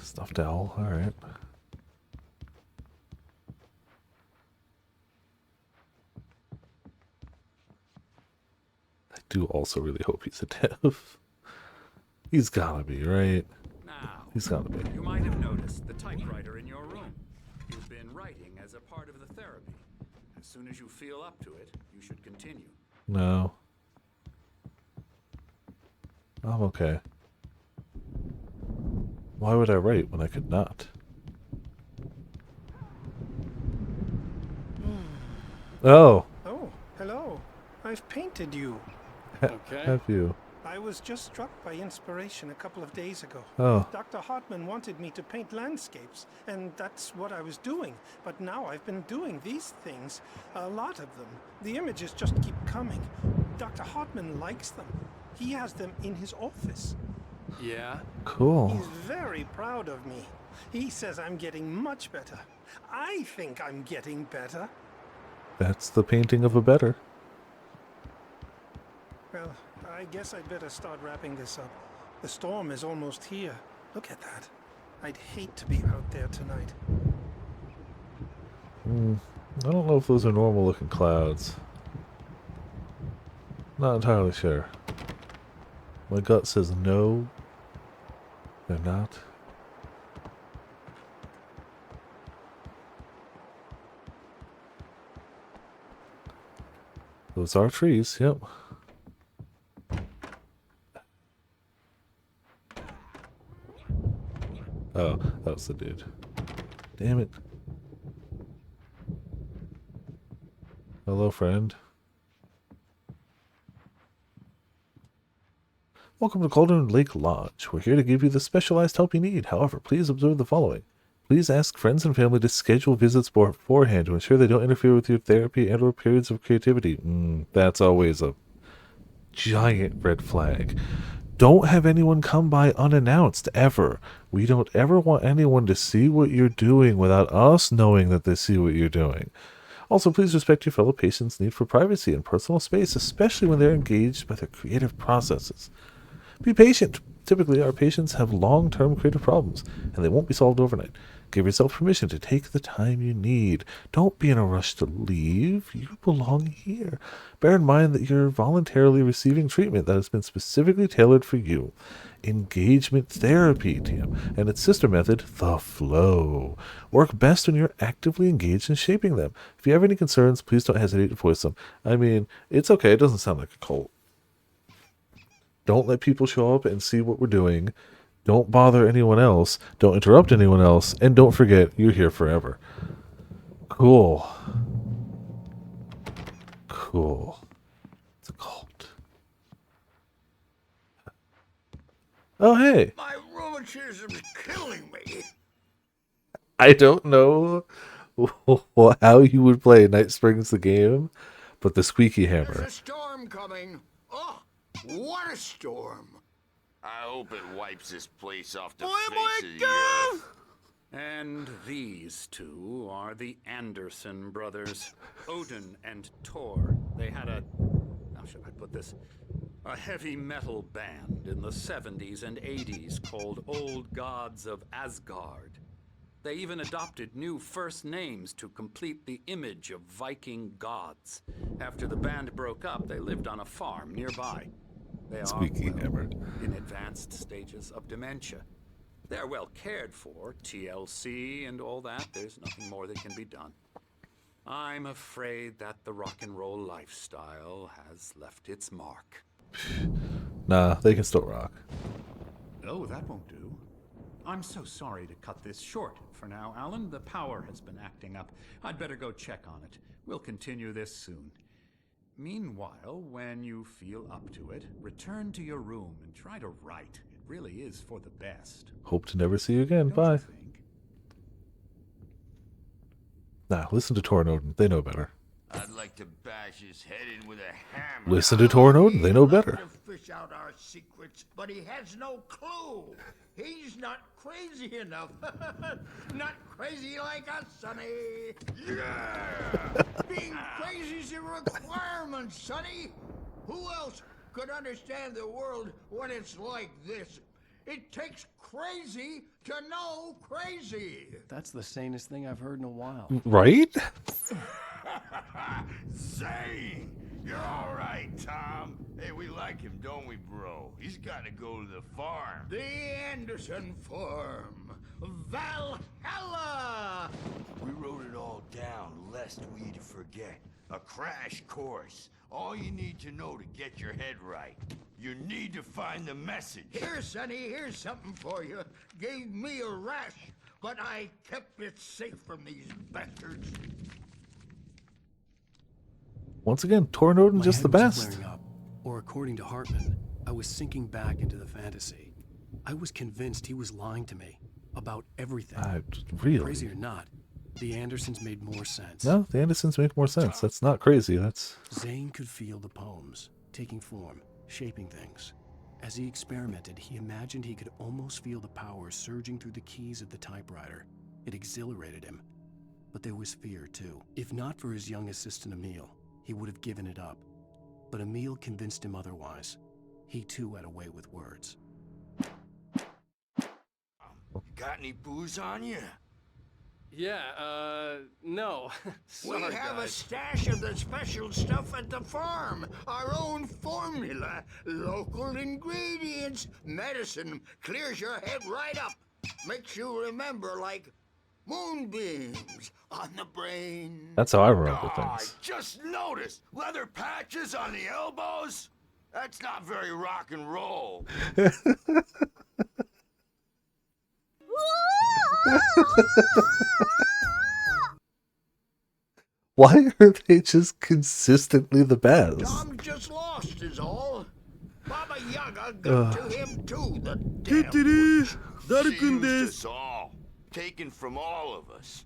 Stuffed owl, alright. I do also really hope he's a dev. He's gotta be, right? Now, He's gotta be. you might have noticed the typewriter in your room. You've been writing as a part of the therapy. As soon as you feel up to it, you should continue. No. I'm okay. Why would I write when I could not? Oh. Oh, hello. I've painted you. Have you? I was just struck by inspiration a couple of days ago. Oh. Dr. Hartman wanted me to paint landscapes, and that's what I was doing. But now I've been doing these things, a lot of them. The images just keep coming. Dr. Hartman likes them. He has them in his office. Yeah? Cool. He's very proud of me. He says I'm getting much better. I think I'm getting better. That's the painting of a better. Well, I guess I'd better start wrapping this up. The storm is almost here. Look at that. I'd hate to be out there tonight. I don't know if those are normal looking clouds. Not entirely sure. My gut says no. They're not. Those are trees, yep. Oh, that was the dude. Damn it. Hello, friend. Welcome to Cauldron Lake Lodge. We're here to give you the specialized help you need. However, please observe the following. Please ask friends and family to schedule visits beforehand to ensure they don't interfere with your therapy and or periods of creativity. That's always a giant red flag. Don't have anyone come by unannounced, ever. We don't ever want anyone to see what you're doing without us knowing that they see what you're doing. Also, please respect your fellow patients' need for privacy and personal space, especially when they're engaged by their creative processes. Be patient. Typically, our patients have long-term creative problems, and they won't be solved overnight. Give yourself permission to take the time you need. Don't be in a rush to leave. You belong here. Bear in mind that you're voluntarily receiving treatment that has been specifically tailored for you. Engagement therapy, TM, and its sister method, the flow. Work best when you're actively engaged in shaping them. If you have any concerns, please don't hesitate to voice them. I mean, it's okay. It doesn't sound like a cult. Don't let people show up and see what we're doing. Don't bother anyone else. Don't interrupt anyone else. And don't forget, you're here forever. Cool. Cool. It's a cult. Oh, hey. My rheumatism is killing me. I don't know how you would play Night Springs the game, but the squeaky hammer. There's a storm coming. Oh, what a storm. I hope it wipes this place off the Boy, face boy, of the earth. And these two are the Anderson brothers, Odin and Thor. They had a, how should I put this, a heavy metal band in the 70s and 80s called Old Gods of Asgard. They even adopted new first names to complete the image of Viking gods. After the band broke up, they lived on a farm nearby. They are Squeaky hammer. in advanced stages of dementia. They're well cared for, TLC and all that. There's nothing more that can be done. I'm afraid that the rock and roll lifestyle has left its mark. Nah, they can still rock. Oh, that won't do. I'm so sorry to cut this short for now, Alan. The power has been acting up. I'd better go check on it. We'll continue this soon. Meanwhile, when you feel up to it, return to your room and try to write. It really is for the best. Hope to never see you again. Bye. Nah, listen to Tornodon. They know better. I'd like to bash his head in with a hammer. Listen to Tornodon. They know better. Fish out our secrets, but he has no clue. He's not crazy enough. Not crazy like us, Sonny. Yeah! Being crazy's a requirement, Sonny. Who else could understand the world when it's like this? It takes crazy to know crazy. That's the sanest thing I've heard in a while. Right? Zane! You're all right, Tom. Hey, we like him, don't we, bro? He's got to go to the farm. The Anderson Farm. Valhalla! We wrote it all down, lest we forget. A crash course. All you need to know to get your head right. You need to find the message. Here, Sonny, here's something for you. Gave me a rash, but I kept it safe from these bastards. Once again, Tornodon My just the head was best. flaring up, or according to Hartman, I was sinking back into the fantasy. I was convinced he was lying to me about everything. Really? Crazy or not, the Andersons made more sense. No, the Andersons make more sense. That's not crazy. That's Zane could feel the poems, taking form, shaping things. As he experimented, he imagined he could almost feel the power surging through the keys of the typewriter. It exhilarated him. But there was fear, too. If not for his young assistant Emil, he would have given it up. But Emil convinced him otherwise. He too had a way with words. Got any booze on you? Yeah, no. We Sorry, have a guys. stash of the special stuff at the farm. Our own formula. Local ingredients. Medicine clears your head right up. Makes you remember like moonbeams on the brain. that's how I remember I things. just noticed leather patches on the elbows. That's not very rock and roll. Why are they just consistently the best? Tom just lost is all. Baba Yaga got to him too, the damn She used us all. Taken from all of us.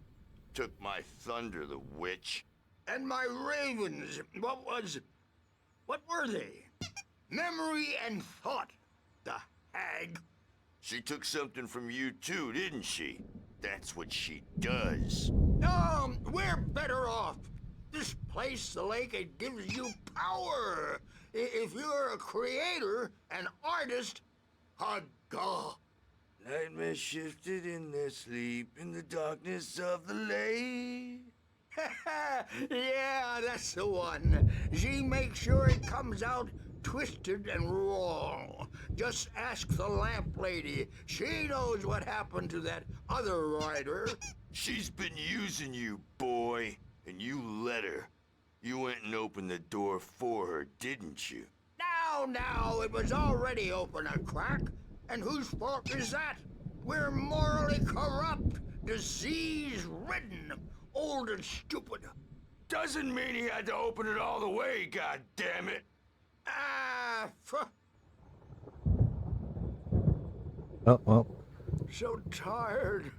Took my thunder, the witch. And my ravens, what were they? Memory and thought, the hag. She took something from you too, didn't she? That's what she does. We're better off. This place, the lake, it gives you power. If you're a creator, an artist, a god. Nightmare shifted in their sleep in the darkness of the lake. Yeah, that's the one. She makes sure it comes out twisted and wrong. Just ask the lamp lady. She knows what happened to that other writer. She's been using you, boy, and you let her. You went and opened the door for her, didn't you? Now, it was already open a crack. And whose fault is that? We're morally corrupt, disease-ridden, old and stupid. Doesn't mean he had to open it all the way, goddammit. Oh, well. So tired.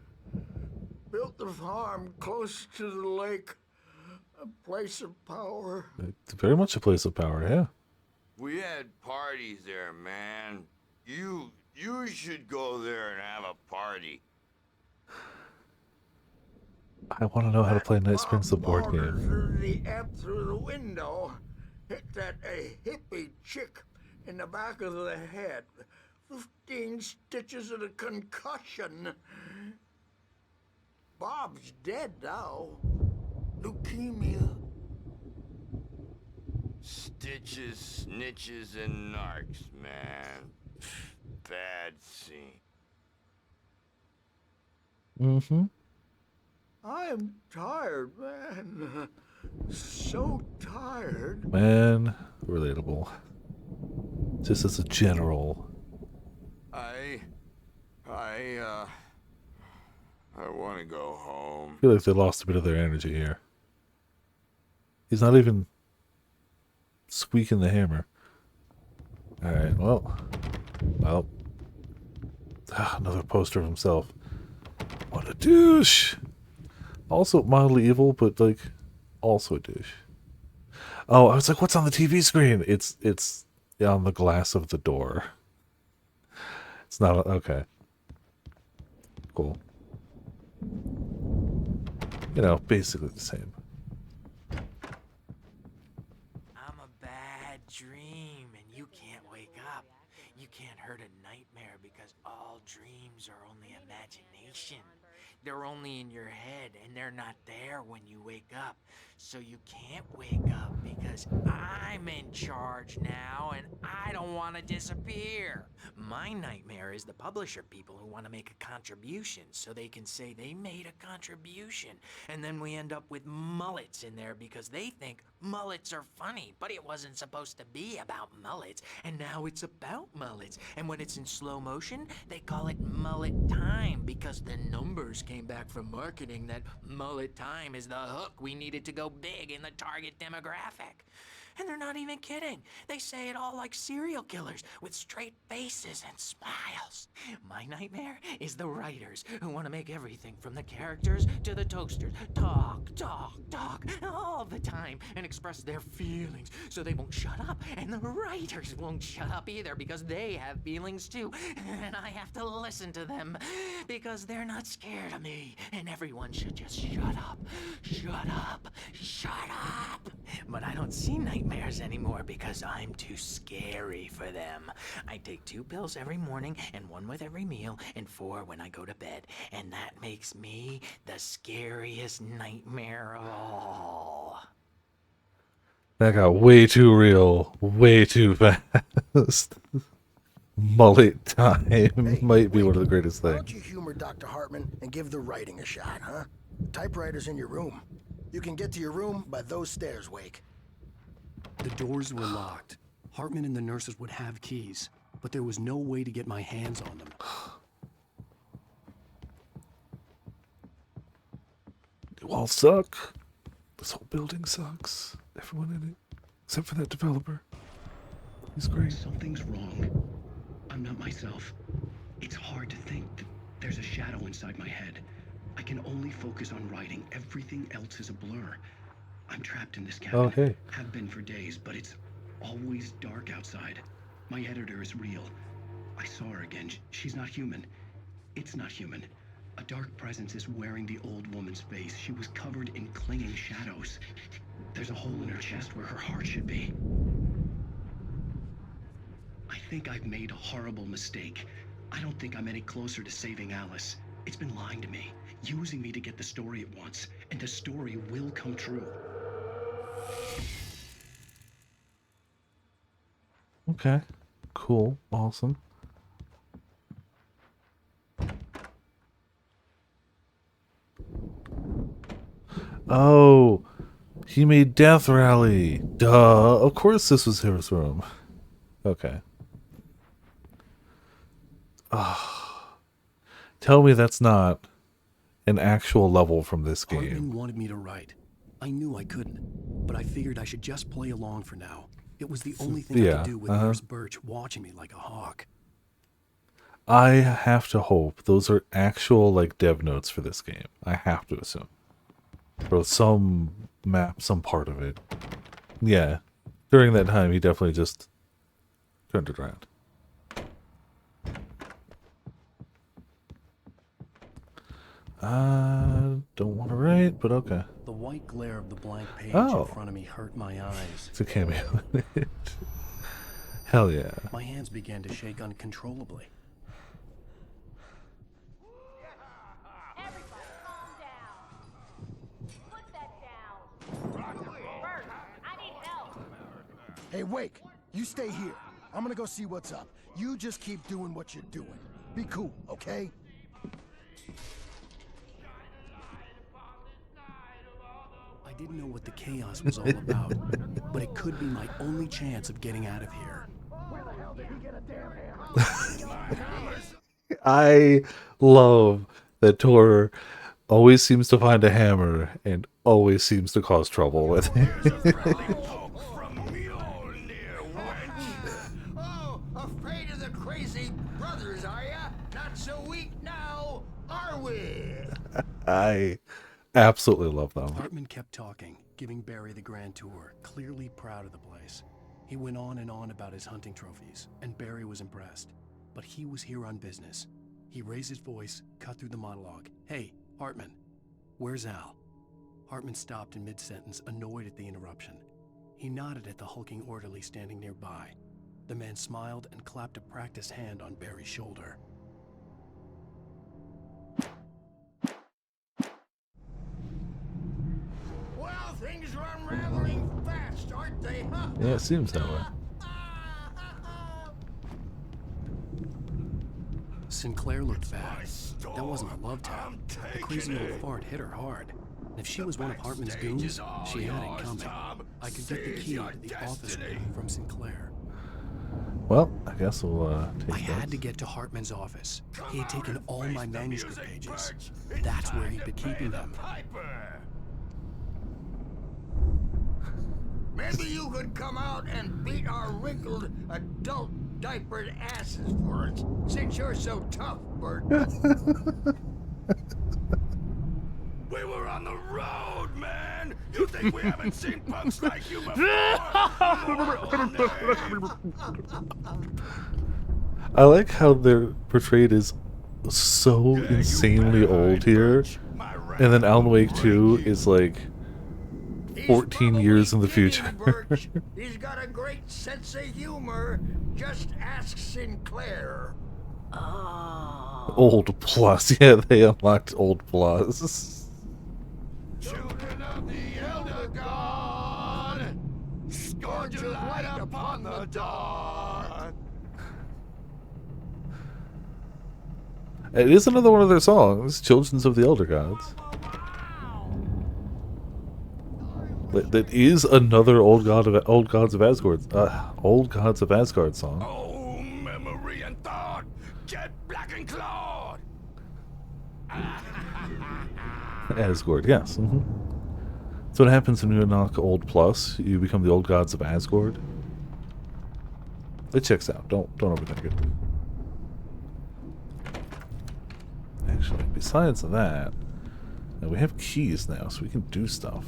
Built the farm close to the lake. A place of power. It's very much a place of power, yeah. We had parties there, man. You should go there and have a party. I want to know how to play Night Springs, the board game. Through the amp through the window. Hit that hippie chick in the back of the head. 15 stitches and a concussion. Bob's dead now. Leukemia. Stitches, snitches, and narcs, man. Bad scene. Mm-hmm. I am tired, man. So tired. Man, relatable. Just as a general. I want to go home. I feel like they lost a bit of their energy here. He's not even squeaking the hammer. Alright, well. Another poster of himself. What a douche! Also mildly evil, but like, also a douche. Oh, I was like, what's on the TV screen? It's on the glass of the door. It's not, okay. Cool. You know, basically the same. I'm a bad dream, and you can't wake up. You can't hurt a nightmare because all dreams are only imagination. They're only in your head, and they're not there when you wake up. So you can't wake up because I'm in charge now, and I don't want to disappear. My nightmare is the publisher people who want to make a contribution so they can say they made a contribution. And then we end up with mullets in there because they think mullets are funny, but it wasn't supposed to be about mullets, and now it's about mullets. And when it's in slow motion, they call it mullet time because the numbers came back from marketing that mullet time is the hook we needed to go big in the target demographic. And they're not even kidding. They say it all like serial killers with straight faces and smiles. My nightmare is the writers who want to make everything from the characters to the toasters talk all the time and express their feelings so they won't shut up. And the writers won't shut up either because they have feelings too. And I have to listen to them because they're not scared of me. And everyone should just shut up. Shut up. Shut up. But I don't see nightmares anymore because I'm too scary for them. I take 2 pills every morning and 1 with every meal and 4 when I go to bed. And that makes me the scariest nightmare of all. That got way too real, way too fast. Mullet time might be one of the greatest Why things. don't you humor Dr. Hartman and give the writing a shot, huh? Typewriter's in your room. You can get to your room by those stairs, Wake. The doors were locked. Hartman and the nurses would have keys, but there was no way to get my hands on them. They all suck. This whole building sucks. Everyone in it, except for that developer. He's great. Something's wrong. I'm not myself. It's hard to think that there's a shadow inside my head. I can only focus on writing. Everything else is a blur. I'm trapped in this cabin. Oh, hey. Have been for days, but it's always dark outside. My editor is real. I saw her again. She's not human. It's not human. A dark presence is wearing the old woman's face. She was covered in clinging shadows. There's a hole in her chest where her heart should be. I think I've made a horrible mistake. I don't think I'm any closer to saving Alice. It's been lying to me, using me to get the story it wants, and the story will come true. Okay. Cool. Awesome. Oh, he made Death Rally. Duh. Of course this was his room. Okay. Tell me that's not an actual level from this game. Hartman wanted me to write. I knew I couldn't, but I figured I should just play along for now. It was the only thing I could do with Nurse Birch watching me like a hawk. I have to hope those are actual like dev notes for this game. I have to assume. Or some map, some part of it. Yeah. During that time he definitely just turned it around. Don't want to write, but okay. The white glare of the blank page Oh. in front of me hurt my eyes. It's a cameo in it. Hell yeah. My hands began to shake uncontrollably. Hey, Wake, you stay here. I'm gonna go see what's up. You just keep doing what you're doing. Be cool, okay? I didn't know what the chaos was all about, but it could be my only chance of getting out of here. I love that Tor always seems to find a hammer and always seems to cause trouble with it. Oh, afraid of the crazy brothers, are ya? Not so weak now, are we? I absolutely love them. Hartman kept talking, giving Barry the grand tour, clearly proud of the place. He went on and on about his hunting trophies, and Barry was impressed. But he was here on business. He raised his voice, cut through the monologue. Hey, Hartman, where's Al? Hartman stopped in mid-sentence, annoyed at the interruption. He nodded at the hulking orderly standing nearby. The man smiled and clapped a practiced hand on Barry's shoulder. Well, things are unraveling fast, aren't they, huh? Yeah, it seems that way. Sinclair looked bad. That wasn't a love tap. The crazy old fart hit her hard. And if she was one of Hartman's goons, she had it coming. I could get the key to the office room from Sinclair. Well, I guess we'll take I that. had to get to Hartman's office. He had taken all my manuscript pages. That's where he'd been keeping them. Maybe you could come out and beat our wrinkled adult diapered asses for us, since you're so tough, Bert. We were on the road, man! You think we haven't seen punks like you before? I like how they're portrayed as so insanely old here, and then Alan Wake 2 is like 14 years in the future. He's got a great sense of humor. Just ask Sinclair. Old Plus. Yeah, they unlocked Old Plus. Children of the Elder God, scourge your light upon the dark. It is another one of their songs, Children of the Elder Gods. That is another Old Gods of Asgard, Old Gods of Asgard song. Oh, memory and thought, get black and clawed. Asgard, yes. So what happens when you unlock Old Plus? You become the Old Gods of Asgard. It checks out. Don't overthink it. Actually, besides that, we have keys now, so we can do stuff.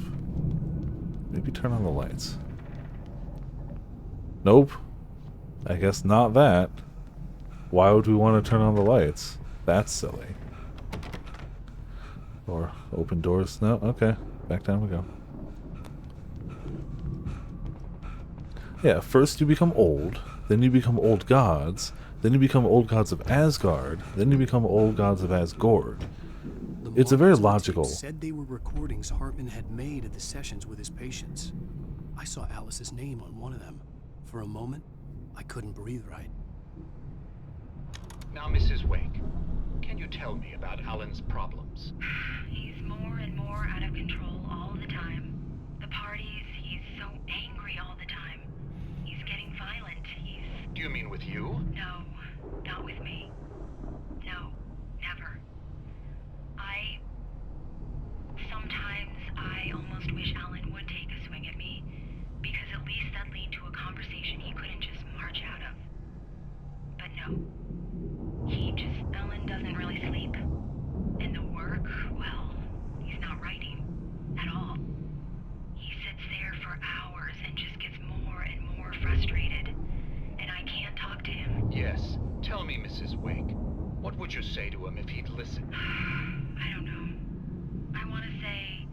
Maybe turn on the lights. Nope. I guess not that. Why would we want to turn on the lights? That's silly. Or open doors. No, okay. Back down we go. Yeah, first you become old, then you become Old Gods, then you become Old Gods of Asgard, then you become Old Gods of Asgard. It's a very logical. Said they were recordings Hartman had made at the sessions with his patients. I saw Alice's name on one of them. For a moment, I couldn't breathe right. Now, Mrs. Wake, can you tell me about Alan's problems? He's more and more out of control all the time. The parties, he's so angry all the time. He's getting violent. Do you mean with you? No, not with me. No, never. Sometimes I almost wish Alan would take a swing at me, because at least that'd lead to a conversation he couldn't just march out of. But no. Alan doesn't really sleep. And the work, well, he's not writing at all. He sits there for hours and just gets more and more frustrated. And I can't talk to him. Yes. Tell me, Mrs. Wake, what would you say to him if he'd listen? I don't know. I want to say,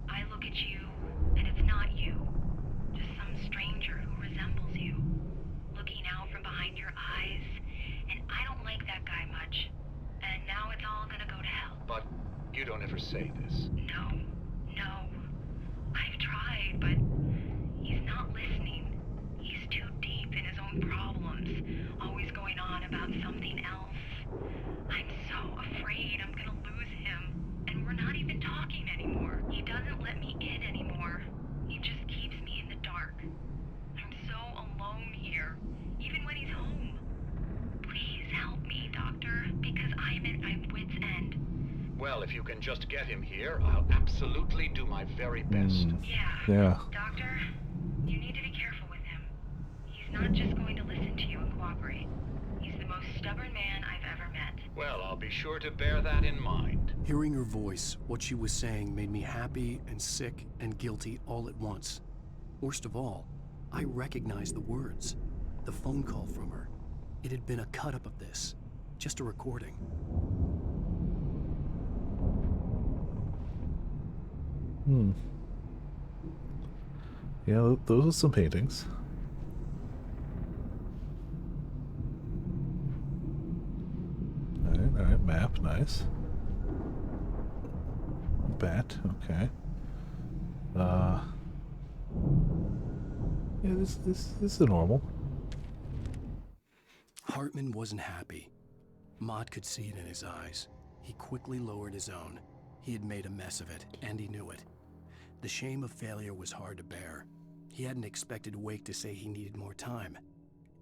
I look at you, and it's not you. Just some stranger who resembles you. Looking out from behind your eyes, and I don't like that guy much. And now it's all gonna go to hell. But you don't ever say this. No. I've tried, but he's not listening. He's too deep in his own problems, always going on about something else. I'm so afraid I'm gonna lose him. And we're not even talking anymore. He doesn't let me in anymore. Well, if you can just get him here, I'll absolutely do my very best. Yeah. Doctor, you need to be careful with him. He's not just going to listen to you and cooperate. He's the most stubborn man I've ever met. Well, I'll be sure to bear that in mind. Hearing her voice, what she was saying made me happy and sick and guilty all at once. Worst of all, I recognized the words. The phone call from her. It had been a cut-up of this. Just a recording. Yeah, those are some paintings. Alright, map, nice. Bat, okay. Yeah, this is normal. Hartman wasn't happy. Mott could see it in his eyes. He quickly lowered his own. He had made a mess of it, and he knew it. The shame of failure was hard to bear. He hadn't expected Wake to say he needed more time,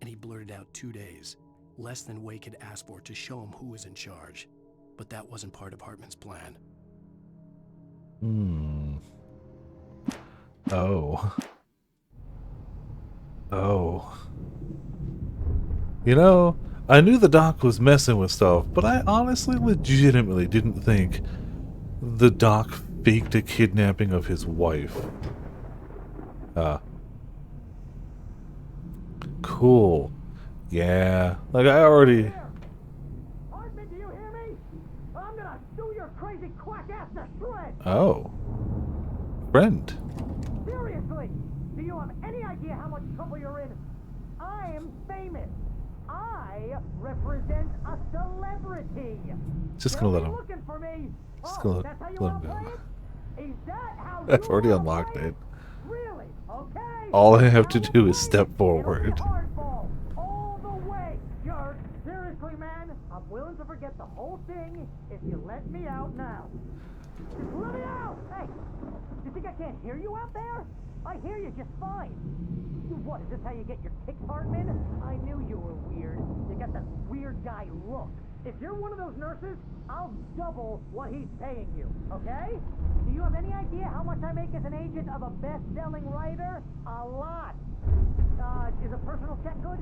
and he blurted out 2 days, less than Wake had asked for, to show him who was in charge. But that wasn't part of Hartman's plan. Oh. You know, I knew the doc was messing with stuff, but I honestly legitimately didn't think the doc faked a kidnapping of his wife. Cool. Yeah. Like, I already... Hartman, do you hear me? I'm gonna sue your crazy quack ass to shreds! Oh. Friend. Seriously! Do you have any idea how much trouble you're in? I am famous. I represent a celebrity. Just gonna let him. Looking for me. Just Oh, gonna that's how you let him wanna go. play it? Is that how I've you already wanna unlocked play it. Really? Okay. All I have to do is step forward. Hardball all the way, jerk. Seriously, man, I'm willing to forget the whole thing if you let me out now. Just let me out! Hey, you think I can't hear you out there? I hear you just fine. What, is this how you get your kicks, Hartman? I knew you were weird. You got that weird guy look. If you're one of those nurses, I'll double what he's paying you, okay? Do you have any idea how much I make as an agent of a best-selling writer? A lot. Is a personal check good?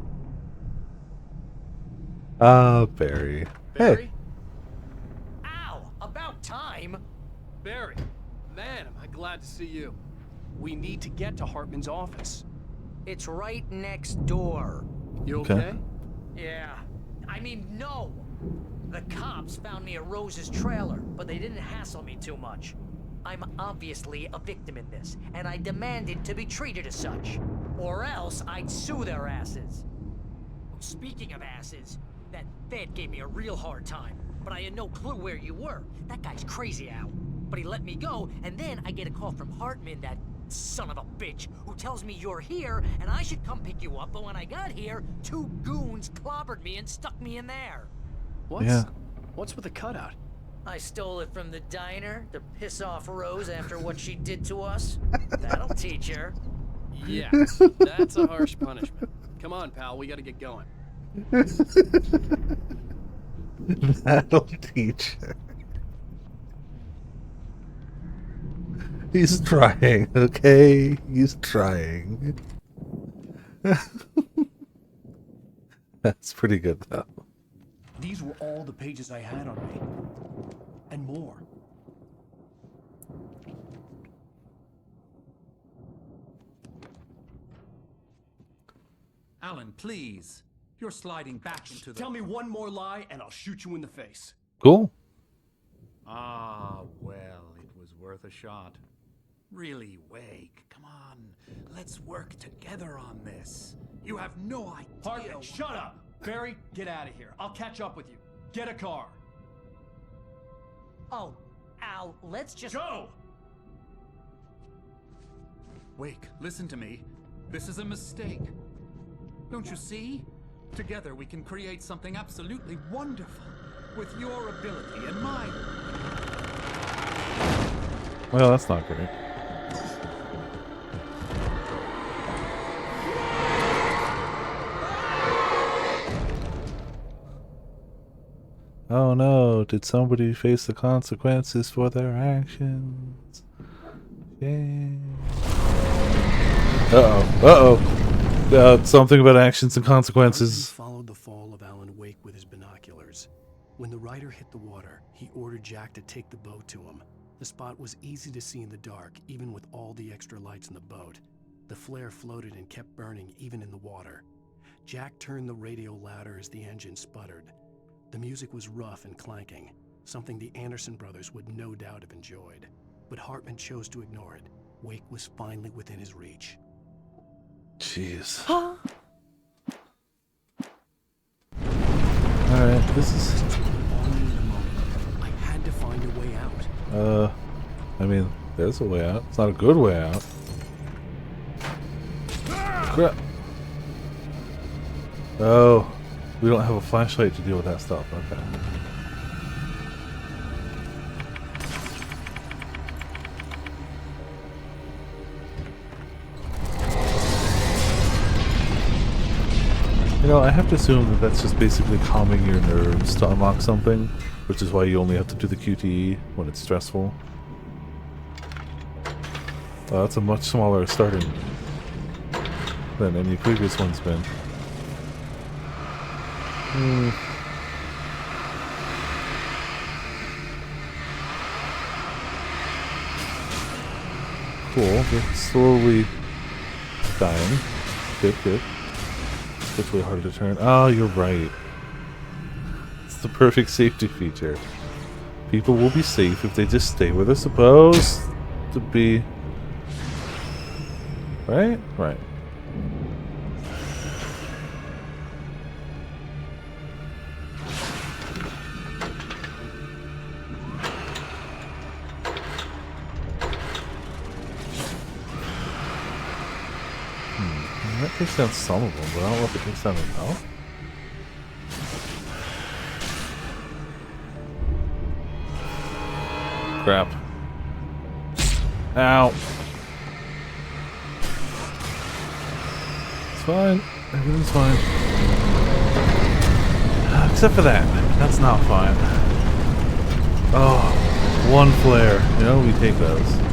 Barry. Barry? Hey. Ow! About time! Barry, man, am I glad to see you. We need to get to Hartman's office. It's right next door. You Okay. okay? Yeah. I mean, no! The cops found me at Rose's trailer, but they didn't hassle me too much. I'm obviously a victim in this, and I demanded to be treated as such. Or else I'd sue their asses. Speaking of asses, that Fed gave me a real hard time, but I had no clue where you were. That guy's crazy, Al. But he let me go, and then I get a call from Hartman, that son of a bitch, who tells me you're here, and I should come pick you up, but when I got here, 2 goons clobbered me and stuck me in there. What's with the cutout? I stole it from the diner to piss off Rose after what she did to us. That'll teach her. Yeah, that's a harsh punishment. Come on, pal, we gotta get going. That'll teach her. He's trying, okay? He's trying. That's pretty good, though. These were all the pages I had on me. And more. Alan, please. You're sliding back into the... Tell me one more lie and I'll shoot you in the face. Cool. Ah, well, it was worth a shot. Really, Wake, come on. Let's work together on this. You have no idea... Hartman, shut up! Barry, get out of here. I'll catch up with you. Get a car. Oh, Al, let's just... Go! Wake, listen to me. This is a mistake. Don't you see? Together we can create something absolutely wonderful. With your ability and mine. Well, that's not great. Oh no, did somebody face the consequences for their actions? Yay. Something about actions and consequences. Hartman followed the fall of Alan Wake with his binoculars. When the rider hit the water, he ordered Jack to take the boat to him. The spot was easy to see in the dark, even with all the extra lights in the boat. The flare floated and kept burning even in the water. Jack turned the radio louder as the engine sputtered. The music was rough and clanking, something the Anderson brothers would no doubt have enjoyed. But Hartman chose to ignore it. Wake was finally within his reach. Jeez. Alright, this is... I had to find a way out. I mean, there's a way out. It's not a good way out. Crap. Oh, we don't have a flashlight to deal with that stuff. Okay. You know, I have to assume that that's just basically calming your nerves to unlock something, which is why you only have to do the QTE when it's stressful. That's a much smaller starting than any previous one's been. Cool, they're slowly dying. Good, good. It's really hard to turn. Oh, you're right. It's the perfect safety feature. People will be safe if they just stay where they're supposed to be. Right? Right. That takes down some of them, but I don't know if it takes down enough. Crap. Ow. It's fine. Everything's fine. Except for that. That's not fine. Oh, one flare. You know, we take those.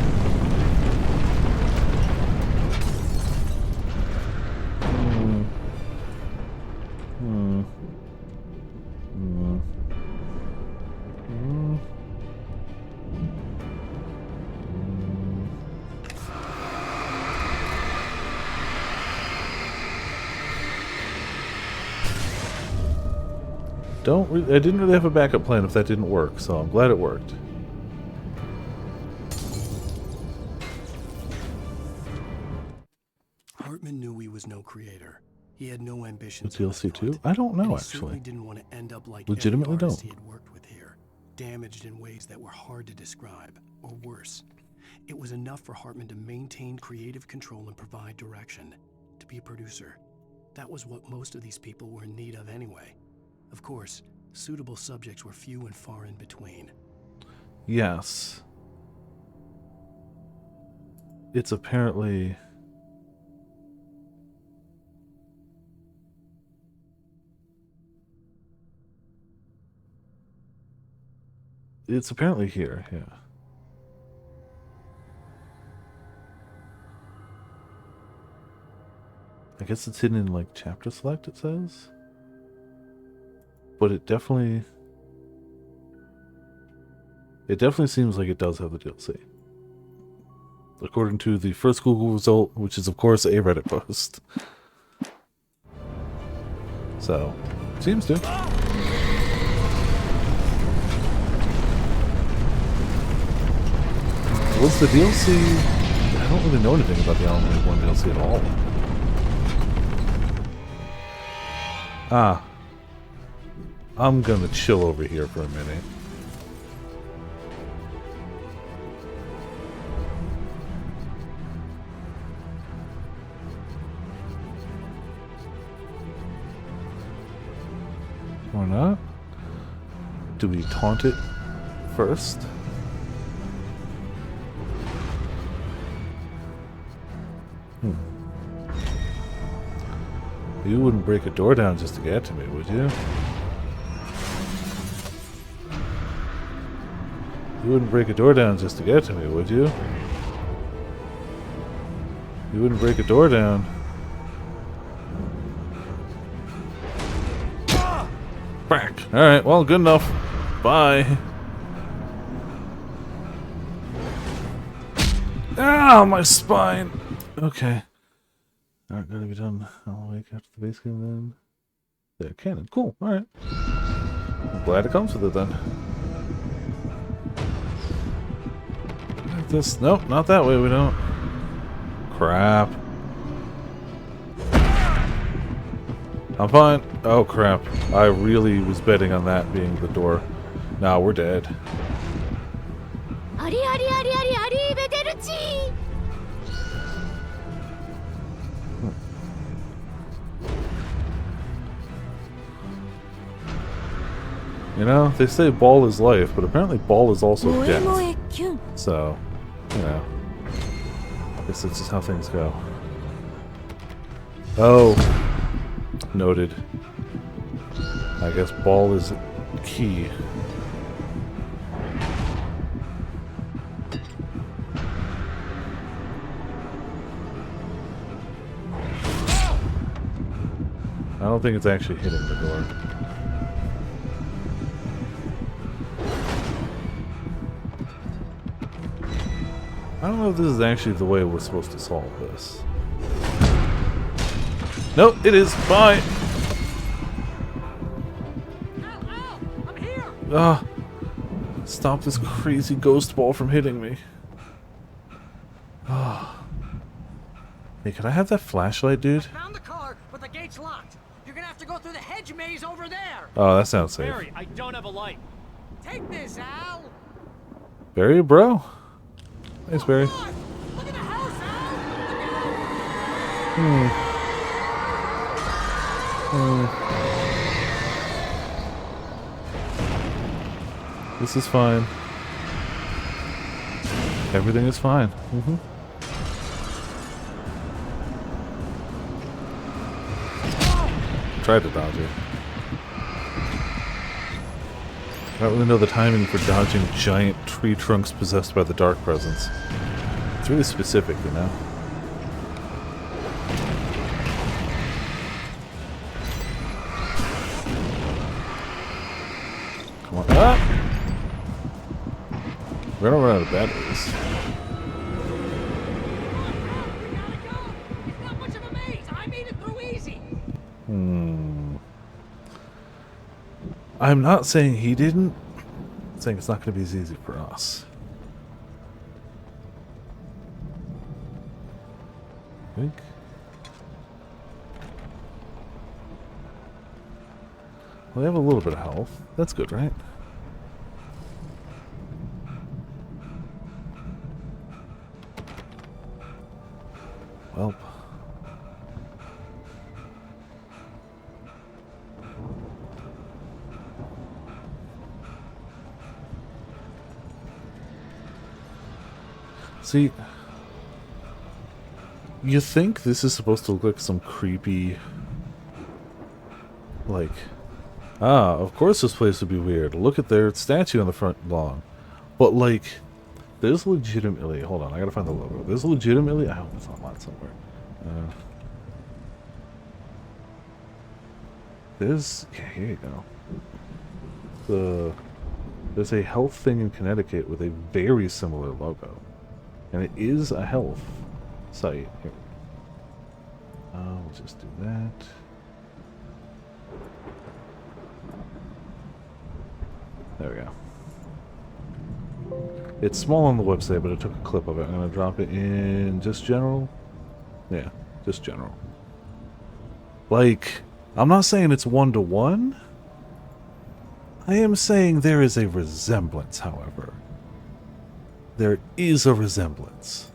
I didn't really have a backup plan if that didn't work, so I'm glad it worked. Hartman knew he was no creator. He had no ambitions. The DLC too? I don't know, and he actually. certainly didn't want to end up like Legitimately every artist don't. he had worked with here, damaged in ways that were hard to describe, or worse. It was enough for Hartman to maintain creative control and provide direction, to be a producer. That was what most of these people were in need of anyway. Of course, suitable subjects were few and far in between. Yes. It's apparently... It's apparently here, yeah. I guess it's hidden in, like, chapter select, it says? But it definitely seems like it does have the DLC. According to the first Google result, which is, of course, a Reddit post. So, seems to. What's the DLC? I don't really know anything about the Alan Wake 1 DLC at all. Ah. I'm gonna chill over here for a minute. Or not? Do we taunt it first? You wouldn't break a door down just to get to me, would you? You wouldn't break a door down just to get to me, would you? You wouldn't break a door down. Crack. Alright, well, good enough. Bye. Ah, my spine! Okay. Alright, gotta be done. I'll wake after the base game then. There, cannon. Cool, alright. I'm glad it comes with it then. Like this. Nope, not that way, we don't. Crap. I'm fine. Oh crap. I really was betting on that being the door. Now we're dead. Ari, ari, ari, ari, ari, Bederucci! You know, they say ball is life, but apparently ball is also death. So, you know. I guess that's just how things go. Oh. Noted. I guess ball is key. I don't think it's actually hitting the door. I don't know if this is actually the way we're supposed to solve this. Nope, it is. Bye. Ah, stop this crazy ghost ball from hitting me. Ah. Hey, can I have that flashlight, dude? Found the car, but the gate's locked. You're gonna have to go through the hedge maze over there. Oh, that sounds safe. Barry, I don't have a light. Take this, Al. Barry, bro. Thanks, Barry. Look at the house, This is fine. Everything is fine. Tried to dodge it. I don't really know the timing for dodging giant tree trunks possessed by the dark presence. It's really specific, you know? Come on. Ah! We're gonna run out of batteries. Not much of a maze. I made it through easy. I'm not saying he didn't. I'm saying it's not going to be as easy for us. I think. Well, they have a little bit of health. That's good, right? Well. See, you think this is supposed to look like some creepy, like, of course this place would be weird. Look at their statue on the front lawn. But, like, there's legitimately, hold on, I gotta find the logo. There's legitimately, I hope it's online somewhere. There's, yeah, here you go. There's a health thing in Connecticut with a very similar logo. And it is a health site. Here. We'll just do that. There we go. It's small on the website, but I took a clip of it. I'm going to drop it in just general. Yeah, just general. Like, I'm not saying it's one-to-one. I am saying there is a resemblance, however. There is a resemblance.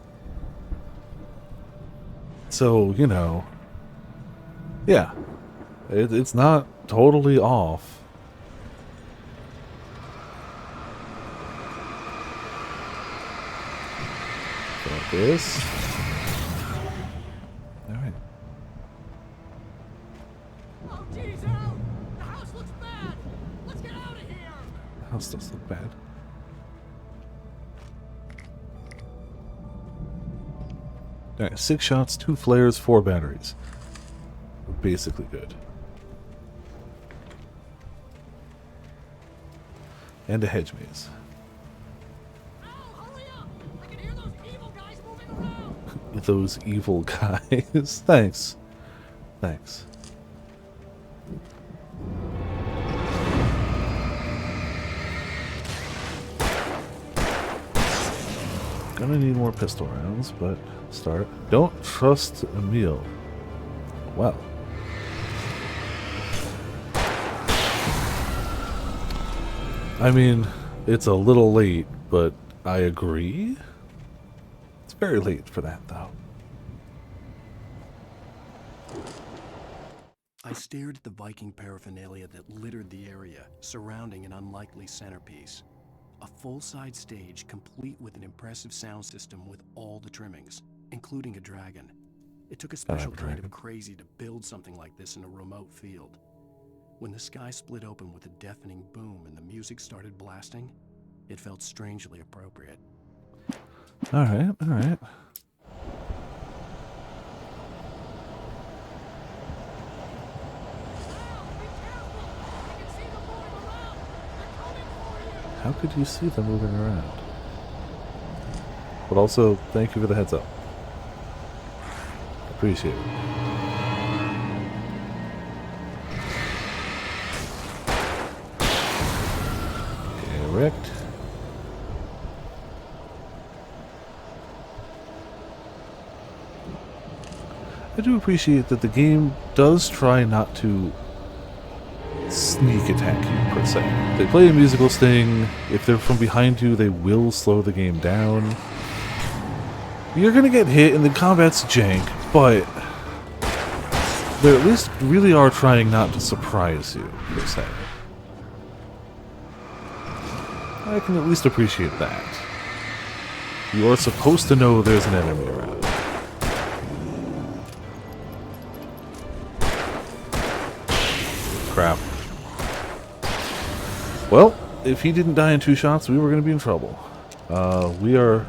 So, you know, yeah, it's not totally off. Like this. Alright. Oh, geez, Al! The house looks bad! Let's get out of here! The house does look bad. Alright, 6 shots, 2 flares, 4 batteries. We're basically good. And a hedge maze. Those evil guys. Thanks. Thanks. Gonna need more pistol rounds, but start. Don't trust Emil. Well. I mean, it's a little late, but I agree. It's very late for that, though. I stared at the Viking paraphernalia that littered the area, surrounding an unlikely centerpiece. A full-size stage complete with an impressive sound system with all the trimmings, including a dragon. It took a special kind of crazy to build something like this in a remote field. When the sky split open with a deafening boom and the music started blasting, it felt strangely appropriate. Alright, alright. How could you see them moving around? But also, thank you for the heads up. Appreciate it. Correct. I do appreciate that the game does try not to sneak attack you, per se. They play a musical sting. If they're from behind you, they will slow the game down. You're gonna get hit and the combat's jank, but they at least really are trying not to surprise you, per se. I can at least appreciate that. You are supposed to know there's an enemy around. Crap. Well, if he didn't die in 2 shots, we were going to be in trouble. We are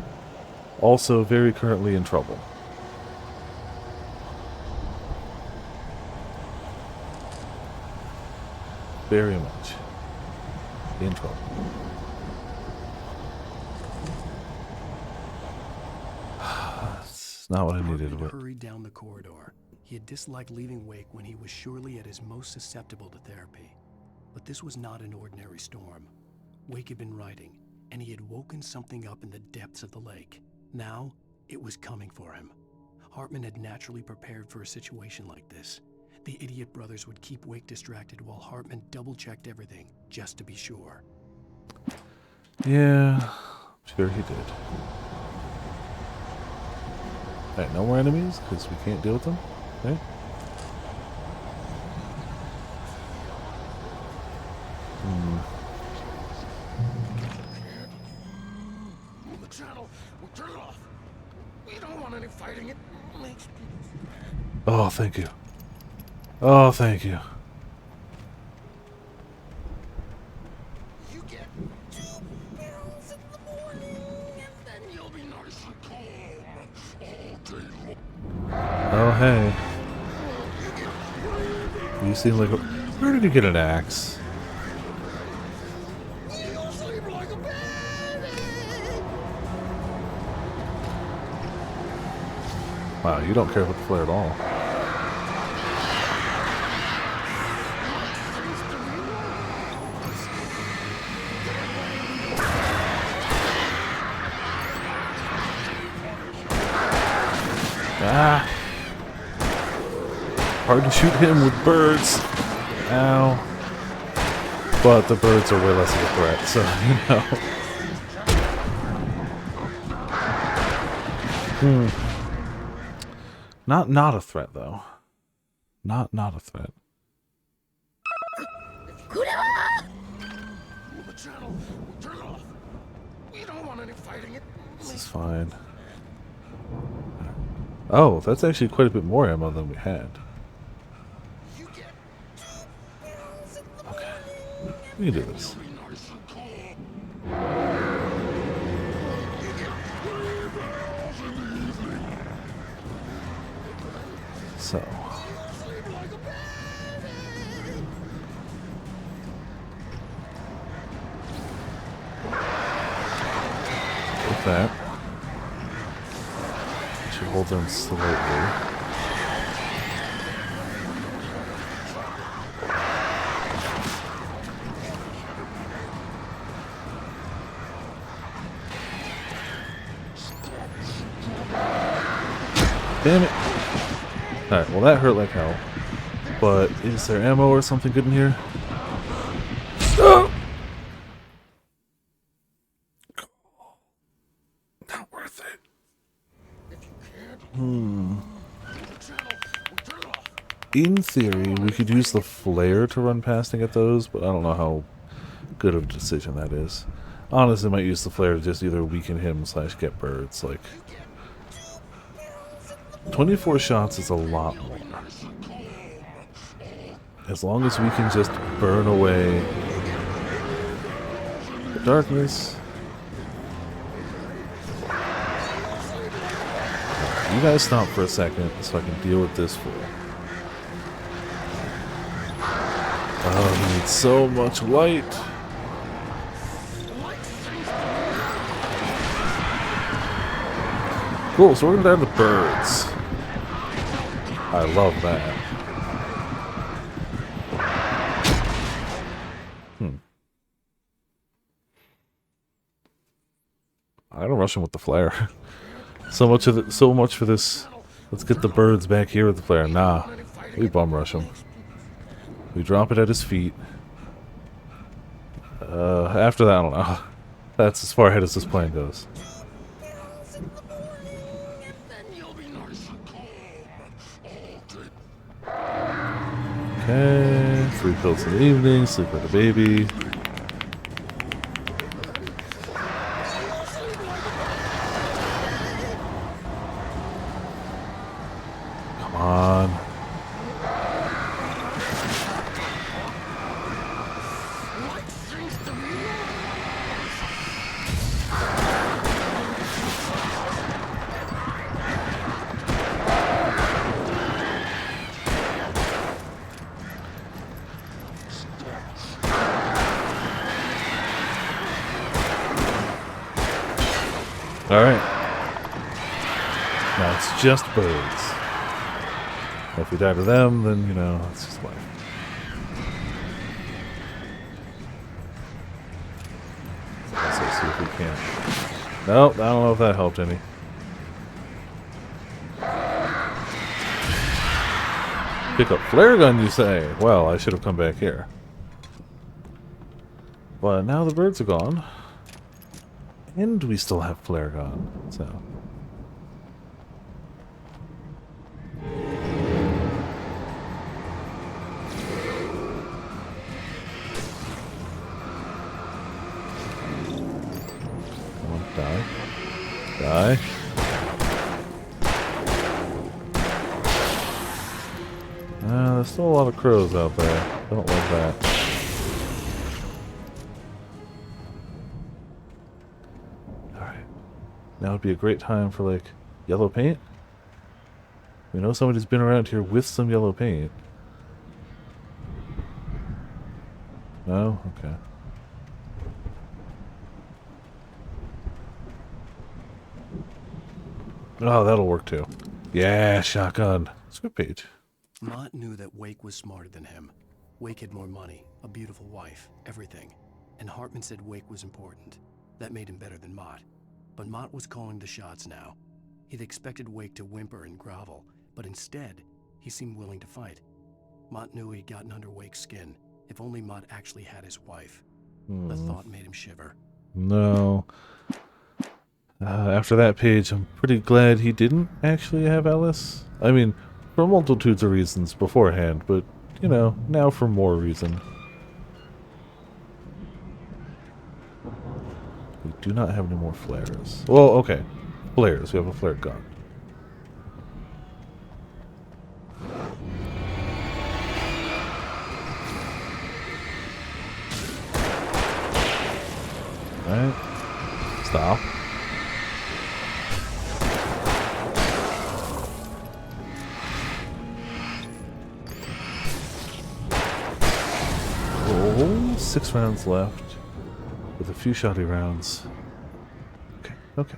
also very currently in trouble. Very much in trouble. It's not what I needed. Hartman hurried down the corridor. He had disliked leaving Wake when he was surely at his most susceptible to therapy. But this was not an ordinary storm. Wake had been writing, and he had woken something up in the depths of the lake. Now, it was coming for him. Hartman had naturally prepared for a situation like this. The idiot brothers would keep Wake distracted while Hartman double-checked everything, just to be sure. Yeah, sure he did. Alright, no more enemies, because we can't deal with them, right? The channel. We'll turn it off. We don't want any fighting. It makes people. Oh, thank you. Oh, thank you. You get 2 barrels in the morning, and then you'll be nice and calm all day long. Oh, hey. You seem like a... Where did you get an axe? You'll sleep like a baby. Wow, you don't care about the flare at all. Ah! Hard to shoot him with birds. Ow. But the birds are way less of a threat, so, you know. Not a threat, though. Not a threat. The channel. We'll turn it off. We don't want any fighting. It This is fine. Oh, that's actually quite a bit more ammo than we had. Okay. We can do this. So. With that, should hold them slightly. Damn it. Alright, well that hurt like hell. But is there ammo or something good in here? Oh! Not worth it. In theory, we could use the flare to run past and get those, but I don't know how good of a decision that is. Honestly, I might use the flare to just either weaken him / get birds. Like, 24 shots is a lot more. As long as we can just burn away the darkness. You guys stop for a second so I can deal with this fool. Oh, he needs so much light. Cool, so we're gonna down the birds. I love that. I don't rush him with the flare. So much for this. Let's get the birds back here with the flare. Nah, we bum rush him. We drop it at his feet. After that, I don't know. That's as far ahead as this plan goes. Okay, 3 pills in the evening, sleep like a baby. Come on. Alright. Now it's just birds. If we die to them, then, you know, it's just life. Let's see if we can. Nope, I don't know if that helped any. Pick up flare gun, you say? Well, I should have come back here. But now the birds are gone. And we still have flare gun, so. Come on, die. Die. There's still a lot of crows out there. Don't love that. Now would be a great time for, like, yellow paint. We know somebody's been around here with some yellow paint. No? Okay. Oh, that'll work too. Yeah, shotgun. Script page. Mott knew that Wake was smarter than him. Wake had more money, a beautiful wife, everything. And Hartman said Wake was important. That made him better than Mott. But Mott was calling the shots now. He'd expected Wake to whimper and grovel, but instead, he seemed willing to fight. Mott knew he'd gotten under Wake's skin. If only Mott actually had his wife. The thought made him shiver. No. After that page, I'm pretty glad he didn't actually have Alice. I mean, for multitudes of reasons beforehand, but, you know, now for more reason. We do not have any more flares. Well, okay. Flares. We have a flare gun. Alright. Stop. 6 rounds left with a few shoddy rounds. Okay, okay.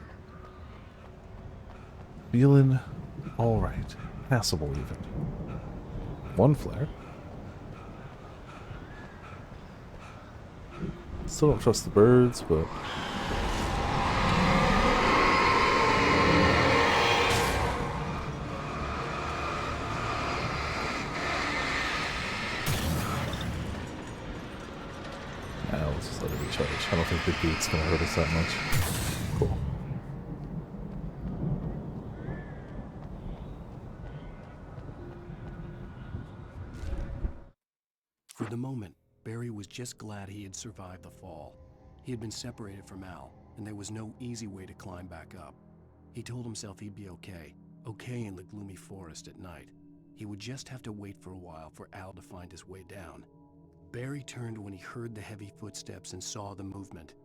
Feeling alright. Passable even. 1 flare. Still don't trust the birds, but... let's just let it recharge. I don't think the gate's gonna hurt us that much. Cool. For the moment, Barry was just glad he had survived the fall. He had been separated from Al, and there was no easy way to climb back up. He told himself he'd be okay in the gloomy forest at night. He would just have to wait for a while for Al to find his way down. Barry turned when he heard the heavy footsteps and saw the movement.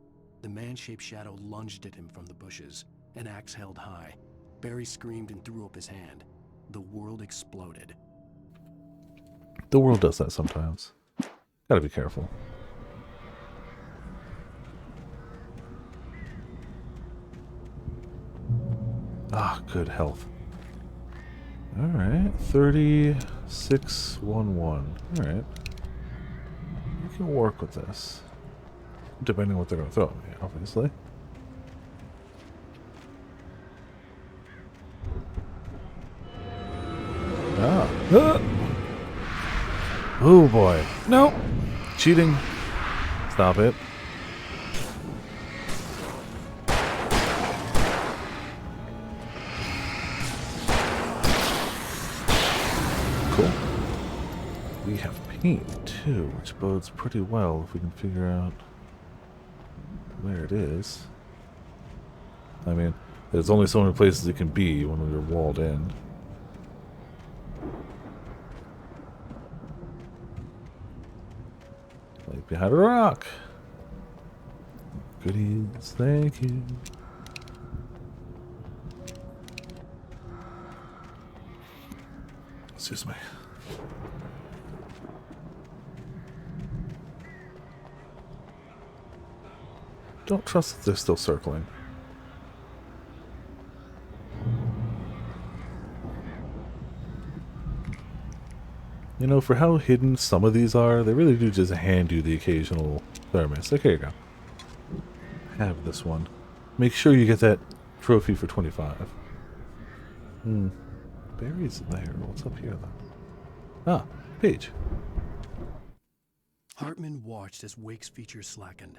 The man-shaped shadow lunged at him from the bushes, an axe held high. Barry screamed and threw up his hand. The world exploded. The world does that sometimes. Gotta be careful. Ah, good health. Alright, 3611. Alright. We can work with this. Depending on what they're going to throw at me, obviously. Ah. Oh boy. No! Cheating. Stop it. Cool. We have paint too, which bodes pretty well if we can figure out where it is. I mean, there's only so many places it can be when we're walled in. Like behind a rock. Goodies, thank you. Excuse me. Don't trust that they're still circling. You know, for how hidden some of these are, they really do just hand you the occasional thermos. Like, here you go. Have this one. Make sure you get that trophy for 25. Barry's there. What's up here, though? Ah, page. Hartman watched as Wake's features slackened.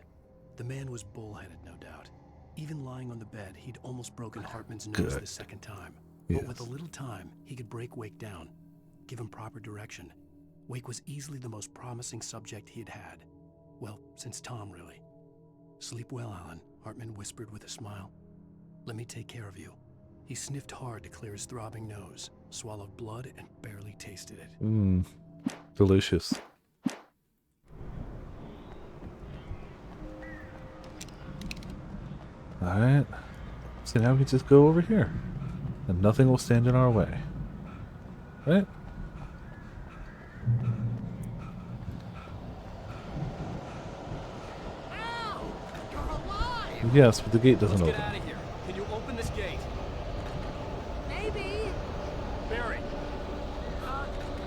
The man was bullheaded, no doubt. Even lying on the bed, he'd almost broken Hartman's nose the second time. Yes. But with a little time, he could break Wake down, give him proper direction. Wake was easily the most promising subject he had had. Well, since Tom, really. Sleep well, Alan, Hartman whispered with a smile. Let me take care of you. He sniffed hard to clear his throbbing nose, swallowed blood, and barely tasted it. Delicious. Alright. So now we can just go over here. And nothing will stand in our way. Right? Al! You're alive! Yes, but the gate doesn't Let's open. get out of here. Can you open this gate? Maybe. Barry!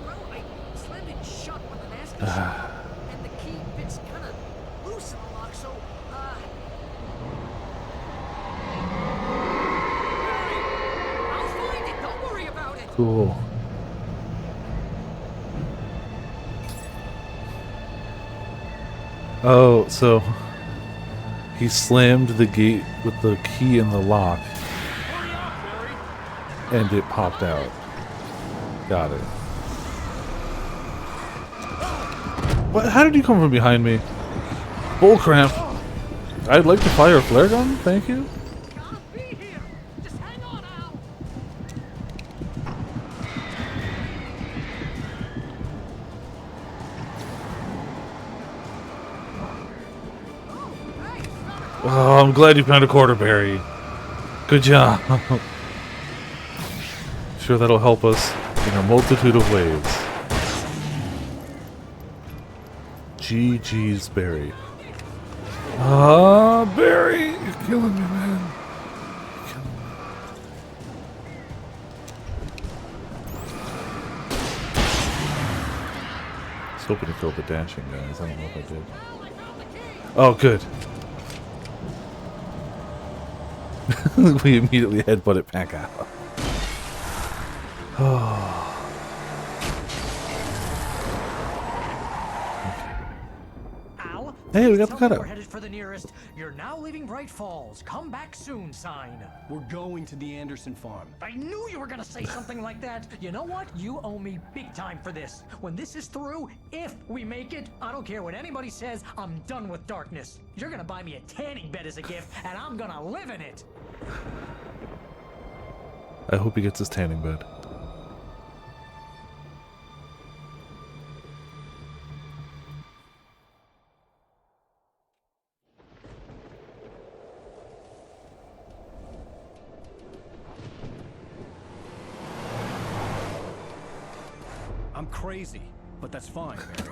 Well, I slammed it shut with an nasty shot, and the key fits kind of loose in the lock, so, I'll find it! Don't worry about it! Cool. Oh, so he slammed the gate with the key in the lock and it popped out. Got it. What? How did you come from behind me? Bullcrap. I'd like to fire a flare gun, thank you. Oh, I'm glad you found a quarter, Barry. Good job. Sure, that'll help us in a multitude of ways. GG's, Barry. Ah, Barry, you're killing me, man. You're killing me. I was hoping to kill the dashing guys. I don't know if I did. Oh, good. We immediately headbutt it back out. Oh. Al, Hey, we got the tell me cutout. we're headed for the nearest. You're now leaving Bright Falls. Come back soon sign. We're going to the Anderson farm. I knew you were gonna say something like that. You know what? You owe me big time for this. When this is through, if we make it, I don't care what anybody says, I'm done with darkness. You're gonna buy me a tanning bed as a gift, and I'm gonna live in it. I hope he gets his tanning bed. I'm crazy, but that's fine, Barry.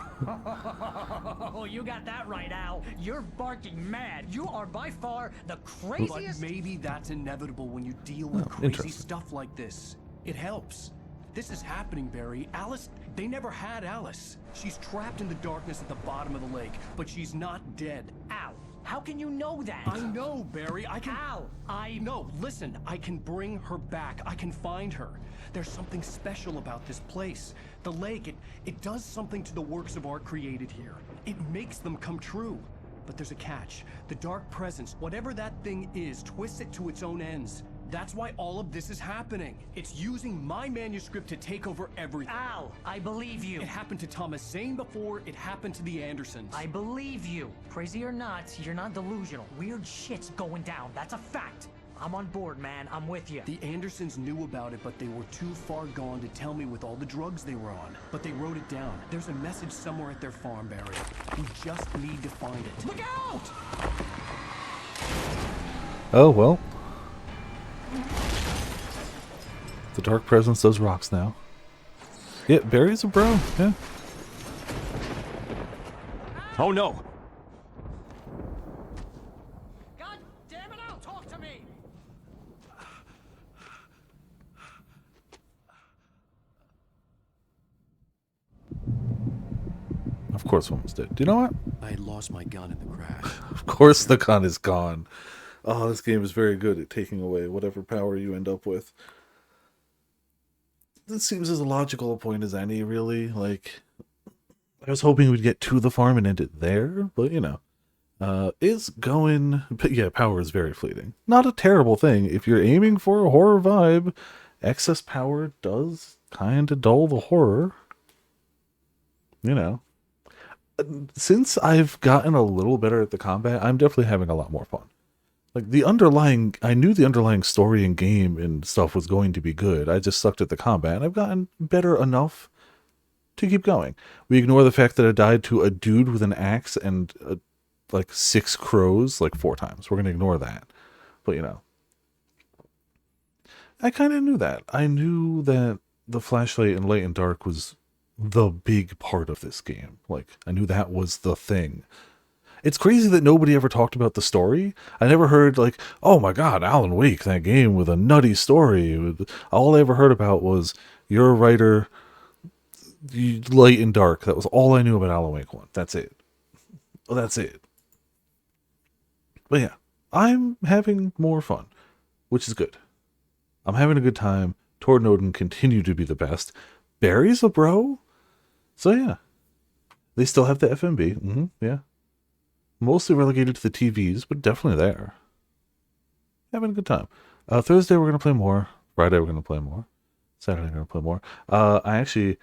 Oh, you got that right, Al. You're barking mad. You are by far the craziest. But maybe that's inevitable when you deal with crazy interesting. stuff like this. It helps. This is happening, Barry. Alice, they never had Alice. She's trapped in the darkness at the bottom of the lake, but she's not dead. Al, how can you know that? I know, Barry. I can. Al, No, listen. I can bring her back. I can find her. There's something special about this place. The lake, it does something to the works of art created here. It makes them come true. But there's a catch. The dark presence, whatever that thing is, twists it to its own ends. That's why all of this is happening. It's using my manuscript to take over everything. Al, I believe you. It happened to Thomas Zane before, it happened to the Andersons. I believe you. Crazy or not, you're not delusional. Weird shit's going down. That's a fact. I'm on board, man. I'm with you. The Andersons knew about it, but they were too far gone to tell me with all the drugs they were on. But they wrote it down. There's a message somewhere at their farm, Barry. We just need to find it. Look out! Oh, well. The dark presence does rocks now. Yeah, Barry's a bro, yeah. Oh no! God damn it, Al, talk to me! Of course one was dead. Do you know what? I had lost my gun in the crash. Of course the gun is gone. Oh, this game is very good at taking away whatever power you end up with. This seems as logical a point as any, really. Like, I was hoping we'd get to the farm and end it there, but you know. It's going... But yeah, power is very fleeting. Not a terrible thing. If you're aiming for a horror vibe, excess power does kind of dull the horror. You know. Since I've gotten a little better at the combat, I'm definitely having a lot more fun. Like, I knew the underlying story and game and stuff was going to be good. I just sucked at the combat, and I've gotten better enough to keep going. We ignore the fact that I died to a dude with an axe and, like, 6 crows, like, 4 times. We're going to ignore that. But, you know. I kind of knew that. I knew that the flashlight and light and dark was the big part of this game. Like, I knew that was the thing. It's crazy that nobody ever talked about the story. I never heard, like, oh my god, Alan Wake, that game with a nutty story. All I ever heard about was, you're a writer, light and dark. That was all I knew about Alan Wake 1. That's it. Well, that's it. But yeah, I'm having more fun, which is good. I'm having a good time. Tord and Odin continue to be the best. Barry's a bro. So yeah. They still have the FMB. Yeah. Mostly relegated to the TVs, but definitely there. Having a good time. Thursday we're going to play more. Friday we're going to play more. Saturday we're going to play more. I actually,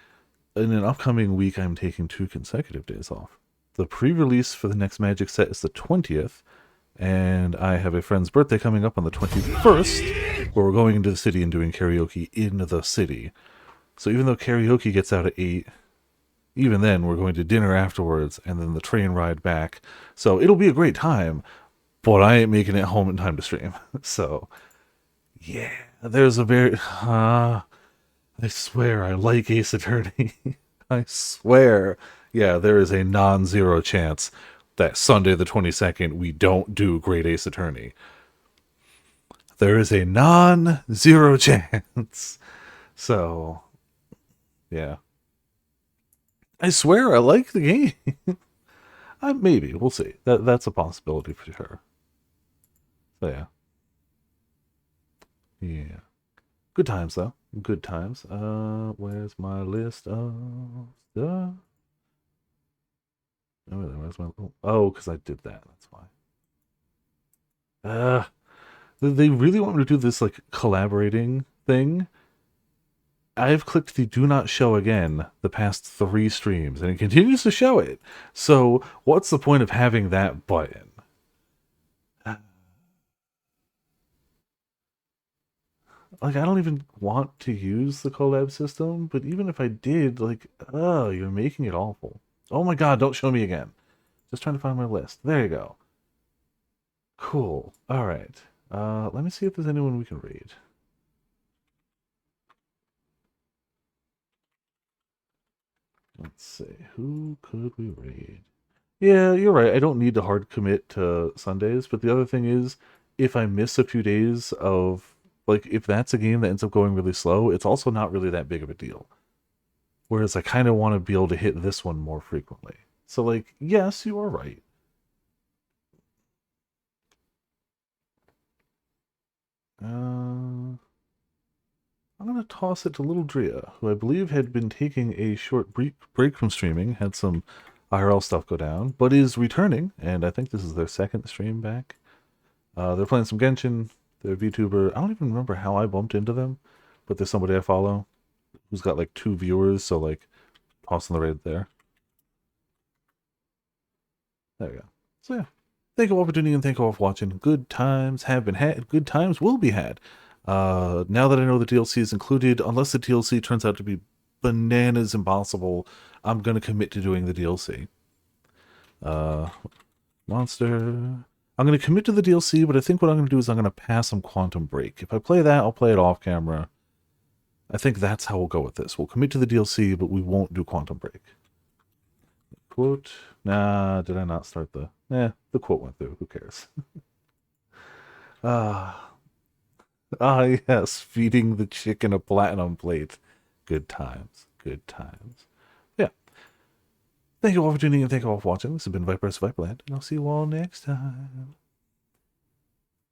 in an upcoming week, I'm taking 2 consecutive days off. The pre-release for the next Magic set is the 20th, and I have a friend's birthday coming up on the 21st, where we're going into the city and doing karaoke in the city. So even though karaoke gets out at 8, even then, we're going to dinner afterwards, and then the train ride back. So it'll be a great time, but I ain't making it home in time to stream. So, yeah, there's a very... I swear, I like Ace Attorney. I swear. yeah, there is a non-zero chance that Sunday the 22nd we don't do Great Ace Attorney. There is a non-zero chance. So, yeah. I swear I like the game. Maybe, we'll see. That's a possibility for sure. So, yeah. Yeah. Good times, though. Good times. Where's my list of stuff? Where's my... Oh, because I did that. That's why. They really want me to do this, like, collaborating thing. I've clicked the do not show again the past 3 streams, and it continues to show it. So, what's the point of having that button? Like, I don't even want to use the collab system, but even if I did, like, oh, you're making it awful. Oh my god, don't show me again. Just trying to find my list. There you go. Cool. Alright. Let me see if there's anyone we can read. Let's see. Who could we read? Yeah, you're right. I don't need to hard commit to Sundays, but the other thing is, if I miss a few days of, like, if that's a game that ends up going really slow, it's also not really that big of a deal. Whereas I kind of want to be able to hit this one more frequently. So, like, yes, you are right. I'm going to toss it to Little Drea, who I believe had been taking a short break from streaming, had some IRL stuff go down, but is returning, and I think this is their 2nd stream back. They're playing some Genshin. They're a VTuber. I don't even remember how I bumped into them, but there's somebody I follow who's got like 2 viewers, so like tossing the raid there. There we go. So yeah, thank you all for tuning in. Thank you all for watching. Good times have been had. Good times will be had. Now that I know the DLC is included, unless the DLC turns out to be bananas impossible, I'm going to commit to doing the DLC. Monster. I'm going to commit to the DLC, but I think what I'm going to do is I'm going to pass on Quantum Break. If I play that, I'll play it off camera. I think that's how we'll go with this. We'll commit to the DLC, but we won't do Quantum Break. Quote. Nah, did I not start the... the quote went through. Who cares? Yes, feeding the chicken a platinum plate. Good times. Good times. Yeah. Thank you all for tuning in. Thank you all for watching. This has been Viper's Viperland, and I'll see you all next time.